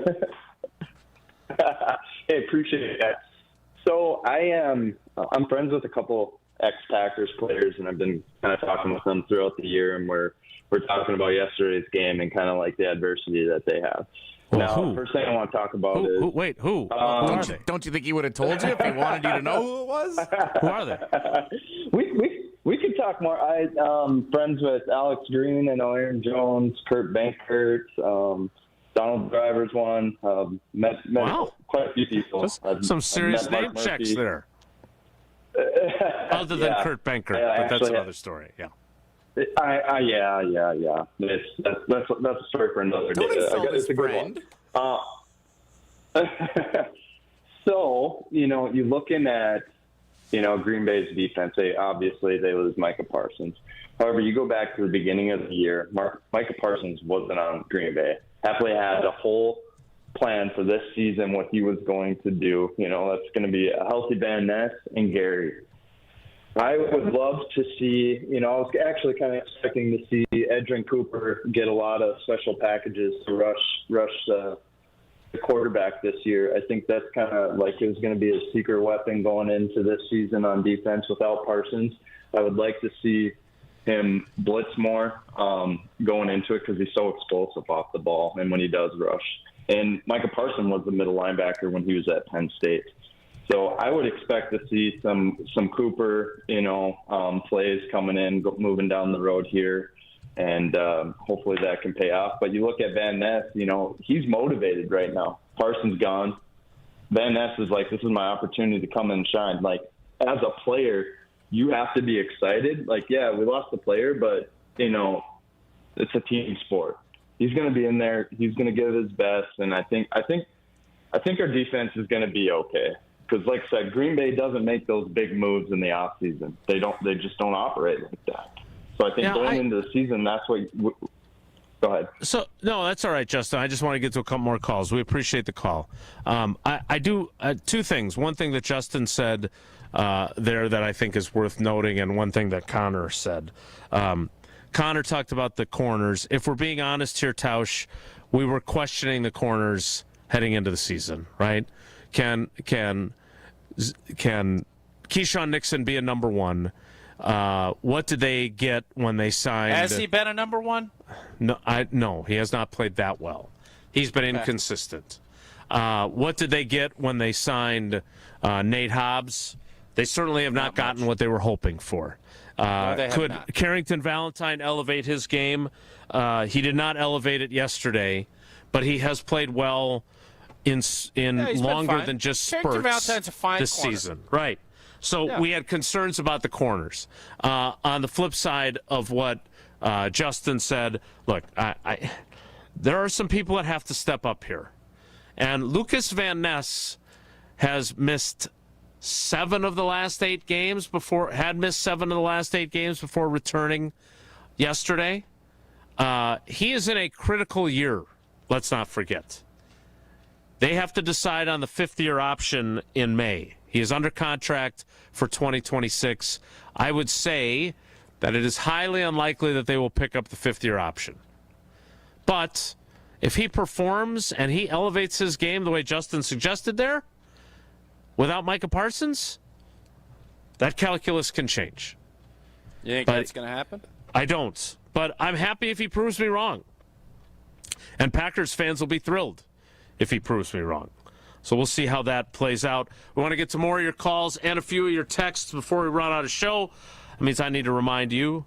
Hey, appreciate that. So I'm friends with a couple ex-Packers players, and I've been kind of talking with them throughout the year, and we're talking about yesterday's game and kind of like the adversity that they have. Well, now, first thing I want to talk about is... Wait, who? Don't you think he would have told you if he wanted you to know who it was? Who are they? We could talk more. I'm friends with Alex Green, I know Aaron Jones, Kurt Bankert, Donald Driver's one. Met quite a few people. Some serious name checks there. Other than Kurt Bankert, but that's another story. Yeah. Yeah. That's a story for another day. It's a good one. So, you're looking at, Green Bay's defense. Obviously they lose Micah Parsons. However, you go back to the beginning of the year, Micah Parsons wasn't on Green Bay. Happily had a whole plan for this season, what he was going to do. That's going to be a healthy Van Ness and Gary. I would love to see, I was actually kind of expecting to see Edgerrin Cooper get a lot of special packages to rush the quarterback this year. I think that's kind of like it was going to be a secret weapon going into this season on defense without Parsons. I would like to see him blitz more going into it because he's so explosive off the ball and when he does rush. And Micah Parsons was the middle linebacker when he was at Penn State. So I would expect to see some Cooper, plays coming in, moving down the road here, and hopefully that can pay off. But you look at Van Ness, he's motivated right now. Parsons gone. Van Ness is like, this is my opportunity to come and shine. Like, as a player, you have to be excited. Like, yeah, we lost the player, but, it's a team sport. He's going to be in there. He's going to give his best, and I think our defense is going to be okay. Because, like I said, Green Bay doesn't make those big moves in the offseason. They just don't operate like that. So I think going into the season, that's what. Go ahead. So no, that's all right, Justin. I just want to get to a couple more calls. We appreciate the call. I do two things. One thing that Justin said there that I think is worth noting, and one thing that Connor said. Connor talked about the corners. If we're being honest here, Tausch, we were questioning the corners heading into the season, right? Can Keyshawn Nixon be a number one? What did they get when they signed? Has he been a number one? No, he has not played that well. He's been inconsistent. What did they get when they signed Nate Hobbs? They certainly have not gotten what they were hoping for. Could Carrington Valentine elevate his game? He did not elevate it yesterday, but he has played well in longer than just spurts this season. Right. So we had concerns about the corners. On the flip side of what Justin said, look, there are some people that have to step up here. And Lucas Van Ness has missed 7 of the last 8 games before returning yesterday. He is in a critical year, let's not forget. They have to decide on the 5th-year option in May. He is under contract for 2026. I would say that it is highly unlikely that they will pick up the 5th-year option. But if he performs and he elevates his game the way Justin suggested there, without Micah Parsons, that calculus can change. You think that's going to happen? I don't. But I'm happy if he proves me wrong. And Packers fans will be thrilled if he proves me wrong. So we'll see how that plays out. We want to get to more of your calls and a few of your texts before we run out of show. That means I need to remind you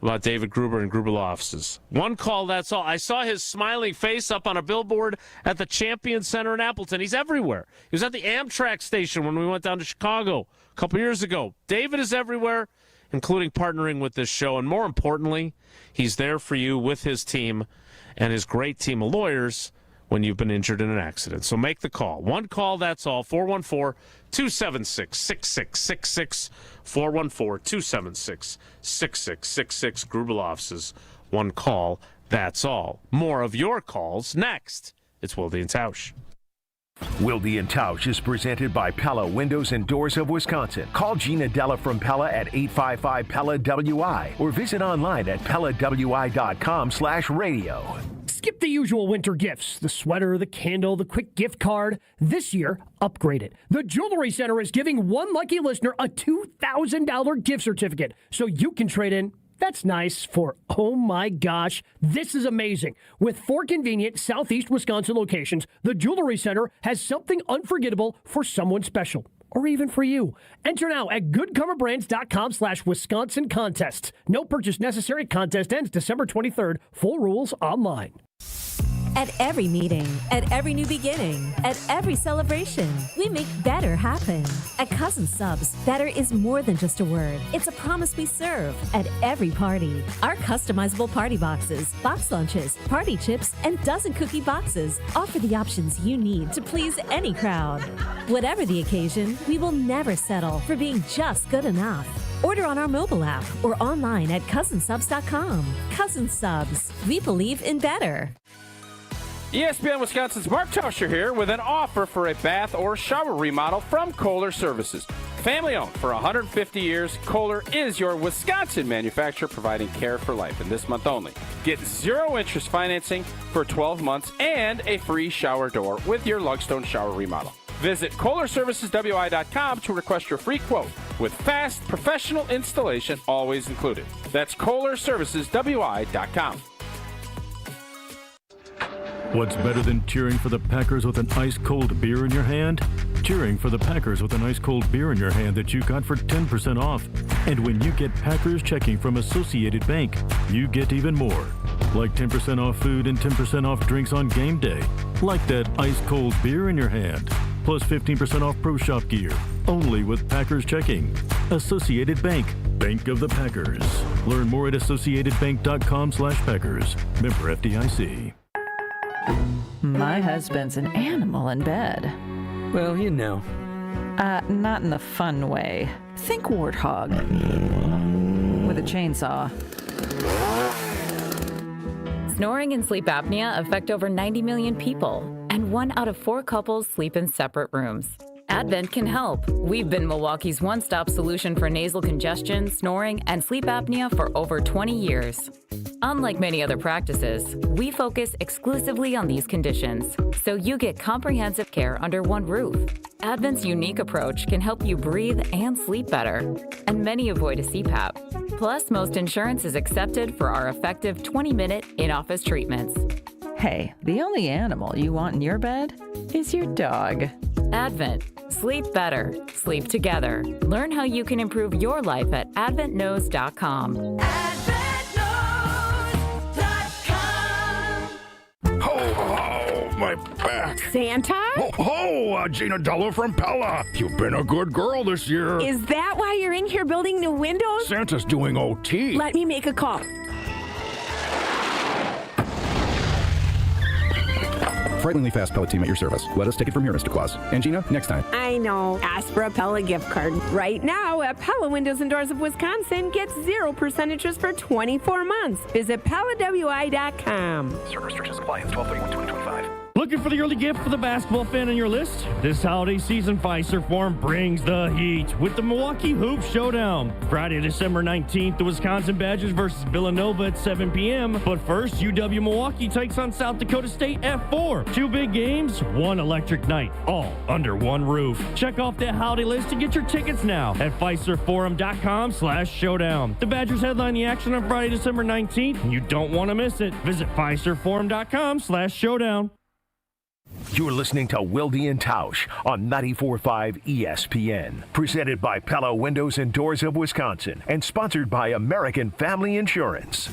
about David Gruber and Gruber Law Offices. One call, that's all. I saw his smiling face up on a billboard at the Champion Center in Appleton. He's everywhere. He was at the Amtrak station when we went down to Chicago a couple years ago. David is everywhere, including partnering with this show. And more importantly, he's there for you with his team and his great team of lawyers when you've been injured in an accident. So make the call. One call, that's all. 414-276-6666. 414-276-6666. Grubel offices. One call, that's all. More of your calls next. It's Wilde and Tausch. Wilde and Tausch is presented by Pella Windows and Doors of Wisconsin. Call Gina Della from Pella at 855-PELLA-WI or visit online at PellaWI.com/radio. Skip the usual winter gifts, the sweater, the candle, the quick gift card. This year, upgrade it. The Jewelry Center is giving one lucky listener a $2,000 gift certificate so you can trade in. That's nice for, oh my gosh, this is amazing. With 4 convenient Southeast Wisconsin locations, the Jewelry Center has something unforgettable for someone special, or even for you. Enter now at goodkarmabrands.com/Wisconsin contests. No purchase necessary. Contest ends December 23rd. Full rules online. At every meeting, at every new beginning, at every celebration, we make better happen. At Cousin Subs, better is more than just a word. It's a promise we serve at every party. Our customizable party boxes, box lunches, party chips, and dozen cookie boxes offer the options you need to please any crowd. Whatever the occasion, we will never settle for being just good enough. Order on our mobile app or online at cousinsubs.com. Cousin Subs, we believe in better. ESPN Wisconsin's Mark Tauscher here with an offer for a bath or shower remodel from Kohler Services. Family owned for 150 years, Kohler is your Wisconsin manufacturer providing care for life. And this month only, get 0 interest financing for 12 months and a free shower door with your Lugstone shower remodel. Visit KohlerServicesWI.com to request your free quote with fast, professional installation always included. That's KohlerServicesWI.com. What's better than cheering for the Packers with an ice-cold beer in your hand? Cheering for the Packers with an ice-cold beer in your hand that you got for 10% off. And when you get Packers checking from Associated Bank, you get even more. Like 10% off food and 10% off drinks on game day. Like that ice-cold beer in your hand. Plus 15% off Pro Shop gear. Only with Packers checking. Associated Bank. Bank of the Packers. Learn more at associatedbank.com/Packers. Member FDIC. My husband's an animal in bed. Well, you know. Not in the fun way. Think warthog. With a chainsaw. Snoring and sleep apnea affect over 90 million people, and 1 out of 4 couples sleep in separate rooms. Advent can help. We've been Milwaukee's one-stop solution for nasal congestion, snoring, and sleep apnea for over 20 years. Unlike many other practices, we focus exclusively on these conditions, so you get comprehensive care under one roof. Advent's unique approach can help you breathe and sleep better, and many avoid a CPAP. Plus, most insurance is accepted for our effective 20-minute in-office treatments. Hey, the only animal you want in your bed is your dog. Advent. Sleep better. Sleep together. Learn how you can improve your life at adventknows.com. Oh, my back. Santa? Gina Della from Pella. You've been a good girl this year. Is that why you're in here building new windows? Santa's doing OT. Let me make a call. Frighteningly fast Pella team at your service. Let us take it from here, Mr. Claus. And Gina, next time. I know. Ask for a Pella gift card. Right now, at Pella Windows and Doors of Wisconsin, get 0% interest for 24 months. Visit PellaWI.com. Certain restrictions apply. It's 12/31/2025. Looking for the early gift for the basketball fan on your list? This holiday season, Fiserv Forum brings the heat with the Milwaukee Hoop Showdown. Friday, December 19th, the Wisconsin Badgers versus Villanova at 7 p.m. But first, UW Milwaukee takes on South Dakota State at 4. 2 big games, 1 electric night, all under one roof. Check off that holiday list to get your tickets now at FiservForum.com/showdown. The Badgers headline the action on Friday, December 19th, and you don't want to miss it. Visit FiservForum.com/showdown. You're listening to Wilde and Tausch on 94.5 ESPN. Presented by Pella Windows and Doors of Wisconsin and sponsored by American Family Insurance.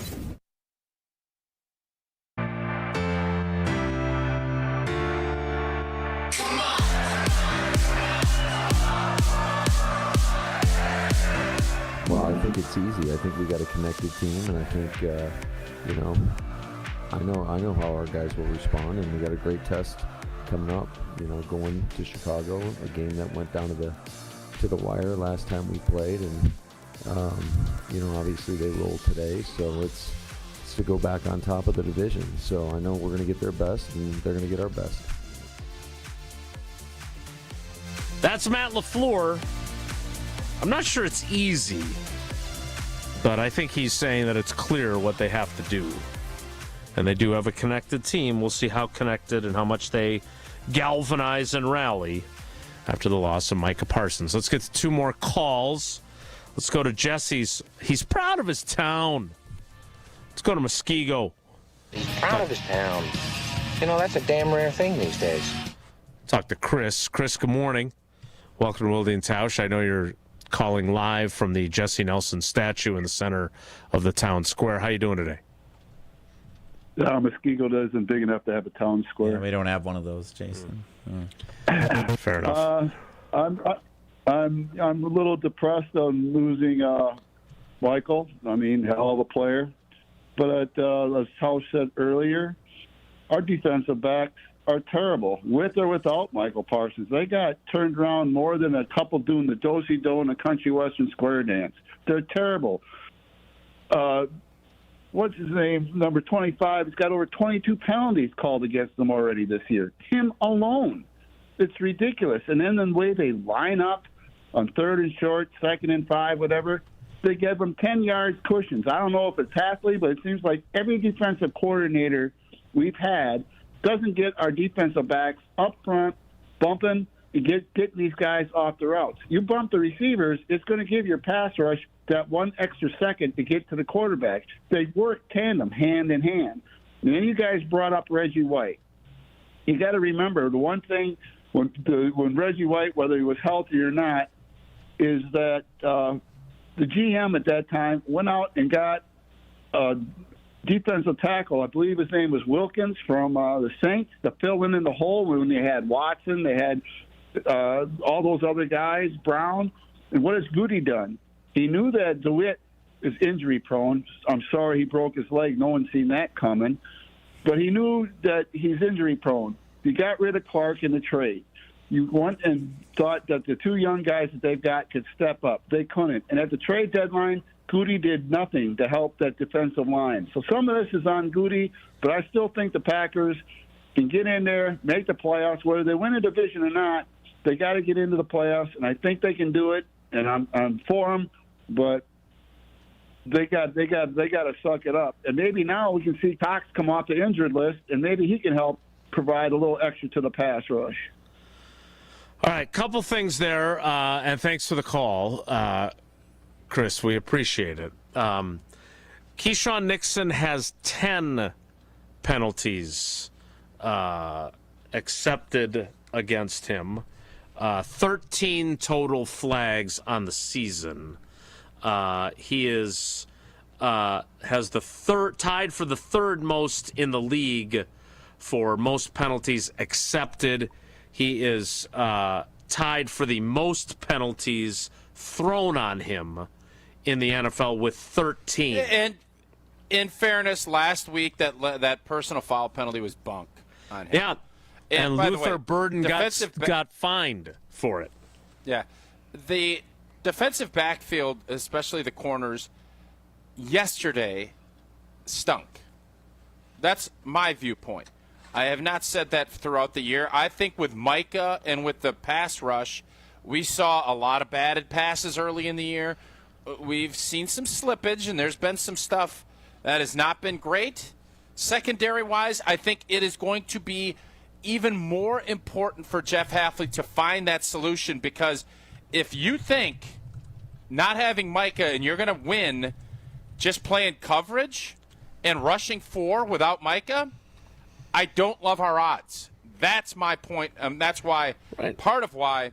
Well, I think it's easy. I think we got a connected team, and I think, I know how our guys will respond, and we got a great test coming up. Going to Chicago, a game that went down to the wire last time we played, and obviously they rolled today, so it's to go back on top of the division. So I know we're going to get their best, and they're going to get our best. That's Matt LaFleur. I'm not sure it's easy, but I think he's saying that it's clear what they have to do. And they do have a connected team. We'll see how connected and how much they galvanize and rally after the loss of Micah Parsons. Let's get to 2 more calls. Let's go to Jesse's. He's proud of his town. Let's go to Muskego. He's proud of his town. That's a damn rare thing these days. Talk to Chris. Chris, good morning. Welcome to Wilde and Tausch. I know you're calling live from the Jesse Nelson statue in the center of the town square. How you doing today? Muskego isn't big enough to have a town square. Yeah, we don't have one of those, Jason. Fair enough. I'm a little depressed on losing Michael. Hell of a player. But as House said earlier, our defensive backs are terrible, with or without Michael Parsons. They got turned around more than a couple doing the do-si-do and the country western square dance. They're terrible. What's his name? Number 25. He's got over 22 penalties called against them already this year. Him alone. It's ridiculous. And then the way they line up on 3rd and short, 2nd and 5, whatever, they give them 10 yards cushions. I don't know if it's Hafley, but it seems like every defensive coordinator we've had doesn't get our defensive backs up front, bumping, and getting these guys off the routes. You bump the receivers, it's going to give your pass rush that 1 extra second to get to the quarterback. They work tandem, hand in hand. And then you guys brought up Reggie White. You got to remember, the one thing when Reggie White, whether he was healthy or not, is that the GM at that time went out and got defensive tackle. I believe his name was Wilkins from the Saints to fill in the hole when they had Watson, they had all those other guys, Brown. And what has Goody done? He knew that DeWitt is injury prone. I'm sorry he broke his leg. No one's seen that coming. But he knew that he's injury prone. He got rid of Clark in the trade. You went and thought that the 2 young guys that they've got could step up. They couldn't. And at the trade deadline, Goody did nothing to help that defensive line. So some of this is on Goody, but I still think the Packers can get in there, make the playoffs. Whether they win a division or not, they got to get into the playoffs, and I think they can do it. And I'm for them, but they got to suck it up. And maybe now we can see Cox come off the injured list, and maybe he can help provide a little extra to the pass rush. All right, couple things there, and thanks for the call. Chris, we appreciate it. Keyshawn Nixon has 10 penalties accepted against him, 13 total flags on the season. He is has the tied for the 3rd most in the league for most penalties accepted. He is tied for the most penalties thrown on him in the NFL with 13. And in fairness, last week that personal foul penalty was bunk on him. Yeah, and Luther Burden got fined for it. Yeah, the defensive backfield, especially the corners, yesterday stunk. That's my viewpoint. I have not said that throughout the year. I think with Micah and with the pass rush, we saw a lot of batted passes early in the year. We've seen some slippage, and there's been some stuff that has not been great. Secondary-wise, I think it is going to be even more important for Jeff Hafley to find that solution, because if you think not having Micah and you're going to win just playing coverage and rushing 4 without Micah, I don't love our odds. That's my point. That's why part of why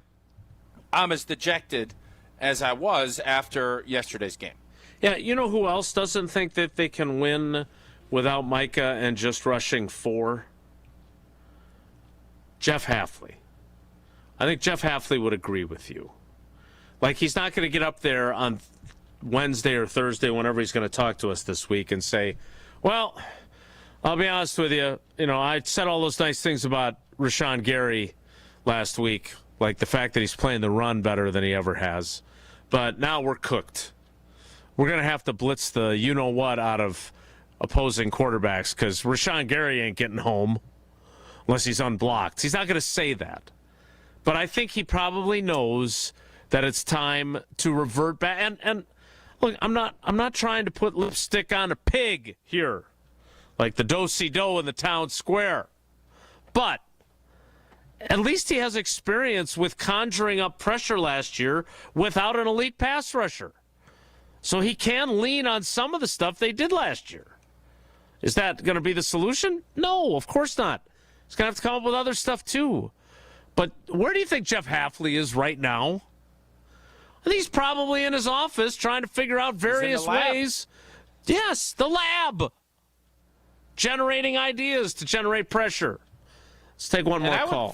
I'm as dejected as I was after yesterday's game. Yeah, you know who else doesn't think that they can win without Micah and just rushing 4? Jeff Hafley. I think Jeff Hafley would agree with you. Like, he's not going to get up there on Wednesday or Thursday, whenever he's going to talk to us this week, and say, well, I'll be honest with you. I said all those nice things about Rashawn Gary last week, like the fact that he's playing the run better than he ever has. But now we're cooked. We're going to have to blitz the you-know-what out of opposing quarterbacks because Rashawn Gary ain't getting home unless he's unblocked. He's not going to say that. But I think he probably knows that it's time to revert back. And look, I'm not trying to put lipstick on a pig here, like the do-si-do in the town square. But at least he has experience with conjuring up pressure last year without an elite pass rusher. So he can lean on some of the stuff they did last year. Is that going to be the solution? No, of course not. He's going to have to come up with other stuff too. But where do you think Jeff Hafley is right now? I think he's probably in his office trying to figure out various ways. Yes, the lab. Generating ideas to generate pressure. Let's take one more call.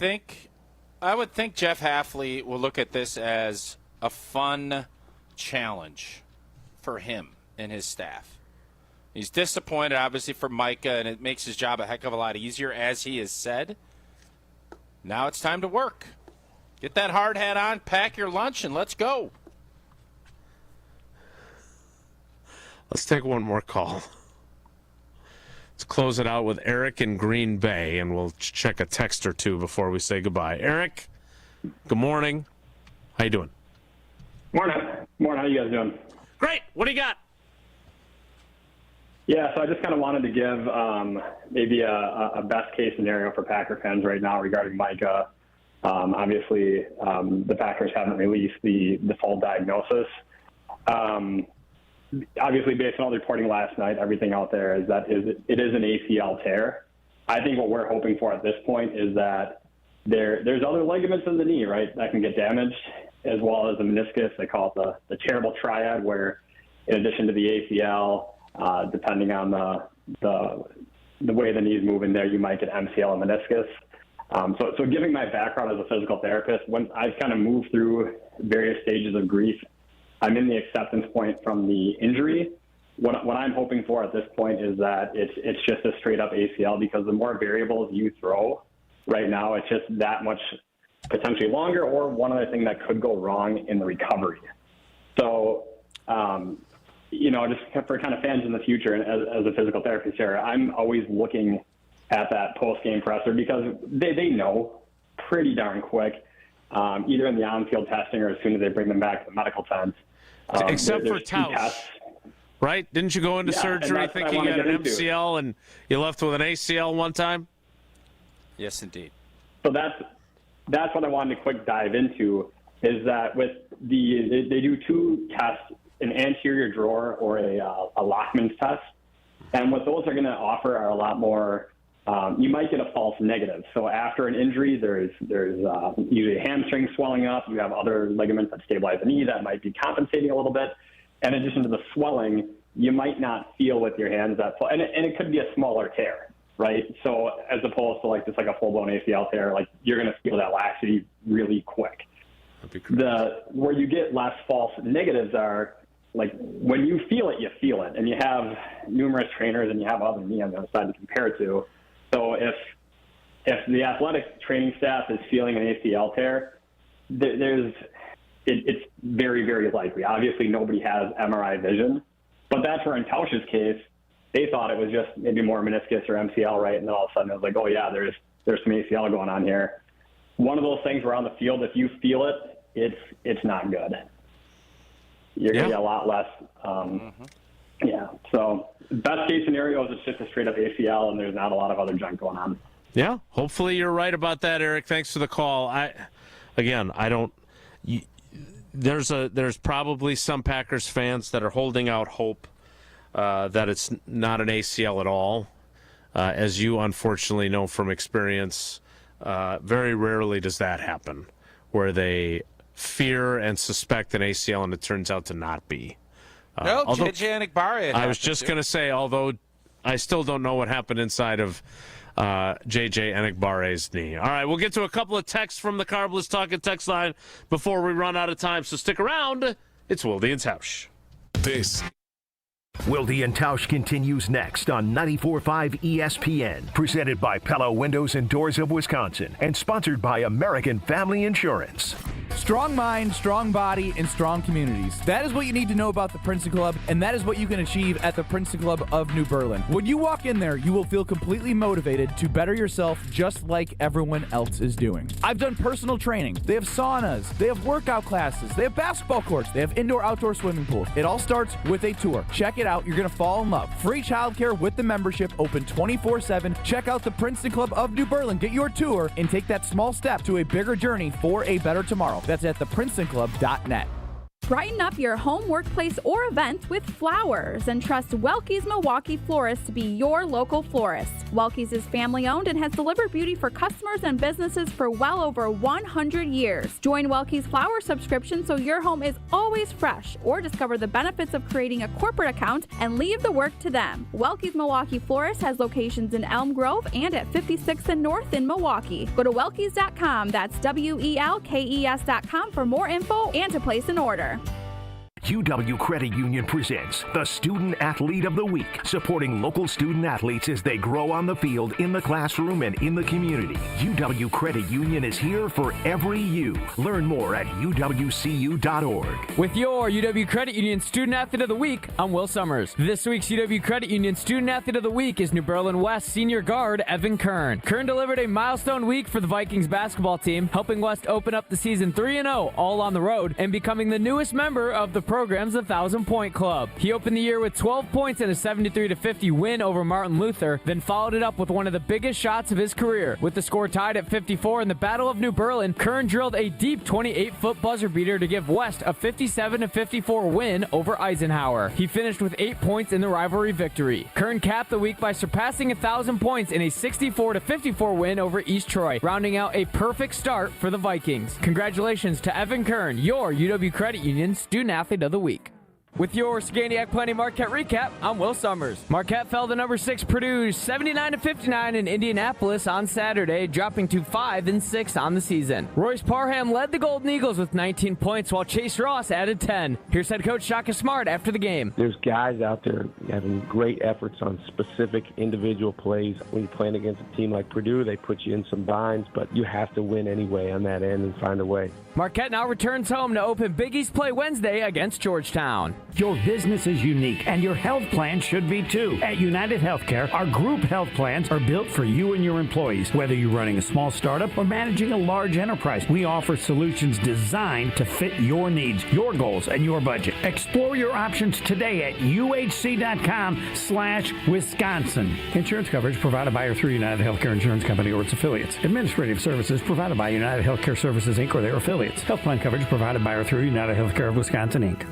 I would think Jeff Hafley will look at this as a fun challenge for him and his staff. He's disappointed, obviously, for Micah, and it makes his job a heck of a lot easier, as he has said. Now it's time to work. Get that hard hat on, pack your lunch, and let's go. Let's take one more call. Let's close it out with Eric in Green Bay, and we'll check a text or two before we say goodbye. Eric, good morning. How you doing? Morning. How you guys doing? Great. What do you got? Yeah, so I just kind of wanted to give maybe a best-case scenario for Packer fans right now regarding Micah. Obviously, the Packers haven't released the full diagnosis. Obviously, based on all the reporting last night, everything out there is that it is an ACL tear. I think what we're hoping for at this point is that there's other ligaments in the knee, right, that can get damaged, as well as the meniscus. They call it the terrible triad, where in addition to the ACL, depending on the way the knee's moving there, you might get MCL and meniscus. So giving my background as a physical therapist, when I've kind of moved through various stages of grief, I'm in the acceptance point from the injury. What I'm hoping for at this point is that it's just a straight up ACL, because the more variables you throw right now, it's just that much potentially longer, or one other thing that could go wrong in the recovery. So, just for kind of fans in the future, and as a physical therapist here, I'm always looking at that post-game presser, because they know pretty darn quick, either in the on-field testing or as soon as they bring them back to the medical tent. Except for Tausch, right? Didn't you go into surgery thinking you had an MCL and you left with an ACL one time? Yes, indeed. So that's what I wanted to quick dive into, is that with they do two tests, an anterior drawer or a Lockman's test. And what those are going to offer are a lot more, you might get a false negative. So after an injury, there's usually a hamstring swelling up. You have other ligaments that stabilize the knee that might be compensating a little bit. In addition to the swelling, you might not feel with your hands and it could be a smaller tear, right? So as opposed to just like a full-blown ACL tear, like you're going to feel that laxity really quick. Where you get less false negatives are, like, when you feel it, you feel it. And you have numerous trainers and you have other me on the other side to compare it to. So if the athletic training staff is feeling an ACL tear, it's very, very likely. Obviously, nobody has MRI vision. But that's where in Tausch's case, they thought it was just maybe more meniscus or MCL, right? And then all of a sudden it was like, oh, yeah, there's some ACL going on here. One of those things where on the field, if you feel it, it's not good. You're going to get a lot less. Yeah. So best case scenario is it's just a straight up ACL and there's not a lot of other junk going on. Yeah. Hopefully you're right about that, Eric. Thanks for the call. There's probably some Packers fans that are holding out hope that it's not an ACL at all. As you unfortunately know from experience, very rarely does that happen, where they fear and suspect an ACL and it turns out to not be. JJ Enikbare. I was just going to say, although I still don't know what happened inside of JJ Enikbare's knee. All right, we'll get to a couple of texts from the Carbless Talking text line before we run out of time, so stick around. It's Wilde and Tausch. This Wilde and Tausch continues next on 94.5 ESPN, presented by Pella Windows and Doors of Wisconsin, and sponsored by American Family Insurance. Strong mind, strong body, and strong communities. That is what you need to know about the Princeton Club, and that is what you can achieve at the Princeton Club of New Berlin. When you walk in there, you will feel completely motivated to better yourself just like everyone else is doing. I've done personal training. They have saunas. They have workout classes. They have basketball courts. They have indoor-outdoor swimming pools. It all starts with a tour. Check it out. You're going to fall in love. Free childcare with the membership, open 24/7. Check out the Princeton Club of New Berlin. Get your tour and take that small step to a bigger journey for a better tomorrow. That's at theprincetonclub.net. Brighten up your home, workplace, or event with flowers and trust Welke's Milwaukee Florist to be your local florist. Welke's is family-owned and has delivered beauty for customers and businesses for well over 100 years. Join Welke's Flower subscription so your home is always fresh, or discover the benefits of creating a corporate account and leave the work to them. Welke's Milwaukee Florist has locations in Elm Grove and at 56th and North in Milwaukee. Go to Welkes.com, that's WELKES.com for more info and to place an order. UW Credit Union presents the Student Athlete of the Week, supporting local student athletes as they grow on the field, in the classroom, and in the community. UW Credit Union is here for every you. Learn more at uwcu.org. With your UW Credit Union Student Athlete of the Week, I'm Will Summers. This week's UW Credit Union Student Athlete of the Week is New Berlin West senior guard Evan Kern. Kern delivered a milestone week for the Vikings basketball team, helping West open up the season 3-0 all on the road and becoming the newest member of the program's 1,000-point club. He opened the year with 12 points in a 73-50 win over Martin Luther, then followed it up with one of the biggest shots of his career. With the score tied at 54 in the Battle of New Berlin, Kern drilled a deep 28-foot buzzer beater to give West a 57-54 win over Eisenhower. He finished with 8 points in the rivalry victory. Kern capped the week by surpassing 1,000 points in a 64-54 win over East Troy, rounding out a perfect start for the Vikings. Congratulations to Evan Kern, your UW Credit Union Student Athlete of the Week. With your Scandiac Planning Marquette recap, I'm Will Summers. Marquette fell to number 6 Purdue 79-59 in Indianapolis on Saturday, dropping to 5-6 on the season. Royce Parham led the Golden Eagles with 19 points, while Chase Ross added 10. Here's head coach Shaka Smart after the game. There's guys out there having great efforts on specific individual plays. When you're playing against a team like Purdue, they put you in some binds, but you have to win anyway on that end and find a way. Marquette now returns home to open Big East play Wednesday against Georgetown. Your business is unique, and your health plan should be too. At United Healthcare, our group health plans are built for you and your employees. Whether you're running a small startup or managing a large enterprise, we offer solutions designed to fit your needs, your goals, and your budget. Explore your options today at uhc.com/Wisconsin. Insurance coverage provided by or through United Healthcare Insurance Company or its affiliates. Administrative services provided by United Healthcare Services, Inc. or their affiliates. Health plan coverage provided by or through United Healthcare of Wisconsin, Inc.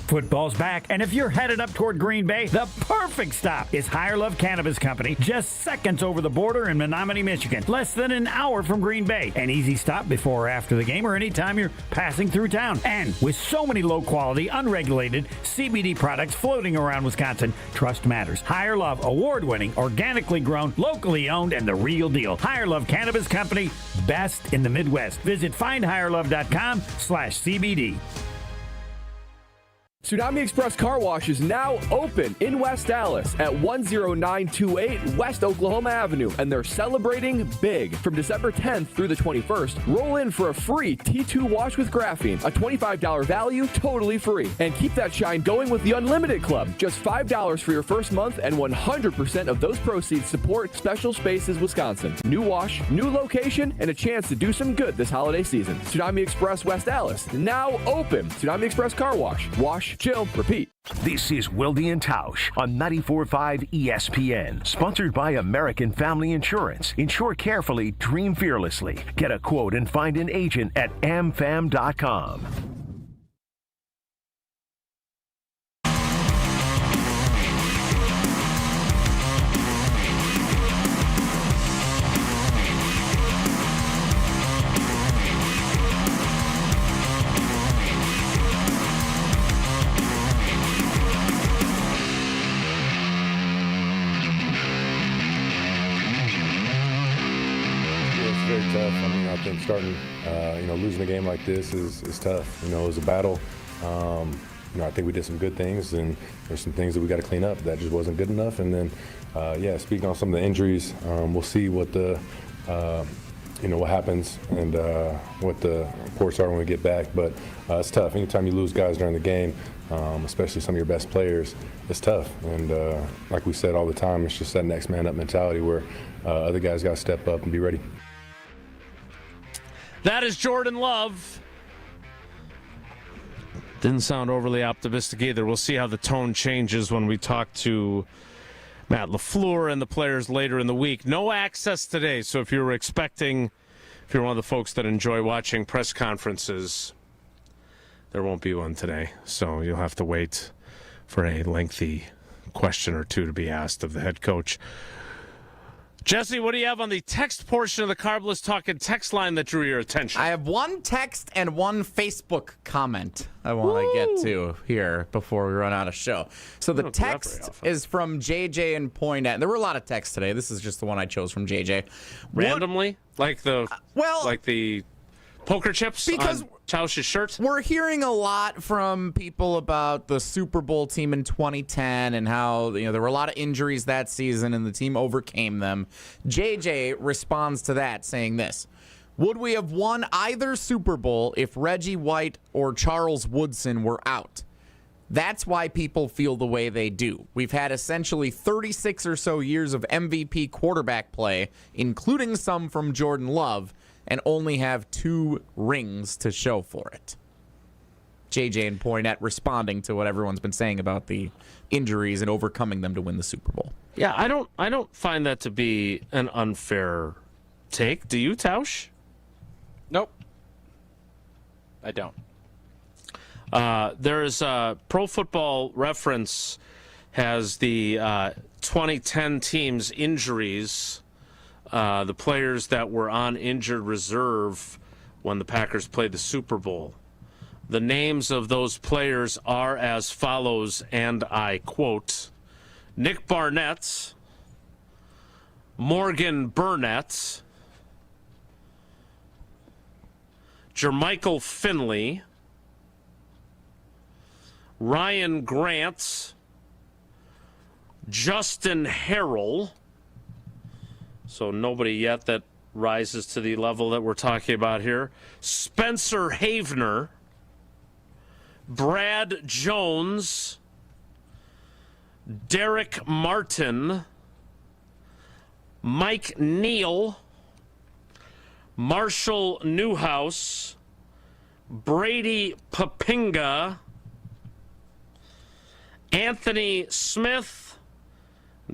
Football's back, and if you're headed up toward Green Bay, the perfect stop is Higher Love Cannabis Company, just seconds over the border in Menominee, Michigan, less than an hour from Green Bay. An easy stop before or after the game or anytime you're passing through town. And with so many low-quality, unregulated CBD products floating around Wisconsin, trust matters. Higher Love, award-winning, organically grown, locally owned, and the real deal. Higher Love Cannabis Company, best in the Midwest. Visit findhigherlove.com/CBD. Tsunami Express Car Wash is now open in West Dallas at 10928 West Oklahoma Avenue, and they're celebrating big. From December 10th through the 21st, roll in for a free T2 wash with graphene, a $25 value, totally free. And keep that shine going with the Unlimited Club. Just $5 for your first month, and 100% of those proceeds support Special Spaces Wisconsin. New wash, new location, and a chance to do some good this holiday season. Tsunami Express West Dallas, now open. Tsunami Express Car Wash. Wash, chill, repeat. This is Wilde and Tausch on 94.5 ESPN, sponsored by American Family Insurance. Insure carefully, dream fearlessly. Get a quote and find an agent at amfam.com. Very tough. I mean, I think starting, losing a game like this is tough. It was a battle. I think we did some good things, and there's some things that we got to clean up that just wasn't good enough. And then, speaking on some of the injuries, we'll see what the what happens and what the reports are when we get back. But it's tough. Anytime you lose guys during the game, especially some of your best players, it's tough. And like we said all the time, it's just that next man up mentality where other guys got to step up and be ready. That is Jordan Love. Didn't sound overly optimistic either. We'll see how the tone changes when we talk to Matt LaFleur and the players later in the week. No access today, so if you're one of the folks that enjoy watching press conferences, there won't be one today. So you'll have to wait for a lengthy question or two to be asked of the head coach. Jesse, what do you have on the text portion of the Carbless Talking text line that drew your attention? I have one text and one Facebook comment I want to get to here before we run out of show. So the text is from JJ and Poinet. There were a lot of texts today. This is just the one I chose from JJ. Randomly? Like the poker chips because on Tausch's shirt? We're hearing a lot from people about the Super Bowl team in 2010 and how there were a lot of injuries that season and the team overcame them. JJ responds to that saying this: would we have won either Super Bowl if Reggie White or Charles Woodson were out? That's why people feel the way they do. We've had essentially 36 or so years of MVP quarterback play, including some from Jordan Love, and only have 2 rings to show for it. JJ and Poinet responding to what everyone's been saying about the injuries and overcoming them to win the Super Bowl. Yeah, I don't find that to be an unfair take. Do you, Tausch? Nope. I don't. There's Pro Football Reference has the 2010 team's injuries. The players that were on injured reserve when the Packers played the Super Bowl. The names of those players are as follows, and I quote: Nick Barnett, Morgan Burnett, Jermichael Finley, Ryan Grant, Justin Harrell. So nobody yet that rises to the level that we're talking about here. Spencer Havener, Brad Jones, Derek Martin, Mike Neal, Marshall Newhouse, Brady Papinga, Anthony Smith.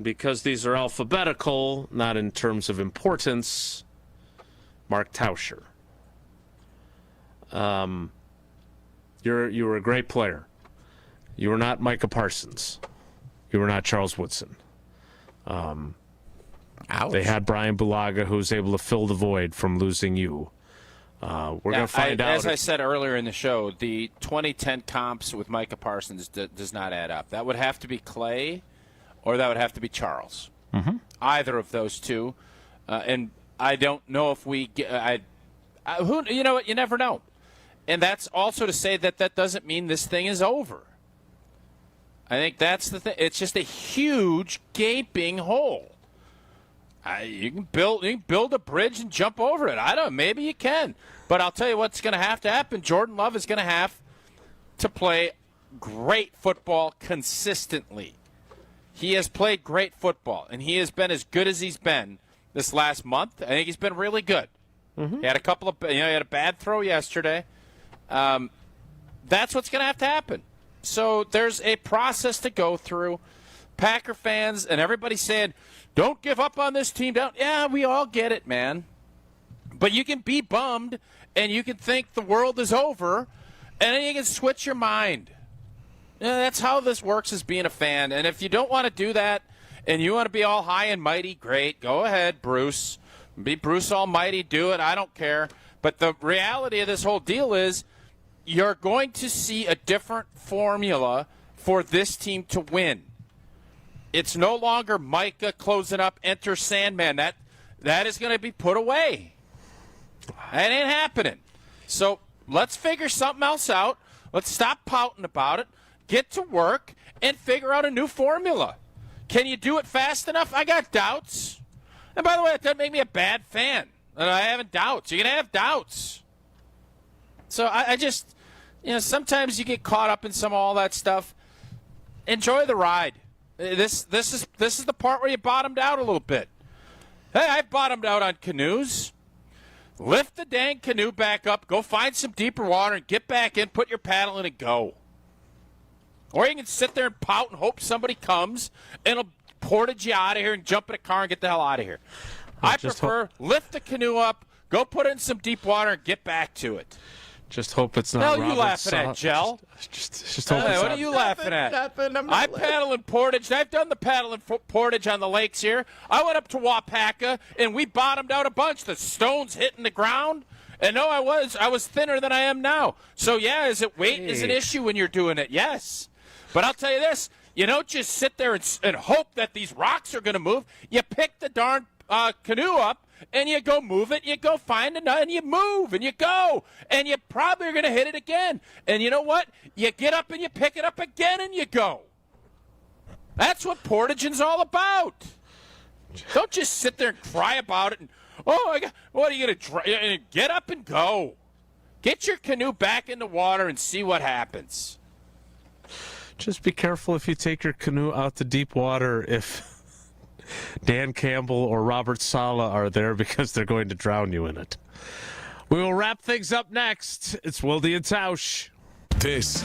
Because these are alphabetical, not in terms of importance, Mark Tauscher. You were a great player. You were not Micah Parsons. You were not Charles Woodson. They had Brian Bulaga, who was able to fill the void from losing you. We're going to find out. As I said earlier in the show, the 2010 comps with Micah Parsons does not add up. That would have to be Clay, or that would have to be Charles. Mm-hmm. Either of those two. And I don't know if we get you know what? You never know. And that's also to say that doesn't mean this thing is over. I think that's the thing. It's just a huge, gaping hole. You can build a bridge and jump over it. I don't know. Maybe you can. But I'll tell you what's going to happen. Jordan Love is going to have to play great football consistently. He has played great football, and he has been as good as he's been this last month. I think he's been really good. Mm-hmm. He had a couple of, he had a bad throw yesterday. That's what's going to have to happen. So there's a process to go through. Packer fans and everybody saying, don't give up on this team. Yeah, we all get it, man. But you can be bummed, and you can think the world is over, and then you can switch your mind. Yeah, that's how this works as being a fan. And if you don't want to do that and you want to be all high and mighty, great. Go ahead, Bruce. Be Bruce Almighty. Do it. I don't care. But the reality of this whole deal is you're going to see a different formula for this team to win. It's no longer Micah closing up, enter Sandman. That is going to be put away. That ain't happening. So let's figure something else out. Let's stop pouting about it. get to work and figure out a new formula. Can you do it fast enough? I got doubts. And by the way, that doesn't make me a bad fan. I have doubts. You're going to have doubts. So I just, sometimes you get caught up in some of all that stuff. Enjoy the ride. This is the part where you bottomed out a little bit. Hey, I bottomed out on canoes. Lift the dang canoe back up, go find some deeper water, and get back in, put your paddle in, and go. Or you can sit there and pout and hope somebody comes and will portage you out of here and jump in a car and get the hell out of here. I prefer lift the canoe up, go put in some deep water, and get back to it. Just hope it's not. What are you laughing at, Jell? Just hope it's what not. are you laughing at? I paddle in portage. I've done the paddle in portage on the lakes here. I went up to Wapaka, and we bottomed out a bunch. The stones hitting the ground. And no, I was thinner than I am now. So, yeah, weight is an issue when you're doing it? Yes. But I'll tell you this. You don't just sit there and hope that these rocks are going to move. You pick the darn canoe up, and you go move it, you go find a nut, and you move, and you go. And you probably are going to hit it again. And you know what? You get up and you pick it up again, and you go. That's what portaging's all about. Don't just sit there and cry about it. And, what are you going to get up and go? Get your canoe back in the water and see what happens. Just be careful if you take your canoe out to deep water if Dan Campbell or Robert Saleh are there, because they're going to drown you in it. We will wrap things up next. It's Wilde and Tausch. This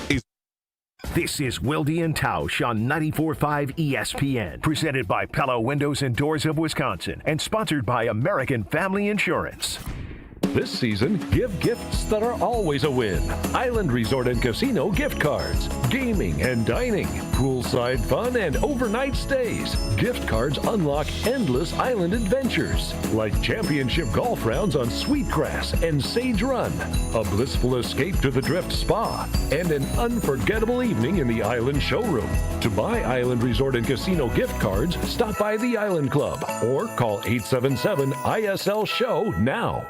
is Wilde and Tausch on 94.5 ESPN, presented by Pella Windows and Doors of Wisconsin, and sponsored by American Family Insurance. This season, give gifts that are always a win. Island Resort and Casino gift cards, gaming and dining, poolside fun and overnight stays. Gift cards unlock endless island adventures, like championship golf rounds on Sweetgrass and Sage Run, a blissful escape to the Drift Spa, and an unforgettable evening in the Island Showroom. To buy Island Resort and Casino gift cards, stop by the Island Club or call 877-ISL-SHOW now.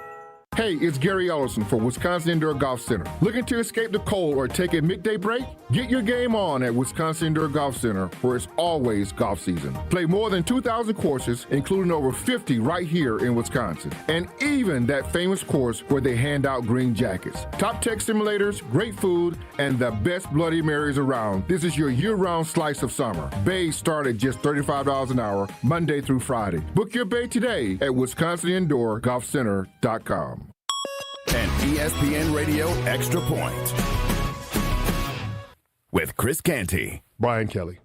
Hey, it's Gary Ellerson for Wisconsin Indoor Golf Center. Looking to escape the cold or take a midday break? Get your game on at Wisconsin Indoor Golf Center, where it's always golf season. Play more than 2,000 courses, including over 50 right here in Wisconsin. And even that famous course where they hand out green jackets. Top tech simulators, great food, and the best Bloody Marys around. This is your year-round slice of summer. Bays start at just $35 an hour, Monday through Friday. Book your bay today at WisconsinIndoorGolfCenter.com. An ESPN Radio Extra Point with Chris Canty. Brian Kelly.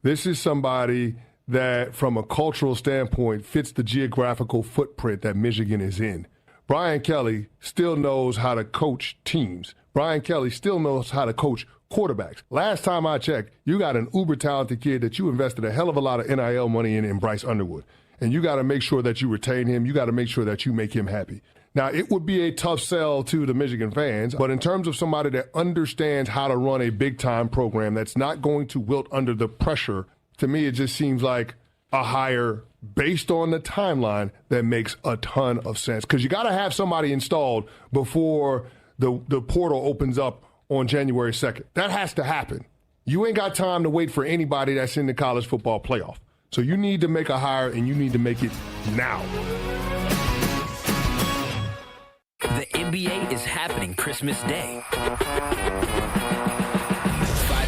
This is somebody that, from a cultural standpoint, fits the geographical footprint that Michigan is in. Brian Kelly still knows how to coach teams. Brian Kelly still knows how to coach quarterbacks. Last time I checked, you got an uber-talented kid that you invested a hell of a lot of NIL money in Bryce Underwood. And you got to make sure that you retain him. You got to make sure that you make him happy. Now, it would be a tough sell to the Michigan fans, but in terms of somebody that understands how to run a big-time program that's not going to wilt under the pressure, to me it just seems like a hire based on the timeline that makes a ton of sense. Because you got to have somebody installed before the portal opens up on January 2nd. That has to happen. You ain't got time to wait for anybody that's in the college football playoff. So you need to make a hire, and you need to make it now. The NBA is happening Christmas Day. 5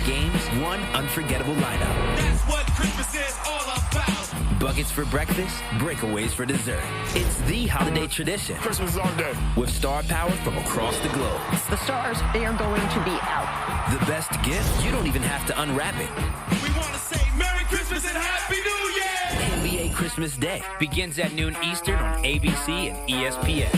games, 1 unforgettable lineup. That's what Christmas is all about. Buckets for breakfast, breakaways for dessert. It's the holiday tradition. Christmas is our day. With star power from across the globe. The stars, they are going to be out. The best gift, you don't even have to unwrap it. We want to say Merry Christmas and Happy New Year! NBA Christmas Day begins at noon Eastern on ABC and ESPN.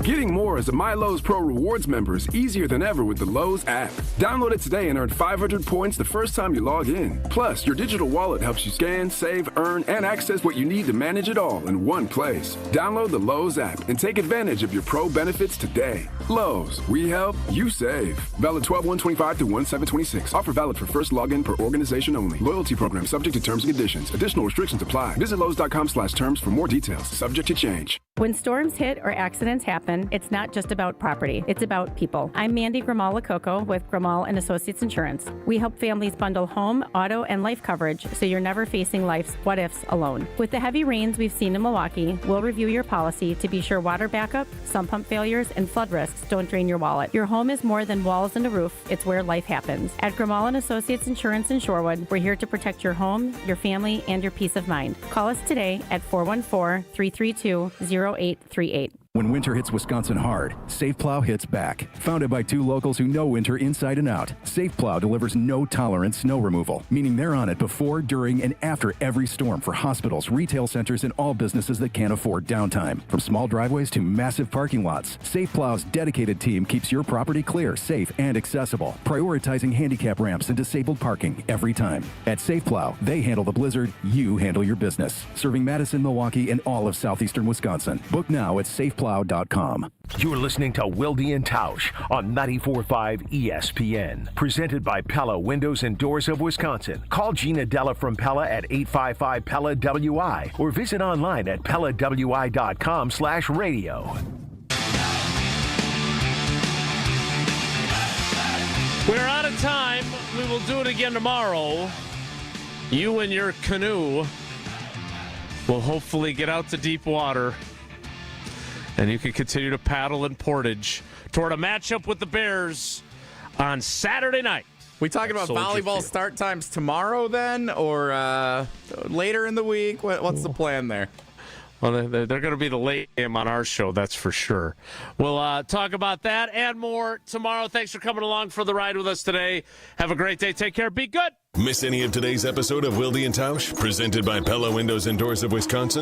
Getting more as a My Lowe's Pro Rewards member is easier than ever with the Lowe's app. Download it today and earn 500 points the first time you log in. Plus, your digital wallet helps you scan, save, earn, and access what you need to manage it all in one place. Download the Lowe's app and take advantage of your pro benefits today. Lowe's, we help, you save. Valid 12/1/25 through 1/7/26. Offer valid for first login per organization only. Loyalty program subject to terms and conditions. Additional restrictions apply. Visit Lowe's.com/terms for more details. Subject to change. When storms hit or accidents happen, it's not just about property, it's about people. I'm Mandy Grimal-Lococo with Grimal & Associates Insurance. We help families bundle home, auto, and life coverage so you're never facing life's what-ifs alone. With the heavy rains we've seen in Milwaukee, we'll review your policy to be sure water backup, sump pump failures, and flood risks don't drain your wallet. Your home is more than walls and a roof, it's where life happens. At Grimal & Associates Insurance in Shorewood, we're here to protect your home, your family, and your peace of mind. Call us today at 414-332-0838. When winter hits Wisconsin hard, Safe Plow hits back. Founded by two locals who know winter inside and out, Safe Plow delivers no-tolerance snow removal, meaning they're on it before, during, and after every storm for hospitals, retail centers, and all businesses that can't afford downtime. From small driveways to massive parking lots, Safe Plow's dedicated team keeps your property clear, safe, and accessible, prioritizing handicap ramps and disabled parking every time. At Safe Plow, they handle the blizzard, you handle your business. Serving Madison, Milwaukee, and all of southeastern Wisconsin. Book now at safeplow.com. You're listening to Wilde and Tausch on 94.5 ESPN. Presented by Pella Windows and Doors of Wisconsin. Call Gina Della from Pella at 855-PELLA-WI or visit online at PellaWI.com/radio. We're out of time. We will do it again tomorrow. You and your canoe will hopefully get out to deep water. And you can continue to paddle in Portage toward a matchup with the Bears on Saturday night. We talking about volleyball start times tomorrow then, or later in the week? What's the plan there? Well, they're going to be the late game on our show, that's for sure. We'll talk about that and more tomorrow. Thanks for coming along for the ride with us today. Have a great day. Take care. Be good. Miss any of today's episode of Wilde and Tausch? Presented by Pella Windows and Doors of Wisconsin?